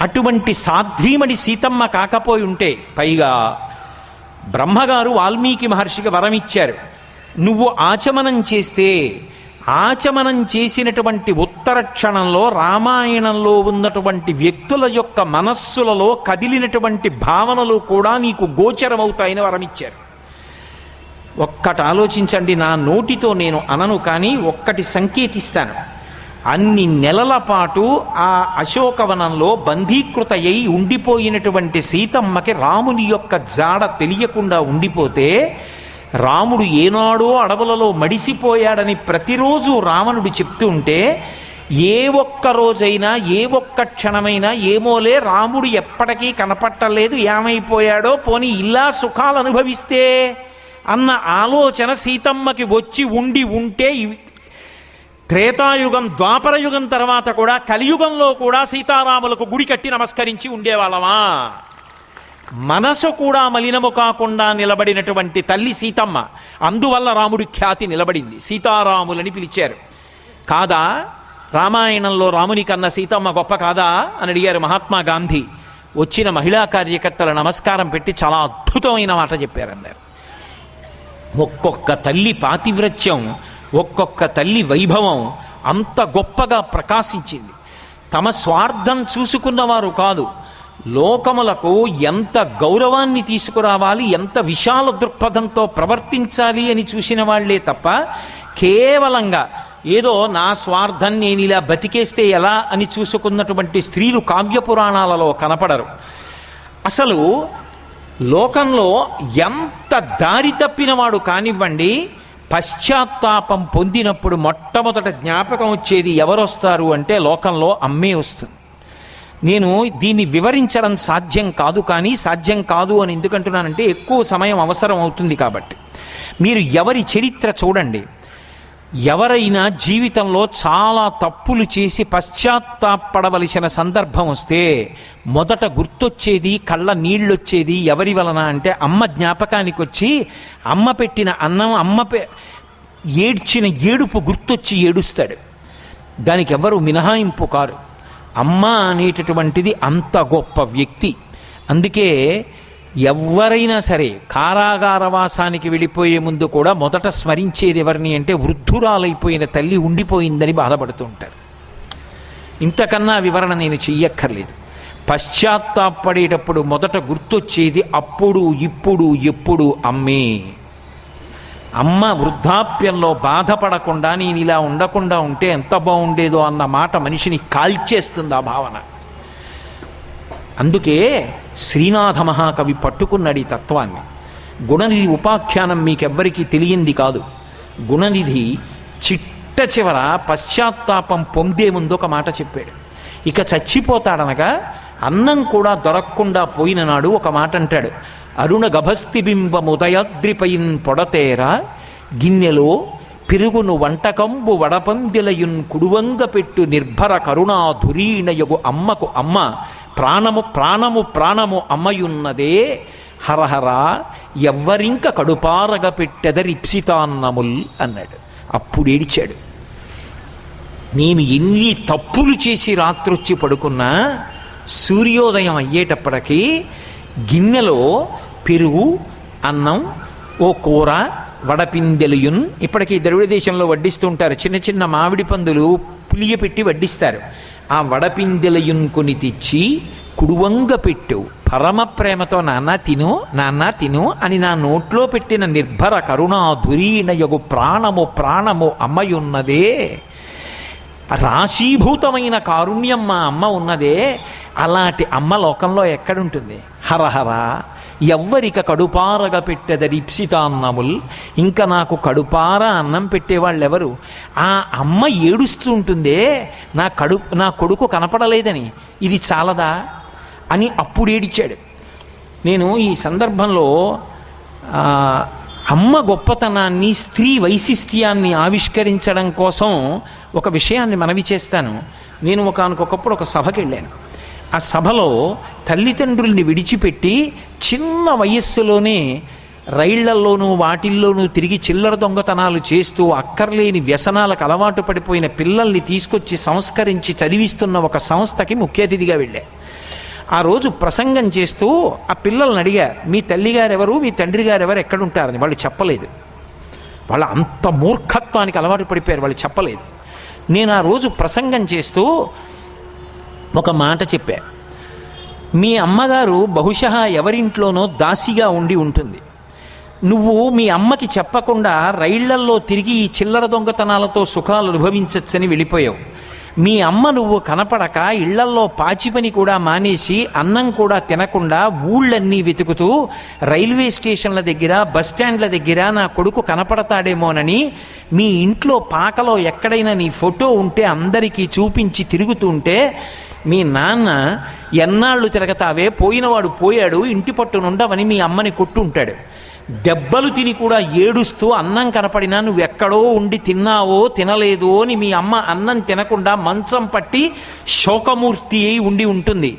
అటువంటి సాధ్వీమణి సీతమ్మ కాకపోయి ఉంటే, పైగా బ్రహ్మగారు వాల్మీకి మహర్షికి వరం ఇచ్చారు, నువ్వు ఆచమనం చేస్తే ఆచమనం చేసినటువంటి ఉత్తర క్షణంలో రామాయణంలో ఉన్నటువంటి వ్యక్తుల యొక్క మనస్సులలో కదిలినటువంటి భావనలు కూడా నీకు గోచరమవుతాయని వరమిచ్చారు. ఒక్కటి ఆలోచించండి, నా నోటితో నేను అనను కానీ ఒక్కటి సంకేతిస్తాను. అన్ని నెలల పాటు ఆ అశోకవనంలో బంధీకృత అయి ఉండిపోయినటువంటి సీతమ్మకి రాముని యొక్క జాడ తెలియకుండా ఉండిపోతే, రాముడు ఏనాడో అడవులలో మడిసిపోయాడని ప్రతిరోజు రావణుడు చెప్తూ ఉంటే, ఏ ఒక్క రోజైనా ఏ ఒక్క క్షణమైనా ఏమోలే రాముడు ఎప్పటికీ కనపట్టలేదు, ఏమైపోయాడో, పోనీ ఇలా సుఖాలు అనుభవిస్తే అన్న ఆలోచన సీతమ్మకి వచ్చి ఉంటే త్రేతాయుగం ద్వాపరయుగం తర్వాత కూడా కలియుగంలో కూడా సీతారాములకు గుడి కట్టి నమస్కరించి ఉండేవాళ్ళమా? మనసు కూడా మలినము కాకుండా నిలబడినటువంటి తల్లి సీతమ్మ. అందువల్ల రాముడి ఖ్యాతి నిలబడింది, సీతారాములని పిలిచారు. కాదా రామాయణంలో రాముని కన్నా సీతమ్మ గొప్ప కాదా అని అడిగారు మహాత్మా గాంధీ. వచ్చిన మహిళా కార్యకర్తల నమస్కారం పెట్టి చాలా అద్భుతమైన మాట చెప్పారన్నారు. ఒక్కొక్క తల్లి పాతివ్రత్యం, ఒక్కొక్క తల్లి వైభవం అంత గొప్పగా ప్రకాశించింది. తమ స్వార్థం చూసుకున్నవారు కాదు, లోకములకు ఎంత గౌరవాన్ని తీసుకురావాలి, ఎంత విశాల దృక్పథంతో ప్రవర్తించాలి అని చూసిన వాళ్లే తప్ప కేవలంగా ఏదో నా స్వార్థం నేను ఇలా బతికేస్తే ఎలా అని చూసుకున్నటువంటి స్త్రీలు కావ్యపురాణాలలో కనపడరు. అసలు లోకంలో ఎంత దారి తప్పినవాడు కానివ్వండి, పశ్చాత్తాపం పొందినప్పుడు మొట్టమొదట జ్ఞాపకం వచ్చేది ఎవరొస్తారు అంటే లోకంలో అమ్మే వస్తుంది. నేను దీన్ని వివరించడం సాధ్యం కాదు, కానీ సాధ్యం కాదు అని ఎందుకంటున్నానంటే ఎక్కువ సమయం అవసరం అవుతుంది కాబట్టి. మీరు ఎవరి చరిత్ర చూడండి, ఎవరైనా జీవితంలో చాలా తప్పులు చేసి పశ్చాత్తాపడవలసిన సందర్భం వస్తే మొదట గుర్తొచ్చేది, కళ్ళ నీళ్ళొచ్చేది ఎవరి వలన అంటే అమ్మ జ్ఞాపకానికి వచ్చి అమ్మ పెట్టిన అన్నం, ఏడ్చిన ఏడుపు గుర్తొచ్చి ఏడుస్తాడు. దానికి ఎవరు మినహాయింపు కారు. అమ్మ అనేటటువంటిది అంత గొప్ప వ్యక్తి. అందుకే ఎవరైనా సరే కారాగారవాసానికి వెళ్ళిపోయే ముందు కూడా మొదట స్మరించేది ఎవరిని అంటే వృద్ధురాలైపోయిన తల్లి ఉండిపోయిందని బాధపడుతూ ఉంటారు. ఇంతకన్నా వివరణ నేను చెయ్యక్కర్లేదు. పశ్చాత్తాపడేటప్పుడు మొదట గుర్తొచ్చేది అప్పుడు, ఇప్పుడు, ఎప్పుడు అమ్మే. అమ్మ వృద్ధాప్యంలో బాధపడకుండా నేను ఇలా ఉండకుండా ఉంటే ఎంత బాగుండేదో అన్న మాట మనిషిని కాల్చేస్తుంది ఆ భావన. అందుకే శ్రీనాథ మహాకవి పట్టుకున్నాడు ఈ తత్వాన్ని. గుణనిధి ఉపాఖ్యానం మీకెవ్వరికీ తెలియంది కాదు. గుణనిధి చిట్ట చివర పశ్చాత్తాపం పొందే ముందు ఒక మాట చెప్పాడు. ఇక చచ్చిపోతాడనగా అన్నం కూడా దొరకకుండా పోయిన నాడు ఒక మాట అంటాడు. అరుణ గభస్తిబింబముదయాద్రిపైన్ పొడతేరా గిన్నెలో పెరుగును వంటకంబు వడపంబిలయున్ కుడువంగ పెట్టు నిర్భర కరుణా ధురీణయగు అమ్మకు అమ్మ ప్రాణము ప్రాణము ప్రాణము అమ్మయున్నదే హరహర ఎవ్వరింక కడుపారగ పెట్టెదరిప్సితాన్నముల్ అన్నాడు. అప్పుడు ఏడిచాడు. నేను ఎన్ని తప్పులు చేసి రాత్రొచ్చి పడుకున్నా సూర్యోదయం అయ్యేటప్పటికీ గిన్నెలో పెరుగు, అన్నం, ఓ కూర, వడపిందెలుయున్, ఇప్పటికీ ద్రవిడ దేశంలో వడ్డిస్తూ ఉంటారు. చిన్న చిన్న మామిడి పందులు పులియపెట్టి వడ్డిస్తారు. ఆ వడపిందెలయున్ కొని తెచ్చి కుడువంగ పెట్టు, పరమ ప్రేమతో నాన్న తిను, నాన్న తిను అని నా నోట్లో పెట్టిన నిర్భర కరుణా ధురీణయగు ప్రాణము ప్రాణము అమ్మయున్నదే. రాశీభూతమైన కారుణ్యం మా అమ్మ ఉన్నదే. అలాంటి అమ్మ లోకంలో ఎక్కడుంటుంది? హరహర ఎవ్వరిక కడుపారగా పెట్టెదరి ఇప్సితాన్నముల్. ఇంకా నాకు కడుపార అన్నం పెట్టేవాళ్ళు ఎవరు? ఆ అమ్మ ఏడుస్తూ ఉంటుందే నా కొడుకు కనపడలేదని, ఇది చాలదా అని అప్పుడు ఏడిచాడు. నేను ఈ సందర్భంలో అమ్మ గొప్పతనాన్ని, స్త్రీ వైశిష్ట్యాన్ని ఆవిష్కరించడం కోసం ఒక విషయాన్ని మనవి చేస్తాను. నేను ఒకనకొకప్పుడు ఒక సభకి వెళ్ళాను. ఆ సభలో తల్లిదండ్రుల్ని విడిచిపెట్టి చిన్న వయస్సులోనే రైళ్లల్లోనూ వాటిల్లోనూ తిరిగి చిల్లర దొంగతనాలు చేస్తూ అక్కర్లేని వ్యసనాలకు అలవాటు పడిపోయిన పిల్లల్ని తీసుకొచ్చి సంస్కరించి చదివిస్తున్న ఒక సంస్థకి ముఖ్య అతిథిగా వెళ్ళా. ఆ రోజు ప్రసంగం చేస్తూ ఆ పిల్లల్ని అడిగా, మీ తల్లిగారు ఎవరు, మీ తండ్రి గారు ఎవరు, ఎక్కడుంటారని. వాళ్ళు చెప్పలేదు. వాళ్ళు అంత మూర్ఖత్వానికి అలవాటు పడిపోయారు, వాళ్ళు చెప్పలేదు. నేను ఆ రోజు ప్రసంగం చేస్తూ ఒక మాట చెప్పా. మీ అమ్మగారు బహుశా ఎవరింట్లోనో దాసిగా ఉండి ఉంటుంది. నువ్వు మీ అమ్మకి చెప్పకుండా రైళ్లల్లో తిరిగి ఈ చిల్లర దొంగతనాలతో సుఖాలు అనుభవించచ్చని వెళ్ళిపోయావు. మీ అమ్మ నువ్వు కనపడక ఇళ్లల్లో పాచి పని కూడా మానేసి అన్నం కూడా తినకుండా ఊళ్ళన్నీ వెతుకుతూ రైల్వే స్టేషన్ల దగ్గర, బస్టాండ్ల దగ్గర నా కొడుకు కనపడతాడేమోనని మీ ఇంట్లో పాకలో ఎక్కడైనా నీ ఫోటో ఉంటే అందరికీ చూపించి తిరుగుతుంటే మీ నాన్న ఎన్నాళ్ళు తిరగతావే, పోయినవాడు పోయాడు, ఇంటి పట్టునుండవని మీ అమ్మని కొట్టుంటాడు. దెబ్బలు తిని కూడా ఏడుస్తూ అన్నం కనపడినా నువ్వెక్కడో ఉండి తిన్నావో తినలేదో అని మీ అమ్మ అన్నం తినకుండా మంచం పట్టి శోకమూర్తి అయి ఉండి ఉంటుంది.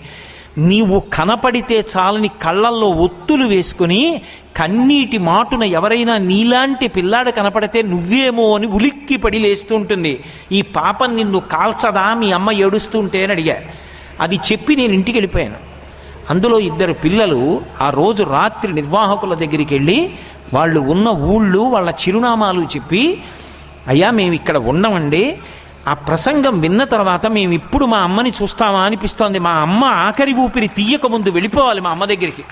నీవు కనపడితే చాలని కళ్ళల్లో ఒత్తులు వేసుకుని కన్నీటి మాటున ఎవరైనా నీలాంటి పిల్లాడు కనపడితే నువ్వేమో అని ఉలిక్కి పడి లేస్తూ ఉంటుంది. ఈ పాపం నిన్ను కాల్చదా మీ అమ్మ ఏడుస్తుంటే అని అడిగా. అది చెప్పి నేను ఇంటికి వెళ్ళిపోయాను. అందులో 2 పిల్లలు ఆ రోజు రాత్రి నిర్వాహకుల దగ్గరికి వెళ్ళి వాళ్ళు ఉన్న ఊళ్ళు వాళ్ళ చిరునామాలు చెప్పి, అయ్యా మేము ఇక్కడ ఉన్నామండి, ఆ ప్రసంగం విన్న తర్వాత మేము ఇప్పుడు మా అమ్మని చూస్తామా అనిపిస్తోంది, మా అమ్మ ఆఖరి ఊపిరి తీయక ముందు వెళ్ళిపోవాలి మా అమ్మ దగ్గరికి,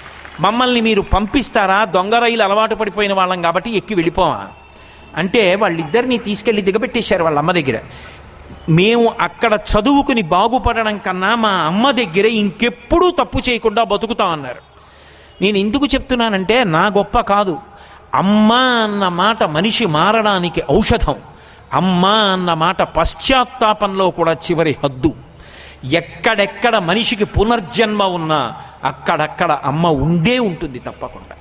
మమ్మల్ని మీరు పంపిస్తారా, దొంగ రైలు అలవాటు పడిపోయిన వాళ్ళం కాబట్టి ఎక్కి వెళ్ళిపోవా అంటే వాళ్ళిద్దరినీ తీసుకెళ్ళి దిగబెట్టేశారు వాళ్ళ అమ్మ దగ్గర. మేము అక్కడ చదువుకుని బాగుపడడం కన్నా మా అమ్మ దగ్గర ఇంకెప్పుడూ తప్పు చేయకుండా బతుకుతామన్నారు. నేను ఎందుకు చెప్తున్నానంటే నా గొప్ప కాదు, అమ్మ అన్న మాట మనిషి మారడానికి ఔషధం, అమ్మ అన్న మాట పశ్చాత్తాపంలో కూడా చివరి హద్దు. ఎక్కడెక్కడ మనిషికి పునర్జన్మ ఉన్నా అక్కడక్కడ అమ్మ ఉండే ఉంటుంది తప్పకుండా.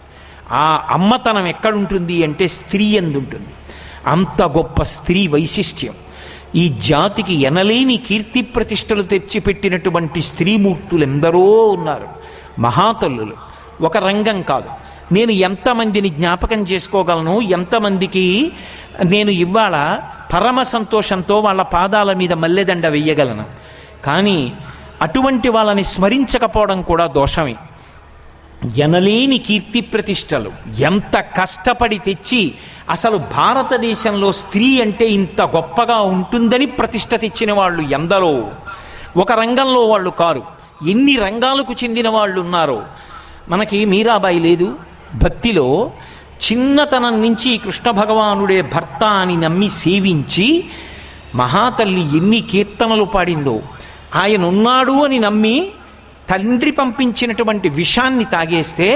ఆ అమ్మతనం ఎక్కడుంటుంది అంటే స్త్రీ ఎందుంటుంది. అంత గొప్ప స్త్రీ వైశిష్ట్యం. ఈ జాతికి ఎనలేని కీర్తి ప్రతిష్టలు తెచ్చిపెట్టినటువంటి స్త్రీమూర్తులు ఎందరో ఉన్నారు, మహాతల్లులు. ఒక రంగం కాదు, నేను ఎంతమందిని జ్ఞాపకం చేసుకోగలను, ఎంతమందికి నేను ఇవాళ పరమ సంతోషంతో వాళ్ళ పాదాల మీద మల్లెదండ వెయ్యగలను. కానీ అటువంటి వాళ్ళని స్మరించకపోవడం కూడా దోషమే. ఎనలేని కీర్తి ప్రతిష్టలు ఎంత కష్టపడి తెచ్చి అసలు భారతదేశంలో స్త్రీ అంటే ఇంత గొప్పగా ఉంటుందని ప్రతిష్ట తెచ్చిన వాళ్ళు ఎందరో. ఒక రంగంలో వాళ్ళు కారు, ఎన్ని రంగాలకు చెందిన వాళ్ళు ఉన్నారో. మనకి మీరాబాయి లేదు, భక్తిలో చిన్నతనం నుంచి కృష్ణ భగవానుడే భర్త అని నమ్మి సేవించి మహాతల్లి ఎన్ని కీర్తనలు పాడిందో. ఆయన ఉన్నాడు అని నమ్మి తండ్రి పంపించినటువంటి విషాన్ని తాగేస్తే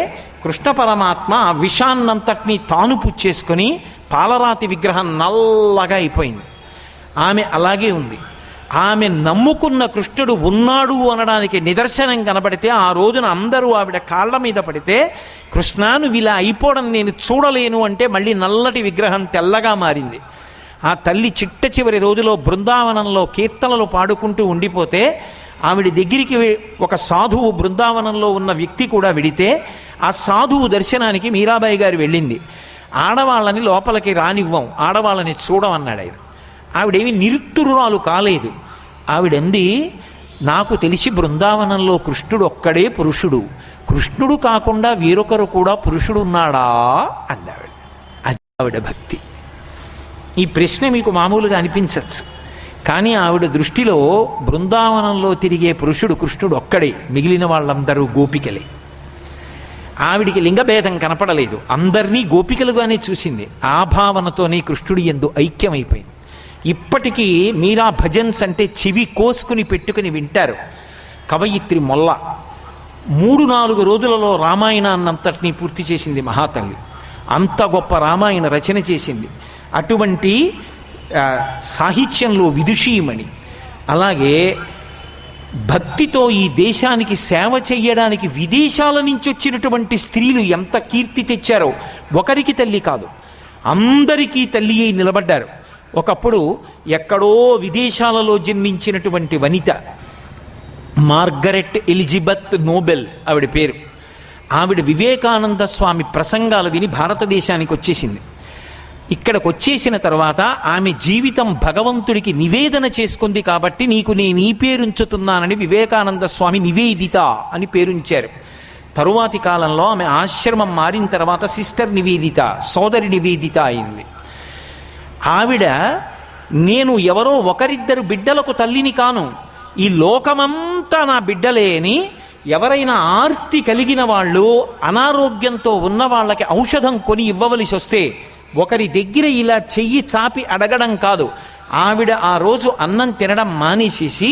కృష్ణ పరమాత్మ ఆ విషాన్నంతటినీ తాను పుచ్చేసుకొని పాలరాతి విగ్రహం నల్లగా అయిపోయింది. ఆమె అలాగే ఉంది. ఆమె నమ్ముకున్న కృష్ణుడు ఉన్నాడు అనడానికి నిదర్శనం కనబడితే ఆ రోజున అందరూ ఆవిడ కాళ్ళ మీద పడితే, కృష్ణ నువ్వు ఇలా అయిపోవడం నేను చూడలేను అంటే మళ్ళీ నల్లటి విగ్రహం తెల్లగా మారింది. ఆ తల్లి చిట్ట చివరి రోజులో బృందావనంలో కీర్తనలు పాడుకుంటూ ఉండిపోతే ఆవిడ దగ్గరికి ఒక సాధువు, బృందావనంలో ఉన్న వ్యక్తి కూడా వెడితే ఆ సాధువు దర్శనానికి మీరాబాయి గారు వెళ్ళింది. ఆడవాళ్ళని లోపలికి రానివ్వం, ఆడవాళ్ళని చూడమన్నాడు ఆయన. ఆవిడేమి నిరుత్తురురాలు కాలేదు. ఆవిడంది, నాకు తెలిసి బృందావనంలో కృష్ణుడు ఒక్కడే పురుషుడు, కృష్ణుడు కాకుండా వేరొకరు కూడా పురుషుడు ఉన్నాడా అన్నావిడ. అది ఆవిడ భక్తి. ఈ ప్రశ్న మీకు మామూలుగా అనిపించవచ్చు, కానీ ఆవిడ దృష్టిలో బృందావనంలో తిరిగే పురుషుడు కృష్ణుడు ఒక్కడే, మిగిలిన వాళ్ళందరూ గోపికలే. ఆవిడికి లింగభేదం కనపడలేదు, అందరినీ గోపికలుగానే చూసింది. ఆ భావనతోనే కృష్ణుడి యందు ఐక్యమైపోయింది. ఇప్పటికీ మీరా భజన్స్ అంటే చెవి కోసుకుని పెట్టుకుని వింటారు. కవయిత్రి మొల్ల 3-4 రోజులలో రామాయణాన్నంతటినీ పూర్తి చేసింది మహాతల్లి. అంత గొప్ప రామాయణ రచన చేసింది. అటువంటి సాహిత్యంలో విదుషీమణి. అలాగే భక్తితో ఈ దేశానికి సేవ చెయ్యడానికి విదేశాల నుంచి వచ్చినటువంటి స్త్రీలు ఎంత కీర్తి తెచ్చారో. ఒకరికి తల్లి కాదు, అందరికీ తల్లి అయి నిలబడ్డారు. ఒకప్పుడు ఎక్కడో విదేశాలలో జన్మించినటువంటి వనిత మార్గరెట్ ఎలిజబెత్ నోబెల్ ఆవిడ పేరు. ఆవిడ వివేకానంద స్వామి ప్రసంగాలు విని భారతదేశానికి వచ్చేసింది. ఇక్కడికి వచ్చేసిన తర్వాత ఆమె జీవితం భగవంతుడికి నివేదన చేసుకుంది కాబట్టి నీకు నేను ఈ పేరుంచుతున్నానని వివేకానంద స్వామి నివేదిత అని పేరుంచారు. తరువాతి కాలంలో ఆమె ఆశ్రమం మారిన తర్వాత సిస్టర్ నివేదిత, సోదరి నివేదిత అయింది. ఆవిడ, నేను ఎవరో ఒకరిద్దరు బిడ్డలకు తల్లిని కాను, ఈ లోకమంతా నా బిడ్డలే అని ఎవరైనా ఆర్తి కలిగిన వాళ్ళు, అనారోగ్యంతో ఉన్న వాళ్ళకి ఔషధం కొని ఇవ్వవలసి వస్తే ఒకరి దగ్గర ఇలా చెయ్యి చాపి అడగడం కాదు. ఆవిడ ఆ రోజు అన్నం తినడం మానేసేసి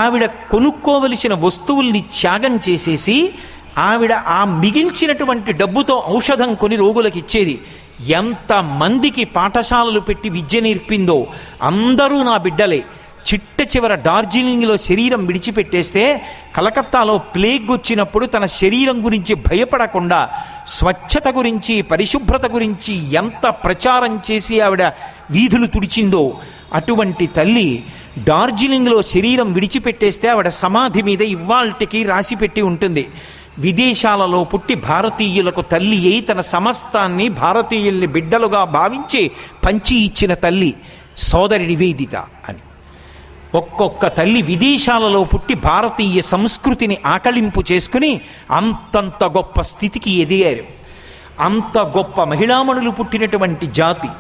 ఆవిడ కొనుక్కోవలసిన వస్తువుల్ని త్యాగం చేసేసి ఆవిడ ఆ మిగిల్చినటువంటి డబ్బుతో ఔషధం కొని రోగులకు ఇచ్చేది. ఎంతమందికి పాఠశాలలు పెట్టి విద్య నేర్పిందో. అందరూ నా బిడ్డలే. చిట్ట చివర డార్జిలింగ్లో శరీరం విడిచిపెట్టేస్తే కలకత్తాలో ప్లేగ్ వచ్చినప్పుడు తన శరీరం గురించి భయపడకుండా స్వచ్ఛత గురించి, పరిశుభ్రత గురించి ఎంత ప్రచారం చేసి ఆవిడ వీధులు తుడిచిందో. అటువంటి తల్లి డార్జిలింగ్లో శరీరం విడిచిపెట్టేస్తే ఆవిడ సమాధి మీద ఇవాల్టికి రాసిపెట్టి ఉంటుంది. విదేశాలలో పుట్టి భారతీయులకు తల్లి అయి తన సమస్తాన్ని భారతీయుల్ని బిడ్డలుగా భావించి పంచి ఇచ్చిన తల్లి సోదరి నివేదిత అని. ఒక్కొక్క తల్లి విదేశాలలో పుట్టి భారతీయ సంస్కృతిని ఆకళింపు చేసుకుని అంతంత గొప్ప స్థితికి ఎదిగారు. అంత గొప్ప మహిళామణులు పుట్టినటువంటి జాతి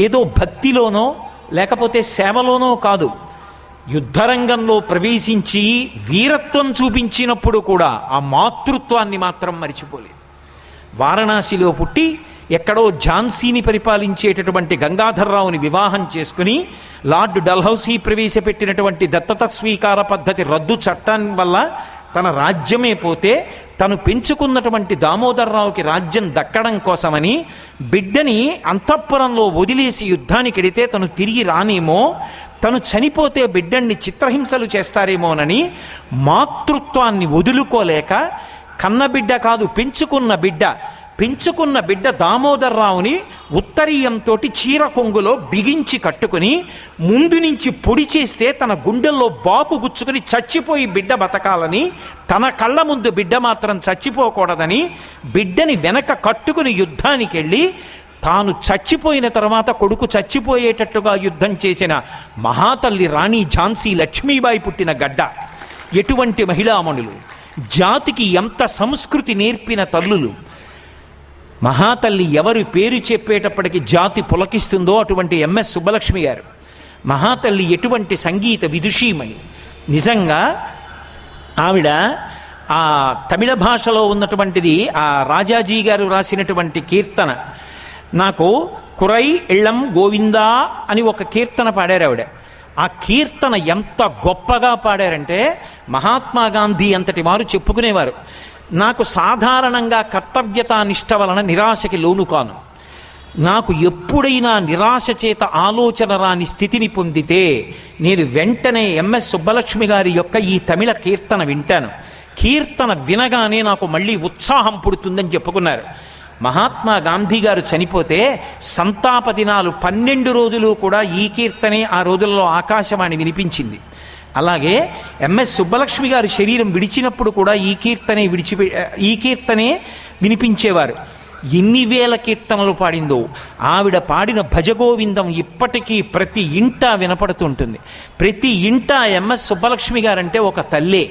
ఏదో భక్తిలోనో లేకపోతే సేవలోనో కాదు, యుద్ధరంగంలో ప్రవేశించి వీరత్వం చూపించినప్పుడు కూడా ఆ మాతృత్వాన్ని మాత్రం మరిచిపోలేదు. వారణాసిలో పుట్టి ఎక్కడో ఝాన్సీని పరిపాలించేటటువంటి గంగాధర్రావుని వివాహం చేసుకుని లార్డ్ డల్హౌసీ ప్రవేశపెట్టినటువంటి దత్తత స్వీకార పద్ధతి రద్దు చట్టం వల్ల తన రాజ్యమే పోతే తను పెంచుకున్నటువంటి దామోదర్రావుకి రాజ్యం దక్కడం కోసమని బిడ్డని అంతఃపురంలో వదిలేసి యుద్ధానికి వెడితే తను తిరిగి రానేమో, తను చనిపోతే బిడ్డని చిత్రహింసలు చేస్తారేమోనని మాతృత్వాన్ని వదులుకోలేక కన్నబిడ్డ కాదు పెంచుకున్న బిడ్డ దామోదర్రావుని ఉత్తరీయంతో చీర కొంగులో బిగించి కట్టుకుని ముందు నుంచి పొడి చేస్తే తన గుండెల్లో బాకు గుచ్చుకుని చచ్చిపోయి బిడ్డ బతకాలని, తన కళ్ళ ముందు బిడ్డ మాత్రం చచ్చిపోకూడదని బిడ్డని వెనక కట్టుకుని యుద్ధానికి వెళ్ళి తాను చచ్చిపోయిన తర్వాత కొడుకు చచ్చిపోయేటట్టుగా యుద్ధం చేసిన మహాతల్లి రాణి ఝాన్సీ లక్ష్మీబాయి పుట్టిన గడ్డ. ఎటువంటి మహిళామణులు, జాతికి ఎంత సంస్కృతి నేర్పిన తల్లులు. మహాతల్లి ఎవరు పేరు చెప్పేటప్పటికి జాతి పులకిస్తుందో అటువంటి ఎంఎస్ సుబ్బలక్ష్మి గారు. మహాతల్లి ఎటువంటి సంగీత విదుషీమణి. నిజంగా ఆవిడ ఆ తమిళ భాషలో ఉన్నటువంటిది ఆ రాజాజీ గారు రాసినటువంటి కీర్తన, నాకు కురై ఇళ్ళం గోవిందా అని ఒక కీర్తన పాడారు ఆవిడ. ఆ కీర్తన ఎంత గొప్పగా పాడారంటే మహాత్మా గాంధీ అంతటి వారు చెప్పుకునేవారు, నాకు సాధారణంగా కర్తవ్యతానిష్ట వలన నిరాశకి లోను కాను, నాకు ఎప్పుడైనా నిరాశ చేత ఆలోచన రాని స్థితిని పొందితే నేను వెంటనే ఎంఎస్ సుబ్బలక్ష్మి గారి యొక్క ఈ తమిళ కీర్తన వింటాను, కీర్తన వినగానే నాకు మళ్ళీ ఉత్సాహం పుడుతుందని చెప్పుకున్నారు. మహాత్మా గాంధీ గారు చనిపోతే సంతాప దినాలు 12 రోజులు కూడా ఈ కీర్తనే ఆ రోజుల్లో ఆకాశవాణి వినిపించింది. అలాగే ఎంఎస్ సుబ్బలక్ష్మి గారి శరీరం విడిచినప్పుడు కూడా ఈ కీర్తనే వినిపించేవారు. ఎన్ని వేల కీర్తనలు పాడిందో. ఆవిడ పాడిన భజగోవిందం ఇప్పటికీ ప్రతి ఇంటా వినపడుతుంటుంది. ప్రతి ఇంటా ఎంఎస్ సుబ్బలక్ష్మి గారంటే ఒక తల్లే.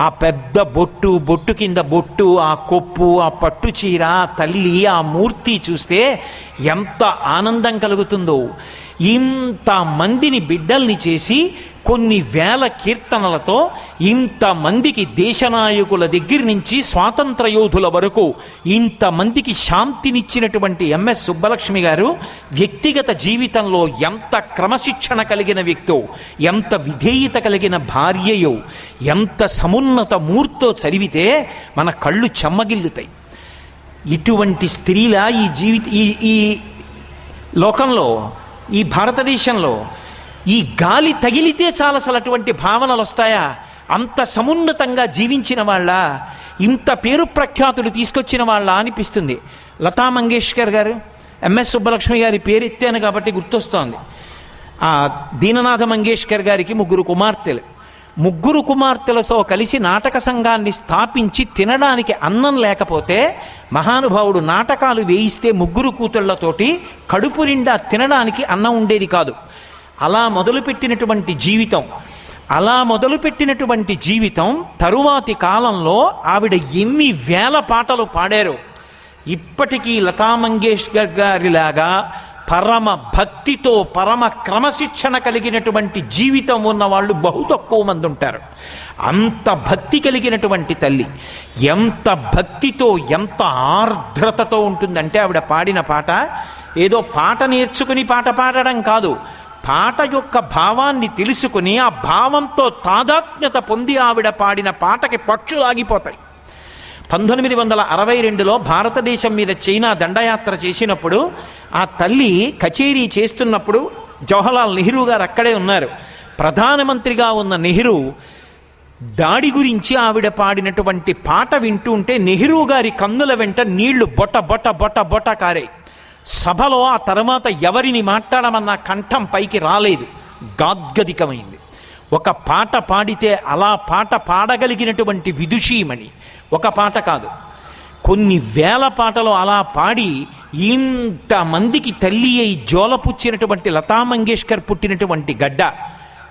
ఆ పెద్ద బొట్టు కింద బొట్టు, ఆ కొప్పు, ఆ పట్టు చీర, ఆ తల్లి, ఆ మూర్తి చూస్తే ఎంత ఆనందం కలుగుతుందో. ఇంతమందిని బిడ్డల్ని చేసి కొన్ని వేల కీర్తనలతో ఇంతమందికి దేశనాయకుల దగ్గర నుంచి స్వాతంత్ర యోధుల వరకు ఇంతమందికి శాంతినిచ్చినటువంటి ఎంఎస్ సుబ్బలక్ష్మి గారు వ్యక్తిగత జీవితంలో ఎంత క్రమశిక్షణ కలిగిన వ్యక్తో, ఎంత విధేయత కలిగిన భార్యయో, ఎంత సమున్నత మూర్తో చదివితే మన కళ్ళు చెమ్మగిల్లుతాయి. ఇటువంటి స్త్రీల ఈ లోకంలో, ఈ భారతదేశంలో ఈ గాలి తగిలితే చాలు అసలు అటువంటి భావనలు వస్తాయా? అంత సమున్నతంగా జీవించిన వాళ్ళ, ఇంత పేరు ప్రఖ్యాతులు తీసుకొచ్చిన వాళ్ళ అనిపిస్తుంది. లతా మంగేష్కర్ గారు, ఎంఎస్ సుబ్బలక్ష్మి గారి పేరు ఎత్తాను కాబట్టి గుర్తొస్తోంది. దీననాథ మంగేష్కర్ గారికి 3 కుమార్తెలు. 3 కుమార్తెలతో కలిసి నాటక సంఘాన్ని స్థాపించి తినడానికి అన్నం లేకపోతే మహానుభావుడు నాటకాలు వేయిస్తే 3 కూతుళ్లతోటి కడుపు నిండా తినడానికి అన్నం ఉండేది కాదు. అలా మొదలుపెట్టినటువంటి జీవితం తరువాతి కాలంలో ఆవిడ ఎన్ని వేల పాటలు పాడారో. ఇప్పటికీ లతా మంగేష్కర్ గారిలాగా పరమ భక్తితో, పరమ క్రమశిక్షణ కలిగినటువంటి జీవితం ఉన్న వాళ్ళు బహు తక్కువ మంది ఉంటారు. అంత భక్తి కలిగినటువంటి తల్లి ఎంత భక్తితో, ఎంత ఆర్ద్రతతో ఉంటుందంటే ఆవిడ పాడిన పాట ఏదో పాట నేర్చుకుని పాట పాడడం కాదు, పాట యొక్క భావాన్ని తెలుసుకుని ఆ భావంతో తాదాత్మ్యత పొంది ఆవిడ పాడిన పాటకి పక్షులాగిపోతాయి. 1962లో భారతదేశం మీద చైనా దండయాత్ర చేసినప్పుడు ఆ తల్లి కచేరీ చేస్తున్నప్పుడు జవహర్లాల్ నెహ్రూ గారు అక్కడే ఉన్నారు. ప్రధానమంత్రిగా ఉన్న నెహ్రూ దాడి గురించి ఆవిడ పాడినటువంటి పాట వింటూ ఉంటే నెహ్రూ గారి కన్నుల వెంట నీళ్లు బొట బొట బొట బొట కారే. సభలో ఆ తర్వాత ఎవరిని మాట్లాడమన్న కంఠం పైకి రాలేదు, గాద్గదికమైంది. ఒక పాట పాడితే అలా పాట పాడగలిగినటువంటి విదుషీమణి. ఒక పాట కాదు, కొన్ని వేల పాటలు అలా పాడి ఇంతమందికి తల్లి అయి జోలపుచ్చినటువంటి లతా మంగేష్కర్ పుట్టినటువంటి గడ్డ.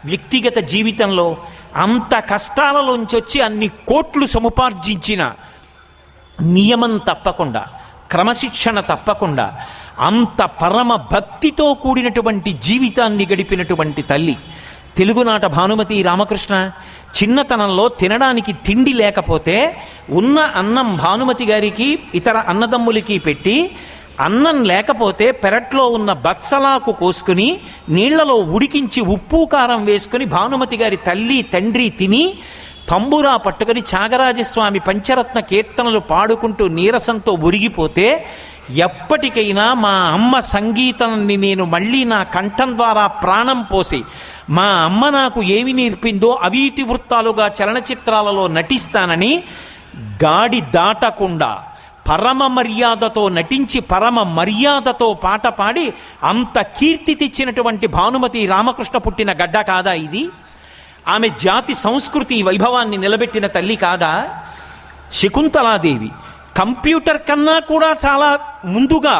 వ్యక్తిగత జీవితంలో అంత కష్టాలలోంచి వచ్చి అన్ని కోట్లు సముపార్జించిన నియమం తప్పకుండా, క్రమశిక్షణ తప్పకుండా అంత పరమ భక్తితో కూడినటువంటి జీవితాన్ని గడిపినటువంటి తల్లి తెలుగునాట భానుమతి రామకృష్ణ. చిన్నతనంలో తినడానికి తిండి లేకపోతే ఉన్న అన్నం భానుమతి గారికి ఇతర అన్నదమ్ములకి పెట్టి, అన్నం లేకపోతే పెరట్లో ఉన్న బచ్చలాకు కోసుకుని నీళ్లలో ఉడికించి ఉప్పు కారం వేసుకుని భానుమతి గారి తల్లి తండ్రి తిని తంబురా పట్టుకుని త్యాగరాజస్వామి పంచరత్న కీర్తనలు పాడుకుంటూ నీరసంతో ఉరిగిపోతే, ఎప్పటికైనా మా అమ్మ సంగీతాన్ని నేను మళ్ళీ నా కంఠం ద్వారా ప్రాణం పోసి మా అమ్మ నాకు ఏమి నేర్పిందో అవీతి వృత్తాలుగా చలనచిత్రాలలో నటిస్తానని గాడి దాటకుండా పరమ మర్యాదతో నటించి పరమ మర్యాదతో పాట పాడి అంత కీర్తి తెచ్చినటువంటి భానుమతి రామకృష్ణ పుట్టిన గడ్డ కాదా ఇది? ఆమె జాతి సంస్కృతి వైభవాన్ని నిలబెట్టిన తల్లి కాదా? శకుంతలాదేవి కంప్యూటర్ కన్నా కూడా చాలా ముందుగా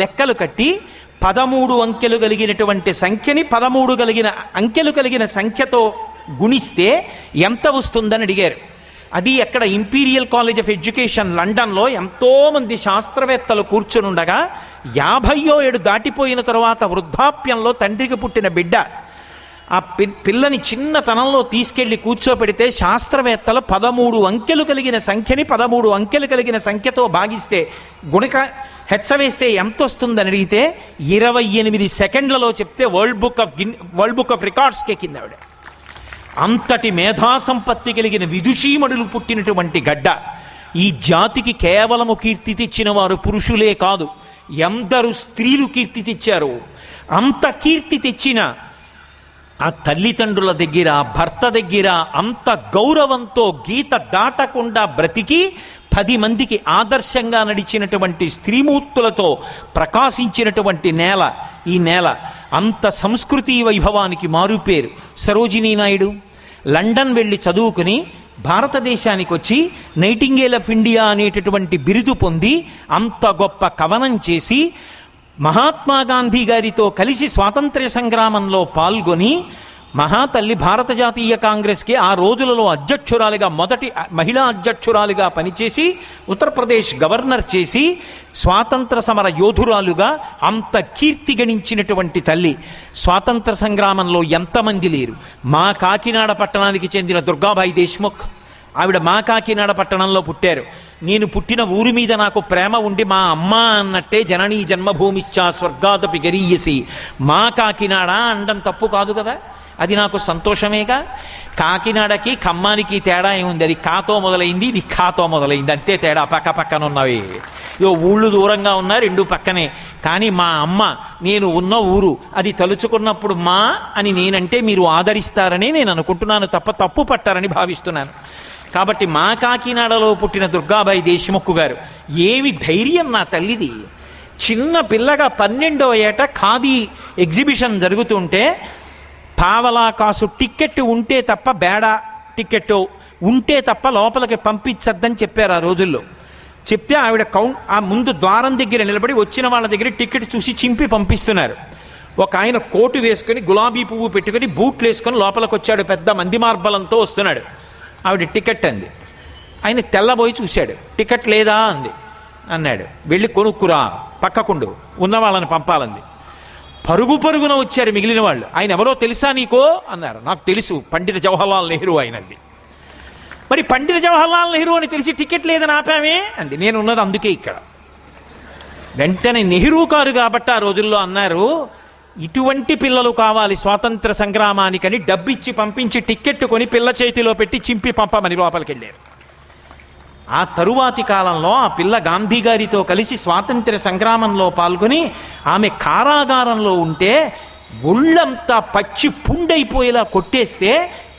లెక్కలు కట్టి 13 అంకెలు కలిగినటువంటి సంఖ్యని 13 అంకెలు కలిగిన సంఖ్యతో గుణిస్తే ఎంత వస్తుందని అడిగారు. అది అక్కడ ఇంపీరియల్ కాలేజ్ ఆఫ్ ఎడ్యుకేషన్ లండన్లో ఎంతోమంది శాస్త్రవేత్తలు కూర్చునుండగా 50 ఏడు దాటిపోయిన తరువాత వృద్ధాప్యంలో తండ్రికి పుట్టిన బిడ్డ ఆ పిల్లని చిన్నతనంలో తీసుకెళ్లి కూర్చోపెడితే శాస్త్రవేత్తలు 13 అంకెలు కలిగిన సంఖ్యని 13 అంకెలు కలిగిన సంఖ్యతో భాగిస్తే గుణక హెచ్చవేస్తే ఎంత వస్తుందని అడిగితే 28 సెకండ్లలో చెప్తే వరల్డ్ బుక్ ఆఫ్ రికార్డ్స్కి ఎక్కింది ఆవిడ. అంతటి మేధా సంపత్తి కలిగిన విదుషీమణులు పుట్టినటువంటి గడ్డ. ఈ జాతికి కేవలము కీర్తి తెచ్చిన వారు పురుషులే కాదు, ఎందరు స్త్రీలు కీర్తి తెచ్చారు. అంత కీర్తి తెచ్చిన ఆ తల్లిదండ్రుల దగ్గర, భర్త దగ్గర అంత గౌరవంతో గీత దాటకుండా బ్రతికి 10 మందికి ఆదర్శంగా నడిచినటువంటి స్త్రీమూర్తులతో ప్రకాశించినటువంటి నేల ఈ నేల. అంత సంస్కృతి వైభవానికి మారుపేరు సరోజినీ నాయుడు. లండన్ వెళ్ళి చదువుకుని భారతదేశానికి వచ్చి నైటింగేల్ ఆఫ్ ఇండియా అనేటటువంటి బిరుదు పొంది అంత గొప్ప కవనం చేసి మహాత్మా గాంధీ గారితో కలిసి స్వాతంత్ర్య సంగ్రామంలో పాల్గొని మహాతల్లి భారత జాతీయ కాంగ్రెస్కి ఆ రోజులలో అధ్యక్షురాలిగా, మొదటి మహిళా అధ్యక్షురాలిగా పనిచేసి ఉత్తరప్రదేశ్ గవర్నర్ చేసి స్వాతంత్ర సమర యోధురాలుగా అంత కీర్తి గణించినటువంటి తల్లి. స్వాతంత్ర సంగ్రామంలో ఎంతమంది లేరు. మా కాకినాడ పట్టణానికి చెందిన దుర్గాబాయి దేశ్ముఖ్, ఆవిడ మా కాకినాడ పట్టణంలో పుట్టారు. నేను పుట్టిన ఊరి మీద నాకు ప్రేమ ఉండి మా అమ్మ అన్నట్టే జననీ జన్మభూమిశ్చ స్వర్గాదపి గరీయసి, మా కాకినాడ అనడం తప్పు కాదు కదా, అది నాకు సంతోషమేగా. కాకినాడకి ఖమ్మానికి తేడా ఏముంది? అది కాతో మొదలైంది, ఇది ఖాతో మొదలైంది, అంతే తేడా. పక్క పక్కన ఉన్నవి ఊళ్ళు దూరంగా ఉన్నా రెండు పక్కనే. కానీ మా అమ్మ నేను ఉన్న ఊరు అది తలుచుకున్నప్పుడు మా అని నేనంటే మీరు ఆదరిస్తారని నేను అనుకుంటున్నాను తప్ప తప్పు పట్టారని భావిస్తున్నాను. కాబట్టి మా కాకినాడలో పుట్టిన దుర్గాబాయి దేశ్ముఖ్ గారు, ఏమి ధైర్యం నా తల్లిది. చిన్న పిల్లగా 12వ ఏట ఖాదీ ఎగ్జిబిషన్ జరుగుతుంటే పావలా కాసు టిక్కెట్ ఉంటే తప్ప, బేడా టిక్కెట్ ఉంటే తప్ప లోపలికి పంపించద్దని చెప్పారు ఆ రోజుల్లో. చెప్తే ఆవిడ ఆ ముందు ద్వారం దగ్గర నిలబడి వచ్చిన వాళ్ళ దగ్గర టిక్కెట్ చూసి చింపి పంపిస్తున్నారు. ఒక ఆయన కోటు వేసుకొని గులాబీ పువ్వు పెట్టుకొని బూట్లు వేసుకొని లోపలికి వచ్చాడు, పెద్ద మంది మార్బలంతో వస్తున్నాడు. ఆవిడ టికెట్ అంది. ఆయన తెల్లబోయి చూశాడు, టికెట్ లేదా అంది. అన్నాడు, వెళ్ళి కొనుక్కురా, పక్కకుండు, ఉన్న వాళ్ళని పంపాలంది. పరుగున వచ్చారు మిగిలిన వాళ్ళు. ఆయన ఎవరో తెలుసా నీకో అన్నారు. నాకు తెలుసు, పండిత జవహర్లాల్ నెహ్రూ ఆయనంది. మరి పండిత జవహర్లాల్ నెహ్రూ అని తెలిసి టికెట్ లేదని ఆపామే అంది. నేను ఉన్నది అందుకే ఇక్కడ. వెంటనే నెహ్రూ కారు కాబట్టి ఆ రోజుల్లో అన్నారు, ఇటువంటి పిల్లలు కావాలి స్వాతంత్ర సంగ్రామానికని డబ్బిచ్చి పంపించి టిక్కెట్ కొని పిల్ల చేతిలో పెట్టి చింపి పంపమని లోపలికి వెళ్ళారు. ఆ తరువాతి కాలంలో ఆ పిల్ల గాంధీ గారితో కలిసి స్వాతంత్ర్య సంగ్రామంలో పాల్గొని ఆమె కారాగారంలో ఉంటే ఒళ్ళంతా పచ్చి పుండైపోయేలా కొట్టేస్తే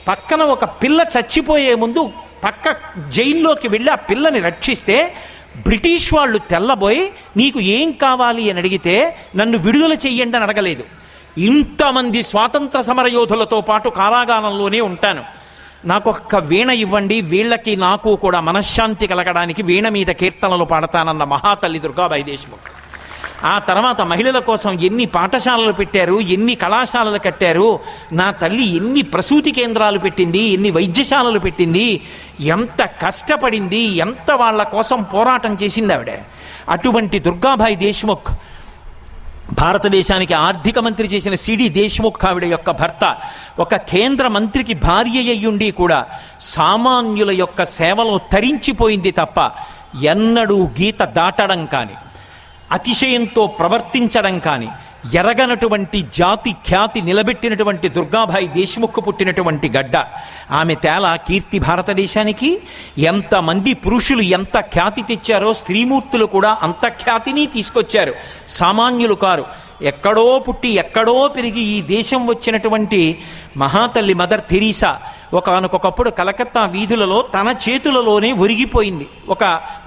పక్కన ఒక పిల్ల చచ్చిపోయే ముందు పక్క జైల్లోకి వెళ్ళి ఆ పిల్లని రక్షిస్తే బ్రిటిష్ వాళ్ళు తెల్లబోయి నీకు ఏం కావాలి అని అడిగితే నన్ను విడుదల చెయ్యండి అని అడగలేదు. ఇంతమంది స్వాతంత్ర సమరయోధులతో పాటు కారాగారంలోనే ఉంటాను, నాకొక్క వీణ ఇవ్వండి, వీళ్ళకి నాకు కూడా మనశ్శాంతి కలగడానికి వీణ మీద కీర్తనలు పాడతానన్న మహాతల్లి దుర్గాబాయి దేశ్ముఖ్. ఆ తర్వాత మహిళల కోసం ఎన్ని పాఠశాలలు పెట్టారు, ఎన్ని కళాశాలలు కట్టారు, నా తల్లి ఎన్ని ప్రసూతి కేంద్రాలు పెట్టింది, ఎన్ని వైద్యశాలలు పెట్టింది, ఎంత కష్టపడింది, ఎంత వాళ్ళ కోసం పోరాటం చేసింది ఆవిడ. అటువంటి దుర్గాబాయి దేశ్ముఖ్, భారతదేశానికి ఆర్థిక మంత్రి చేసిన సిడి దేశ్ముఖ్ ఆవిడ యొక్క భర్త, ఒక కేంద్ర మంత్రికి భార్య అయ్యుండి కూడా సామాన్యుల యొక్క సేవలో తరించిపోయింది తప్ప ఎన్నడూ గీత దాటడం కానీ, అతిశయంతో ప్రవర్తించడం కానీ, ఎరగనటువంటి జాతి ఖ్యాతి నిలబెట్టినటువంటి దుర్గాబాయి దేశ్ముఖ్ పుట్టినటువంటి గడ్డ. ఆమె తేల కీర్తి భారతదేశానికి. ఎంతమంది పురుషులు ఎంత ఖ్యాతి తెచ్చారో స్త్రీమూర్తులు కూడా అంత ఖ్యాతిని తీసుకొచ్చారు. సామాన్యులు కారు. ఎక్కడో పుట్టి ఎక్కడో పెరిగి ఈ దేశం వచ్చినటువంటి మహాతల్లి మదర్ తెరీసా ఒకనకొకప్పుడు కలకత్తా వీధులలో తన చేతులలోనే ఒరిగిపోయింది. ఒక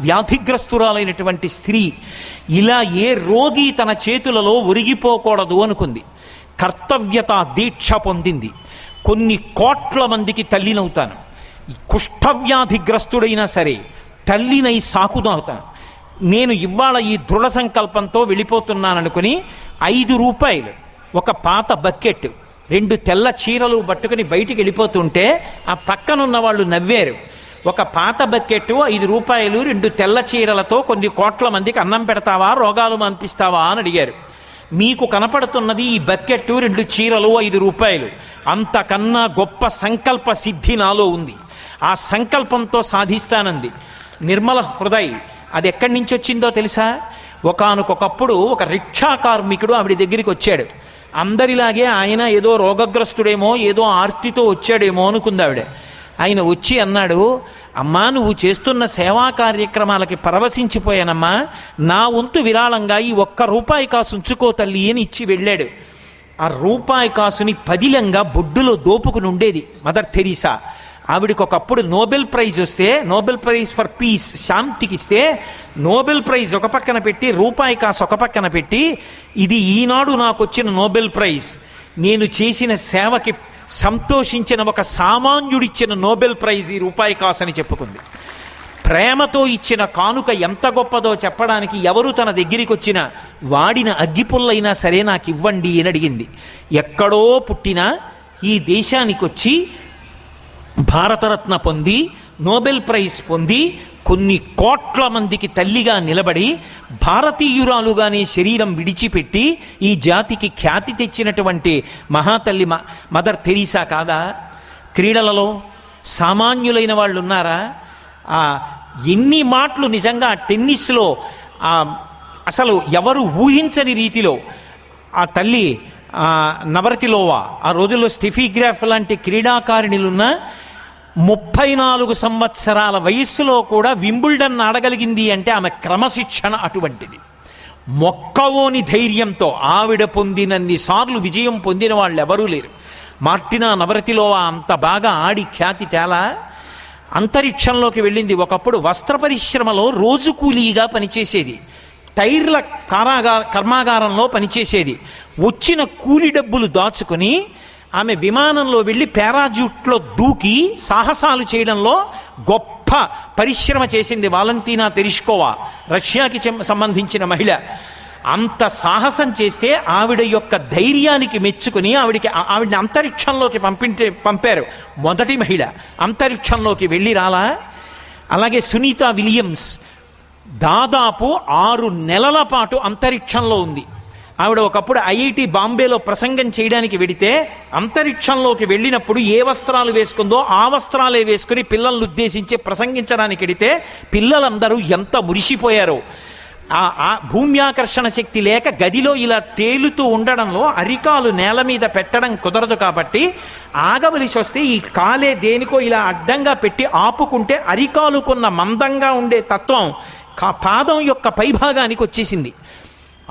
వ్యాధిగ్రస్తురాలైనటువంటి స్త్రీ ఇలా ఏ రోగి తన చేతులలో ఒరిగిపోకూడదు అనుకుంది. కర్తవ్యత దీక్ష పొందింది. కొన్ని కోట్ల మందికి తల్లినవుతాను, కుష్ఠవ్యాధిగ్రస్తుడైనా సరే తల్లినై సాకునవుతాను, నేను ఇవాళ ఈ దృఢ సంకల్పంతో వెళ్ళిపోతున్నాననుకుని 5 రూపాయలు ఒక పాత బకెట్, 2 తెల్ల చీరలు పట్టుకుని బయటికి వెళ్ళిపోతుంటే ఆ పక్కనున్న వాళ్ళు నవ్వారు. ఒక పాత బకెట్, 5 రూపాయలు, 2 తెల్ల చీరలతో కొన్ని కోట్ల మందికి అన్నం పెడతావా, రోగాలు మాన్పిస్తావా అని అడిగారు. మీకు కనపడుతున్నది ఈ బకెట్, 2 చీరలు, 5 రూపాయలు. అంతకన్నా గొప్ప సంకల్ప సిద్ధి నాలో ఉంది. ఆ సంకల్పంతో సాధిస్తానంది. నిర్మల హృదయ్ అది ఎక్కడి నుంచి వచ్చిందో తెలుసా? ఒకానొకప్పుడు ఒక రిక్షా కార్మికుడు ఆవిడ దగ్గరికి వచ్చాడు. అందరిలాగే ఆయన ఏదో రోగగ్రస్తుడేమో, ఏదో ఆర్తితో వచ్చాడేమో అనుకుంది ఆవిడ. ఆయన వచ్చి అన్నాడు, అమ్మా నువ్వు చేస్తున్న సేవా కార్యక్రమాలకి పరవశించిపోయానమ్మా, నా వంతు విరాళంగా ఈ 1 రూపాయి కాసు ఉంచుకో తల్లి అని ఇచ్చి వెళ్ళాడు. ఆ రూపాయి కాసుని పదిలంగా బొడ్డులో దోపుకుని ఉండేది మదర్ తెరీసా. ఆవిడికి ఒకప్పుడు నోబెల్ ప్రైజ్ వస్తే, నోబెల్ ప్రైజ్ ఫర్ పీస్, శాంతికి ఇస్తే, నోబెల్ ప్రైజ్ ఒక పక్కన పెట్టి రూపాయి కాసు ఒక పక్కన పెట్టి, ఇది ఈనాడు నాకు వచ్చిన నోబెల్ ప్రైజ్, నేను చేసిన సేవకి సంతోషించిన ఒక సామాన్యుడిచ్చిన నోబెల్ ప్రైజ్ ఈ రూపాయి కాసు అని చెప్పుకుంది. ప్రేమతో ఇచ్చిన కానుక ఎంత గొప్పదో చెప్పడానికి ఎవరు తన దగ్గరికి వచ్చినా వాడిన అగ్గిపుల్లైనా సరే నాకు ఇవ్వండి అని అడిగింది. ఎక్కడో పుట్టినా ఈ దేశానికి వచ్చి భారతరత్న పొంది, నోబెల్ ప్రైజ్ పొంది, కొన్ని కోట్ల మందికి తల్లిగా నిలబడి భారతీయురాలుగానే శరీరం విడిచిపెట్టి ఈ జాతికి ఖ్యాతి తెచ్చినటువంటి మహాతల్లి మదర్ తెరీసా కాదా? క్రీడలలో సామాన్యులైన వాళ్ళు ఉన్నారా? ఎన్ని మాటలు నిజంగా టెన్నిస్లో అసలు ఎవరు ఊహించని రీతిలో ఆ తల్లి నవరతిలోవా, ఆ రోజుల్లో స్టెఫీ గ్రాఫ్ లాంటి క్రీడాకారిణులున్న 34 సంవత్సరాల వయస్సులో కూడా వింబుల్డన్ ఆడగలిగింది అంటే ఆమె క్రమశిక్షణ అటువంటిది. మొక్కవోని ధైర్యంతో ఆవిడ పొందినన్ని సార్లు విజయం పొందిన వాళ్ళు ఎవరూ లేరు. మార్టినా నవరతిలోవా అంత బాగా ఆడి ఖ్యాతి తేలా అంతరిక్షంలోకి వెళ్ళింది. ఒకప్పుడు వస్త్ర పరిశ్రమలో రోజు కూలీగా పనిచేసేది, టైర్ల కర్మాగారంలో పనిచేసేది. వచ్చిన కూలి డబ్బులు దాచుకొని ఆమె విమానంలో వెళ్ళి పారాజూట్లో దూకి సాహసాలు చేయడంలో గొప్ప పరిశ్రమ చేసింది. వాలంటీనా తెరిష్కోవా, రష్యాకి సంబంధించిన మహిళ. అంత సాహసం చేస్తే ఆవిడ యొక్క ధైర్యానికి మెచ్చుకుని ఆవిడని అంతరిక్షంలోకి పంపారు. మొదటి మహిళ అంతరిక్షంలోకి వెళ్ళి రాలా. అలాగే సునీత విలియమ్స్ దాదాపు 6 నెలల పాటు అంతరిక్షంలో ఉంది. ఆవిడ ఒకప్పుడు ఐఐటి బాంబేలో ప్రసంగం చేయడానికి వెడితే అంతరిక్షంలోకి వెళ్ళినప్పుడు ఏ వస్త్రాలు వేసుకుందో ఆ వస్త్రాలే వేసుకుని పిల్లలను ఉద్దేశించి ప్రసంగించడానికి వెడితే పిల్లలందరూ ఎంత మురిసిపోయారో. ఆ భూమ్యాకర్షణ శక్తి లేక గదిలో ఇలా తేలుతూ ఉండడంలో అరికాలు నేల మీద పెట్టడం కుదరదు కాబట్టి ఆగవలసి వస్తే ఈ కాలే దేనికో ఇలా అడ్డంగా పెట్టి ఆపుకుంటే అరికాలుకున్న మందంగా ఉండే తత్వం పాదం యొక్క పైభాగానికి వచ్చేసింది.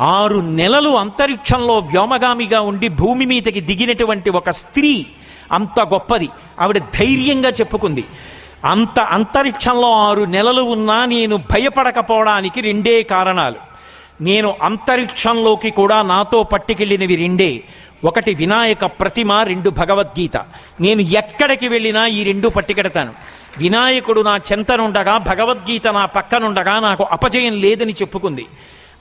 6 నెలలు అంతరిక్షంలో వ్యోమగామిగా ఉండి భూమి మీదకి దిగినటువంటి ఒక స్త్రీ అంత గొప్పది. ఆవిడ ధైర్యంగా చెప్పుకుంది, అంత అంతరిక్షంలో 6 నెలలు ఉన్నా నేను భయపడకపోవడానికి 2 కారణాలు. నేను అంతరిక్షంలోకి కూడా నాతో పట్టుకెళ్ళినవి 2. ఒకటి వినాయక ప్రతిమ, 2 భగవద్గీత. నేను ఎక్కడికి వెళ్ళినా ఈ 2 పట్టుకెడతాను. వినాయకుడు నా చెంతనుండగా, భగవద్గీత నా పక్కనుండగా నాకు అపజయం లేదని చెప్పుకుంది.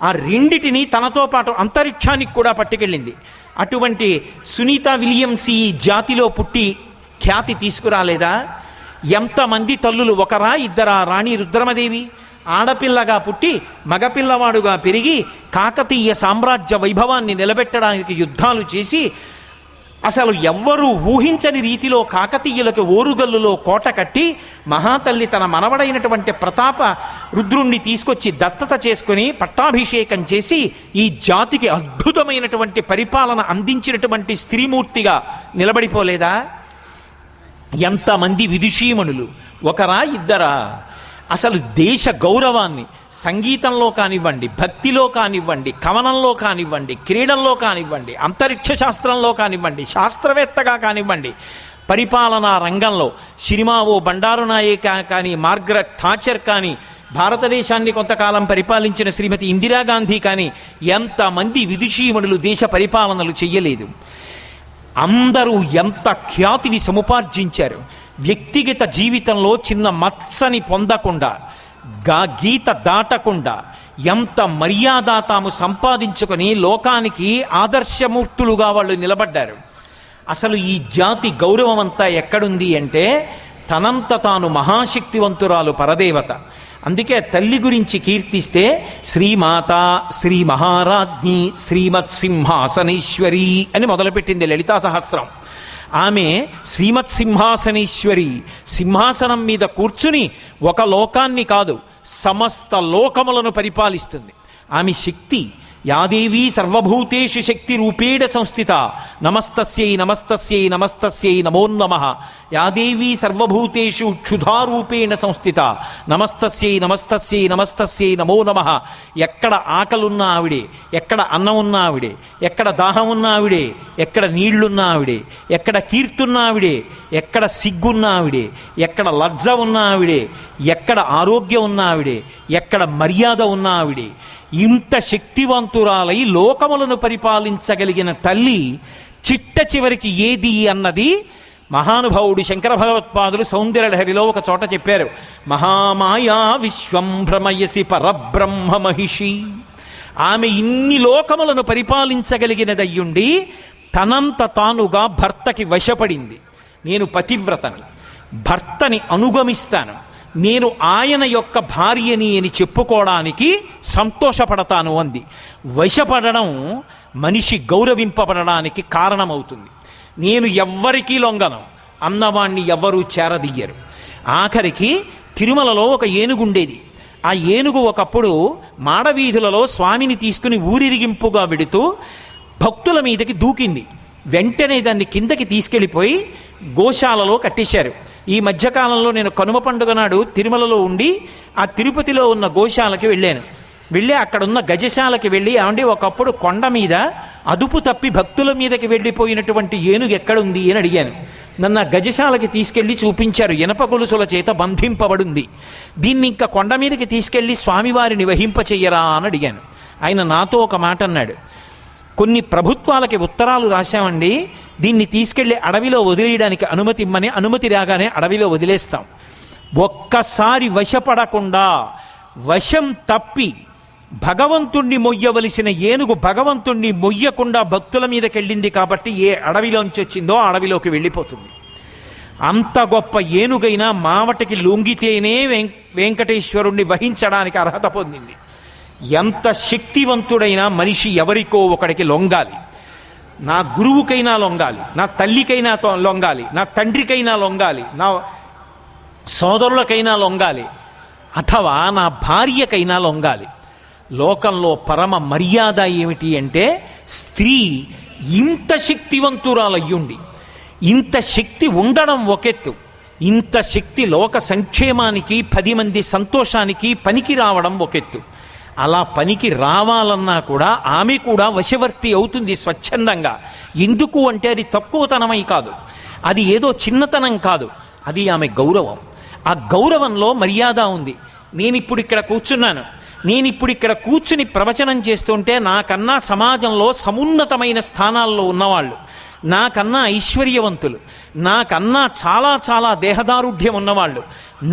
ఆ రెండిటిని తనతో పాటు అంతరిక్షానికి కూడా పట్టుకెళ్ళింది. అటువంటి సునీత విలియమ్స్ ఈ జాతిలో పుట్టి ఖ్యాతి తీసుకురాలేదా? ఎంతమంది తల్లులు, ఒకరా ఇద్దరా? రాణి రుద్రమదేవి ఆడపిల్లగా పుట్టి మగపిల్లవాడుగా పెరిగి కాకతీయ సామ్రాజ్య వైభవాన్ని నిలబెట్టడానికి యుద్ధాలు చేసి అసలు ఎవ్వరూ ఊహించని రీతిలో కాకతీయులకు ఓరుగల్లులో కోట కట్టి మహాతల్లి తన మనవడైనటువంటి ప్రతాప రుద్రుణ్ణి తీసుకొచ్చి దత్తత చేసుకుని పట్టాభిషేకం చేసి ఈ జాతికి అద్భుతమైనటువంటి పరిపాలన అందించినటువంటి స్త్రీమూర్తిగా నిలబడిపోలేదా? ఎంతమంది విదుషీమణులు, ఒకరా ఇద్దరా? అసలు దేశ గౌరవాన్ని సంగీతంలో కానివ్వండి, భక్తిలో కానివ్వండి, కవనంలో కానివ్వండి, క్రీడల్లో కానివ్వండి, అంతరిక్ష శాస్త్రంలో కానివ్వండి, శాస్త్రవేత్తగా కానివ్వండి, పరిపాలనా రంగంలో సిరిమావో బండారు నాయక కానీ, మార్గరెట్ థాచర్ కానీ, భారతదేశాన్ని కొంతకాలం పరిపాలించిన శ్రీమతి ఇందిరాగాంధీ కానీ ఎంతమంది విదుషీమణులు దేశ పరిపాలనలు చెయ్యలేదు. అందరూ ఎంత ఖ్యాతిని సముపార్జించారు. వ్యక్తిగత జీవితంలో చిన్న మత్సని పొందకుండా, గీత దాటకుండా ఎంత మర్యాద తాము సంపాదించుకొని లోకానికి ఆదర్శమూర్తులుగా వాళ్ళు నిలబడ్డారు. అసలు ఈ జాతి గౌరవం అంతా ఎక్కడుంది అంటే తనంత తాను మహాశక్తివంతురాలు పరదేవత. అందుకే తల్లి గురించి కీర్తిస్తే శ్రీమాత, శ్రీ మహారాజ్ఞి, శ్రీమత్సింహాసనేశ్వరి అని మొదలుపెట్టింది లలితా సహస్రం. ఆమె శ్రీమత్సింహాసనేశ్వరి, సింహాసనం మీద కూర్చుని ఒక లోకాన్ని కాదు సమస్త లోకములను పరిపాలిస్తుంది. ఆమె శక్తి. యాదేవీ సర్వభూతేషు శక్తి రూపేణ సంస్థిత నమస్తస్యై నమస్తస్యై నమస్తస్యై నమో నమః. యాదేవీ సర్వభూతేషు క్షుధారూపేణ సంస్థిత నమస్తస్యై నమస్తస్యై నమస్తస్యై నమో నమః. ఎక్కడ ఆకలున్నా ఆవిడే, ఎక్కడ అన్నం ఉన్నా ఆవిడే, ఎక్కడ దాహం ఉన్నా ఆవిడే, ఎక్కడ నీళ్లున్నా ఆవిడే, ఎక్కడ కీర్తున్నా ఆవిడే, ఎక్కడ సిగ్గున్నా ఆవిడే, ఎక్కడ లజ్జ ఉన్నా ఆవిడే, ఎక్కడ ఆరోగ్యం ఉన్నా ఆవిడే, ఎక్కడ మర్యాద ఉన్నా ఆవిడే. ఇంత శక్తివంతురాలై లోకములను పరిపాలించగలిగిన తల్లి చిట్ట చివరికి ఏది అన్నది మహానుభావుడు శంకర భగవత్పాదులు సౌందర్యలహరిలో ఒక చోట చెప్పారు. మహామాయా విశ్వం భ్రమయసి పరబ్రహ్మ మహిషి. ఆమె ఇన్ని లోకములను పరిపాలించగలిగినదయ్యుండి తనంత తానుగా భర్తకి వశపడింది. నేను పతివ్రతని, భర్తని అనుగమిస్తాను, నేను ఆయన యొక్క భార్యని అని చెప్పుకోవడానికి సంతోషపడతాను అంది. వశపడడం మనిషి గౌరవింపబడడానికి కారణమవుతుంది. నేను ఎవ్వరికీ లొంగను అన్నవాణ్ణి ఎవ్వరూ చేరదీయరు. ఆఖరికి తిరుమలలో ఒక ఏనుగుండేది. ఆ ఏనుగు ఒకప్పుడు మాడవీధులలో స్వామిని తీసుకుని ఊరిరిగింపుగా వెడుతూ భక్తుల మీదకి దూకింది. వెంటనే దాన్ని కిందకి తీసుకెళ్ళిపోయి గోశాలలో కట్టేశారు. ఈ మధ్యకాలంలో నేను కనుమ పండుగ నాడు తిరుమలలో ఉండి ఆ తిరుపతిలో ఉన్న గోశాలకి వెళ్ళి అక్కడున్న గజశాలకి వెళ్ళి, ఏమండి ఒకప్పుడు కొండ మీద అదుపు తప్పి భక్తుల మీదకి వెళ్ళిపోయినటువంటి ఏనుగు ఎక్కడుంది అని అడిగాను. నన్ను ఆ గజశాలకి తీసుకెళ్ళి చూపించారు. ఇనప గొలుసుల చేత బంధింపబడింది. దీన్ని ఇంకా కొండ మీదకి తీసుకెళ్ళి స్వామివారిని వహింపచెయ్యరా అని అడిగాను. ఆయన నాతో ఒక మాట అన్నాడు. కొన్ని ప్రభుత్వాలకి ఉత్తరాలు రాశామండి, దీన్ని తీసుకెళ్లి అడవిలో వదిలేయడానికి అనుమతి ఇమ్మని, అనుమతి రాగానే అడవిలో వదిలేస్తాం. ఒక్కసారి వశపడకుండా, వశం తప్పి భగవంతుణ్ణి మొయ్యవలసిన ఏనుగు భగవంతుణ్ణి మొయ్యకుండా భక్తుల మీదకెళ్ళింది కాబట్టి ఏ అడవిలోంచి వచ్చిందో ఆ అడవిలోకి వెళ్ళిపోతుంది. అంత గొప్ప ఏనుగైనా మావటికి లొంగితేనే వెంకటేశ్వరుణ్ణి వహించడానికి అర్హత పొందింది. ఎంత శక్తివంతుడైనా మనిషి ఎవరికో ఒకడికి లొంగాలి. నా గురువుకైనా లొంగాలి, నా తల్లికైనా లొంగాలి, నా తండ్రికైనా లొంగాలి, నా సోదరులకైనా లొంగాలి, అథవా నా భార్యకైనా లొంగాలి. లోకంలో పరమ మర్యాద ఏమిటి అంటే స్త్రీ ఇంత శక్తివంతురాలయ్యుండి, ఇంత శక్తి ఉండడం ఒకెత్తు, ఇంత శక్తి లోక సంక్షేమానికి 10 మంది సంతోషానికి పనికి రావడం ఒకెత్తు. అలా పనికి రావాలన్నా కూడా ఆమె కూడా వశవర్తి అవుతుంది స్వచ్ఛందంగా. ఎందుకు అంటే అది తక్కువతనమై కాదు, అది ఏదో చిన్నతనం కాదు, అది ఆమె గౌరవం. ఆ గౌరవంలో మర్యాద ఉంది. నేనిప్పుడు ఇక్కడ కూర్చుని ప్రవచనం చేస్తుంటే నాకన్నా సమాజంలో సమున్నతమైన స్థానాల్లో ఉన్నవాళ్ళు, నాకన్నా ఐశ్వర్యవంతులు, నాకన్నా చాలా చాలా దేహదారుఢ్యం ఉన్నవాళ్ళు,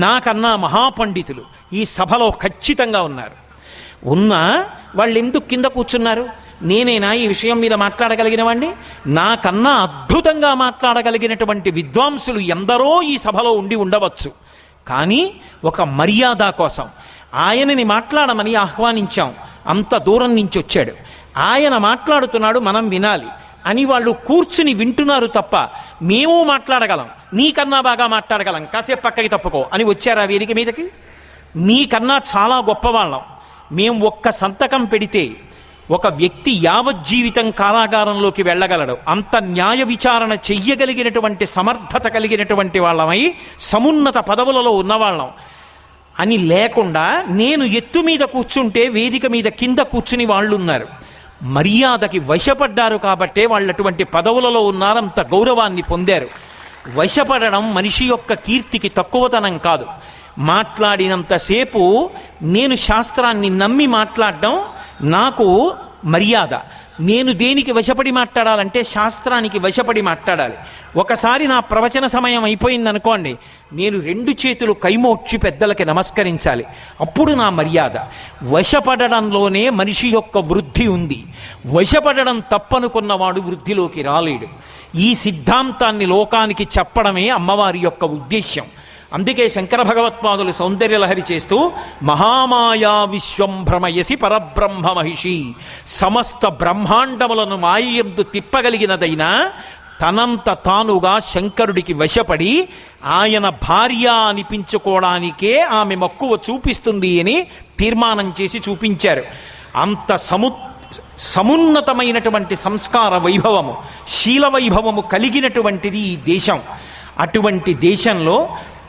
నాకన్నా మహాపండితులు ఈ సభలో ఖచ్చితంగా ఉన్నారు. ఉన్నా వాళ్ళు ఎందుకు కింద కూర్చున్నారు? నేనేనా ఈ విషయం మీద మాట్లాడగలిగిన వాడిని? నాకన్నా అద్భుతంగా మాట్లాడగలిగినటువంటి విద్వాంసులు ఎందరో ఈ సభలో ఉండి ఉండవచ్చు. కానీ ఒక మర్యాద కోసం ఆయనని మాట్లాడమని ఆహ్వానించాం. అంత దూరం నుంచి వచ్చాడు, ఆయన మాట్లాడుతున్నాడు, మనం వినాలి అని వాళ్ళు కూర్చుని వింటున్నారు తప్ప మేము మాట్లాడగలం, నీకన్నా బాగా మాట్లాడగలం, కాసేపు పక్కకి తప్పుకో అని వచ్చారా వేదిక మీదకి? నీకన్నా చాలా గొప్పవాళ్ళం. మేము ఒక్క సంతకం పెడితే ఒక వ్యక్తి యావజ్జీవితం కారాగారంలోకి వెళ్ళగలడు. అంత న్యాయ విచారణ చెయ్యగలిగినటువంటి సమర్థత కలిగినటువంటి వాళ్ళమై సమున్నత పదవులలో ఉన్నవాళ్ళం అని లేకుండా నేను ఎత్తు మీద కూర్చుంటే వేదిక మీద కింద కూర్చుని వాళ్ళు ఉన్నారు. మర్యాదకి వశపడ్డారు కాబట్టే వాళ్ళు అటువంటి పదవులలో ఉన్నారు, అంత గౌరవాన్ని పొందారు. వశపడడం మనిషి యొక్క కీర్తికి తక్కువతనం కాదు. మాట్లాడినంతసేపు నేను శాస్త్రాన్ని నమ్మి మాట్లాడడం నాకు మర్యాద. నేను దేనికి వశపడి మాట్లాడాలంటే శాస్త్రానికి వశపడి మాట్లాడాలి. ఒకసారి నా ప్రవచన సమయం అయిపోయిందనుకోండి, నేను 2 చేతులు కైమోడ్చి పెద్దలకి నమస్కరించాలి. అప్పుడు నా మర్యాద. వశపడడంలోనే మనిషి యొక్క వృద్ధి ఉంది. వశపడడం తప్పనుకున్నవాడు వృద్ధిలోకి రాలేడు. ఈ సిద్ధాంతాన్ని లోకానికి చెప్పడమే అమ్మవారి యొక్క ఉద్దేశ్యం. అందుకే శంకర భగవత్పాదులు సౌందర్యలహరి చేస్తూ మహామాయా విశ్వం భ్రమయసి పరబ్రహ్మ మహిషి, సమస్త బ్రహ్మాండములను మాయందు తిప్పగలిగినదైనా తనంత తానుగా శంకరుడికి వశపడి ఆయన భార్య అనిపించుకోవడానికే ఆమె మక్కువ చూపిస్తుంది అని తీర్మానం చేసి చూపించారు. అంత సమున్నతమైనటువంటి సంస్కార వైభవము, శీల వైభవము కలిగినటువంటిది ఈ దేశం. అటువంటి దేశంలో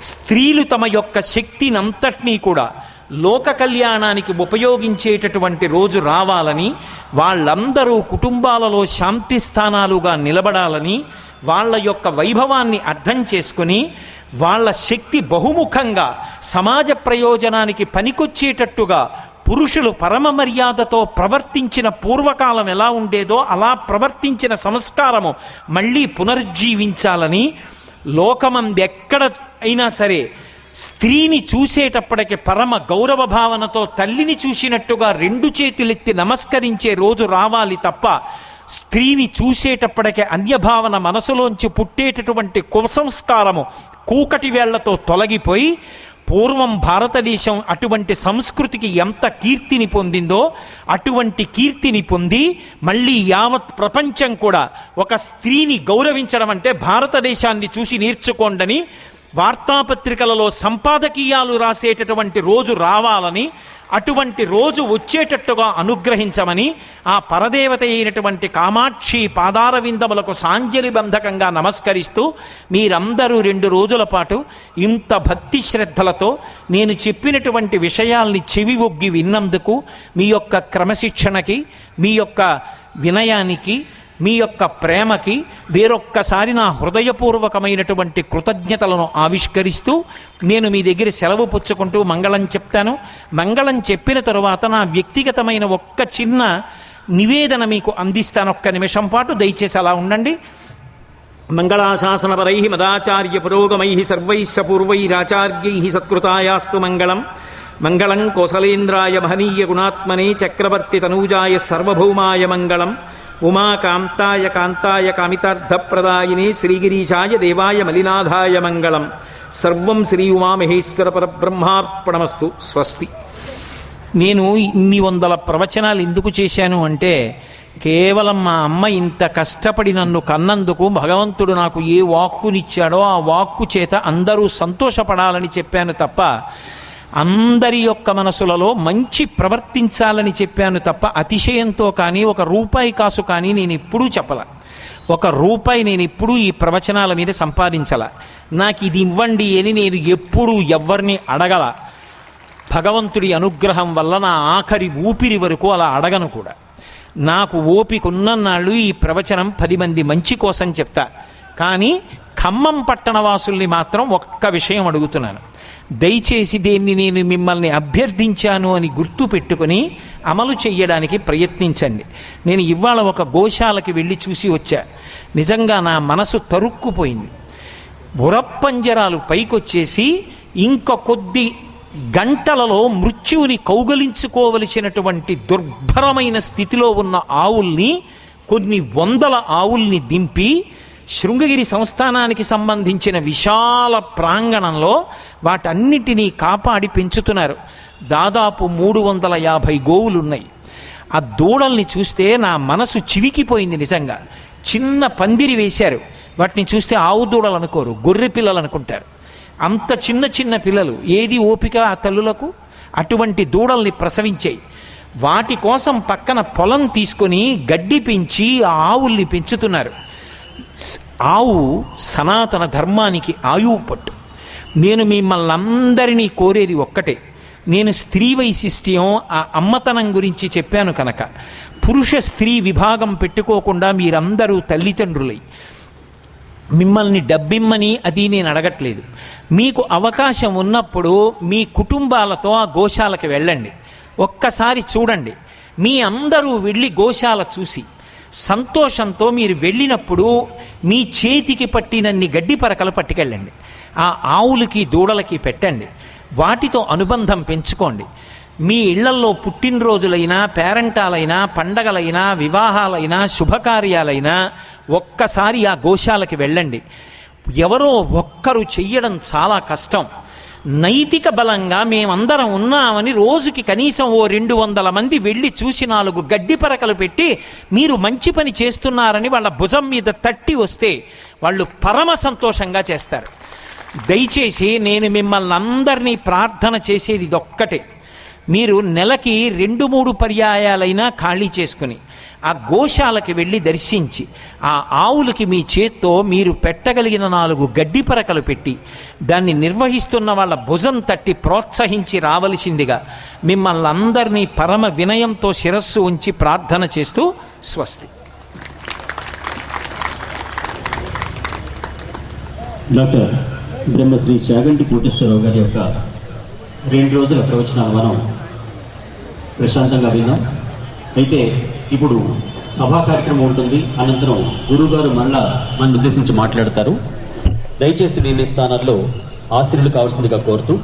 స్త్రీలు తమ యొక్క శక్తినంతటినీ కూడా లోక కళ్యాణానికి ఉపయోగించేటటువంటి రోజు రావాలని, వాళ్ళందరూ కుటుంబాలలో శాంతి స్థానాలుగా నిలబడాలని, వాళ్ళ యొక్క వైభవాన్ని అర్థం చేసుకుని వాళ్ళ శక్తి బహుముఖంగా సమాజ ప్రయోజనానికి పనికొచ్చేటట్టుగా పురుషులు పరమ మర్యాదతో ప్రవర్తించిన పూర్వకాలం ఎలా ఉండేదో అలా ప్రవర్తించిన సంస్కారము మళ్ళీ పునర్జీవించాలని, లోకమంది ఎక్కడ అయినా సరే స్త్రీని చూసేటప్పటికి పరమ గౌరవ భావనతో తల్లిని చూసినట్టుగా 2 చేతులెత్తి నమస్కరించే రోజు రావాలి తప్ప స్త్రీని చూసేటప్పటికే అన్యభావన మనసులోంచి పుట్టేటటువంటి కుసంస్కారము కూకటి వేళ్లతో తొలగిపోయి, పూర్వం భారతదేశం అటువంటి సంస్కృతికి ఎంత కీర్తిని పొందిందో అటువంటి కీర్తిని పొంది మళ్ళీ యావత్ ప్రపంచం కూడా ఒక స్త్రీని గౌరవించడం అంటే భారతదేశాన్ని చూసి నేర్చుకోండని వార్తాపత్రికలలో సంపాదకీయాలు రాసేటటువంటి రోజు రావాలని, అటువంటి రోజు వచ్చేటట్టుగా అనుగ్రహించమని ఆ పరదేవత అయినటువంటి కామాక్షి పాదార విందములకు సాంజలి బంధకంగా నమస్కరిస్తూ, మీరందరూ 2 రోజుల పాటు ఇంత భక్తి శ్రద్ధలతో నేను చెప్పినటువంటి విషయాల్ని చెవి ఒగ్గి విన్నందుకు మీ యొక్క క్రమశిక్షణకి, మీ యొక్క వినయానికి, మీ యొక్క ప్రేమకి వేరొక్కసారి నా హృదయపూర్వకమైనటువంటి కృతజ్ఞతలను ఆవిష్కరిస్తూ నేను మీ దగ్గర సెలవు పుచ్చుకుంటూ మంగళం చెప్తాను. మంగళం చెప్పిన తరువాత నా వ్యక్తిగతమైన ఒక్క చిన్న నివేదన మీకు అందిస్తాను. ఒక్క నిమిషం పాటు దయచేసి అలా ఉండండి. మంగళాశాసనపరై మదాచార్య పురోగమై సర్వైశ్చ పూర్వైరాచార్యై సత్కృతాయాస్తు మంగళం. మంగళం కోసలేంద్రాయ మహనీయ గుణాత్మనే చక్రవర్తి తనూజాయ సర్వభౌమాయ మంగళం. ఉమాకాంతాయ కాంతాయ కామితార్థప్రదాయినే శ్రీగిరీశాయ దేవాయ మలినాథాయ మంగళం. సర్వం శ్రీ ఉమామహేశ్వర పరబ్రహ్మార్పణమస్తు. స్వస్తి. నేను ఇన్ని 100 ప్రవచనాలు ఎందుకు చేశాను అంటే, కేవలం మా అమ్మ ఇంత కష్టపడి నన్ను కన్నందుకు భగవంతుడు నాకు ఏ వాక్కునిచ్చాడో ఆ వాక్కు చేత అందరూ సంతోషపడాలని చెప్పాను తప్ప, అందరి యొక్క మనసులలో మంచి ప్రవర్తించాలని చెప్పాను తప్ప అతిశయంతో కానీ 1 రూపాయి కాసు కానీ నేను ఎప్పుడూ చెప్పల. 1 రూపాయి నేను ఎప్పుడూ ఈ ప్రవచనాల మీద సంపాదించాల. నాకు ఇది ఇవ్వండి అని నేను ఎప్పుడూ ఎవరిని అడగల. భగవంతుడి అనుగ్రహం వల్ల నా ఆఖరి ఊపిరి వరకు అలా అడగను కూడా. నాకు ఓపిక ఉన్నన్నాళ్ళు ఈ ప్రవచనం 10 మంది మంచి కోసం చెప్తా. కానీ ఖమ్మం పట్టణవాసుల్ని మాత్రం ఒక్క విషయం అడుగుతున్నాను. దయచేసి దీన్ని నేను మిమ్మల్ని అభ్యర్థించాను అని గుర్తు పెట్టుకుని అమలు చెయ్యడానికి ప్రయత్నించండి. నేను ఇవాళ ఒక గోశాలకి వెళ్ళి చూసి వచ్చా. నిజంగా నా మనసు తరుక్కుపోయింది. ఉరప్పంజరాలు పైకొచ్చేసి ఇంక కొద్ది గంటలలో మృత్యువుని కౌగలించుకోవలసినటువంటి దుర్భరమైన స్థితిలో ఉన్న ఆవుల్ని, కొన్ని వందల ఆవుల్ని దింపి శృంగగిరి సంస్థానానికి సంబంధించిన విశాల ప్రాంగణంలో వాటన్నిటినీ కాపాడి పెంచుతున్నారు. దాదాపు 350 గోవులు ఉన్నాయి. ఆ దూడల్ని చూస్తే నా మనసు చివికిపోయింది నిజంగా. చిన్న పందిరి వేశారు, వాటిని చూస్తే ఆవు దూడలు అనుకోరు, గొర్రె పిల్లలు అనుకుంటారు. అంత చిన్న చిన్న పిల్లలు, ఏది ఓపిక ఆ తల్లులకు? అటువంటి దూడల్ని ప్రసవించాయి. వాటి కోసం పక్కన పొలం తీసుకొని గడ్డి పెంచి ఆ ఆవుల్ని పెంచుతున్నారు. ఆవు సనాతన ధర్మానికి ఆయువు పట్టు. నేను మిమ్మల్ని అందరినీ కోరేది ఒక్కటే. నేను స్త్రీ వైశిష్ట్యం, ఆ అమ్మతనం గురించి చెప్పాను కనుక, పురుష స్త్రీ విభాగం పెట్టుకోకుండా మీరందరూ తల్లిదండ్రులై, మిమ్మల్ని డబ్బిమ్మని అది నేను అడగట్లేదు. మీకు అవకాశం ఉన్నప్పుడు మీ కుటుంబాలతో ఆ గోశాలకు వెళ్ళండి, ఒక్కసారి చూడండి. మీ అందరూ వెళ్ళి గోశాల చూసి సంతోషంతో మీరు వెళ్ళినప్పుడు మీ చేతికి పట్టినన్ని గడ్డి పరకలు పట్టుకెళ్ళండి. ఆ ఆవులకి దూడలకి పెట్టండి, వాటితో అనుబంధం పెంచుకోండి. మీ ఇళ్లల్లో పుట్టినరోజులైనా, పేరంటాలైనా, పండగలైనా, వివాహాలైనా, శుభకార్యాలైనా ఒక్కసారి ఆ గోశాలకి వెళ్ళండి. ఎవరో ఒక్కరు చెయ్యడం చాలా కష్టం. నైతిక బలంగా మేమందరం ఉన్నామని రోజుకి కనీసం 200 మంది వెళ్ళి చూసి 4 గడ్డి పరకలు పెట్టి మీరు మంచి పని చేస్తున్నారని వాళ్ళ భుజం మీద తట్టి వస్తే వాళ్ళు పరమ సంతోషంగా చేస్తారు. దయచేసి నేను మిమ్మల్ని అందరినీ ప్రార్థన చేసేది ఇదొక్కటే. మీరు నెలకి 2-3 పర్యాయాలైనా ఖాళీ చేసుకుని ఆ గోశాలకి వెళ్ళి దర్శించి ఆ ఆవులకి మీ చేత్తో మీరు పెట్టగలిగిన 4 గడ్డి పరకలు పెట్టి దాన్ని నిర్వహిస్తున్న వాళ్ళ భుజం తట్టి ప్రోత్సహించి రావలసిందిగా మిమ్మల్ని అందరినీ పరమ వినయంతో శిరస్సు ఉంచి ప్రార్థన చేస్తూ స్వస్తి. డాక్టర్ బ్రహ్మశ్రీ చాగంటి కోటేశ్వరరావు గారి యొక్క 2 రోజుల ప్రవచనాలు మనం ప్రశాంతంగా విన్నాం. అయితే ఇప్పుడు సభా కార్యక్రమం ఉంటుంది. అనంతరం గురువుగారు మళ్ళా మన ఉద్దేశించి మాట్లాడతారు. దయచేసి నేను స్థానాల్లో ఆశీర్వులు కావాల్సిందిగా కోరుతూ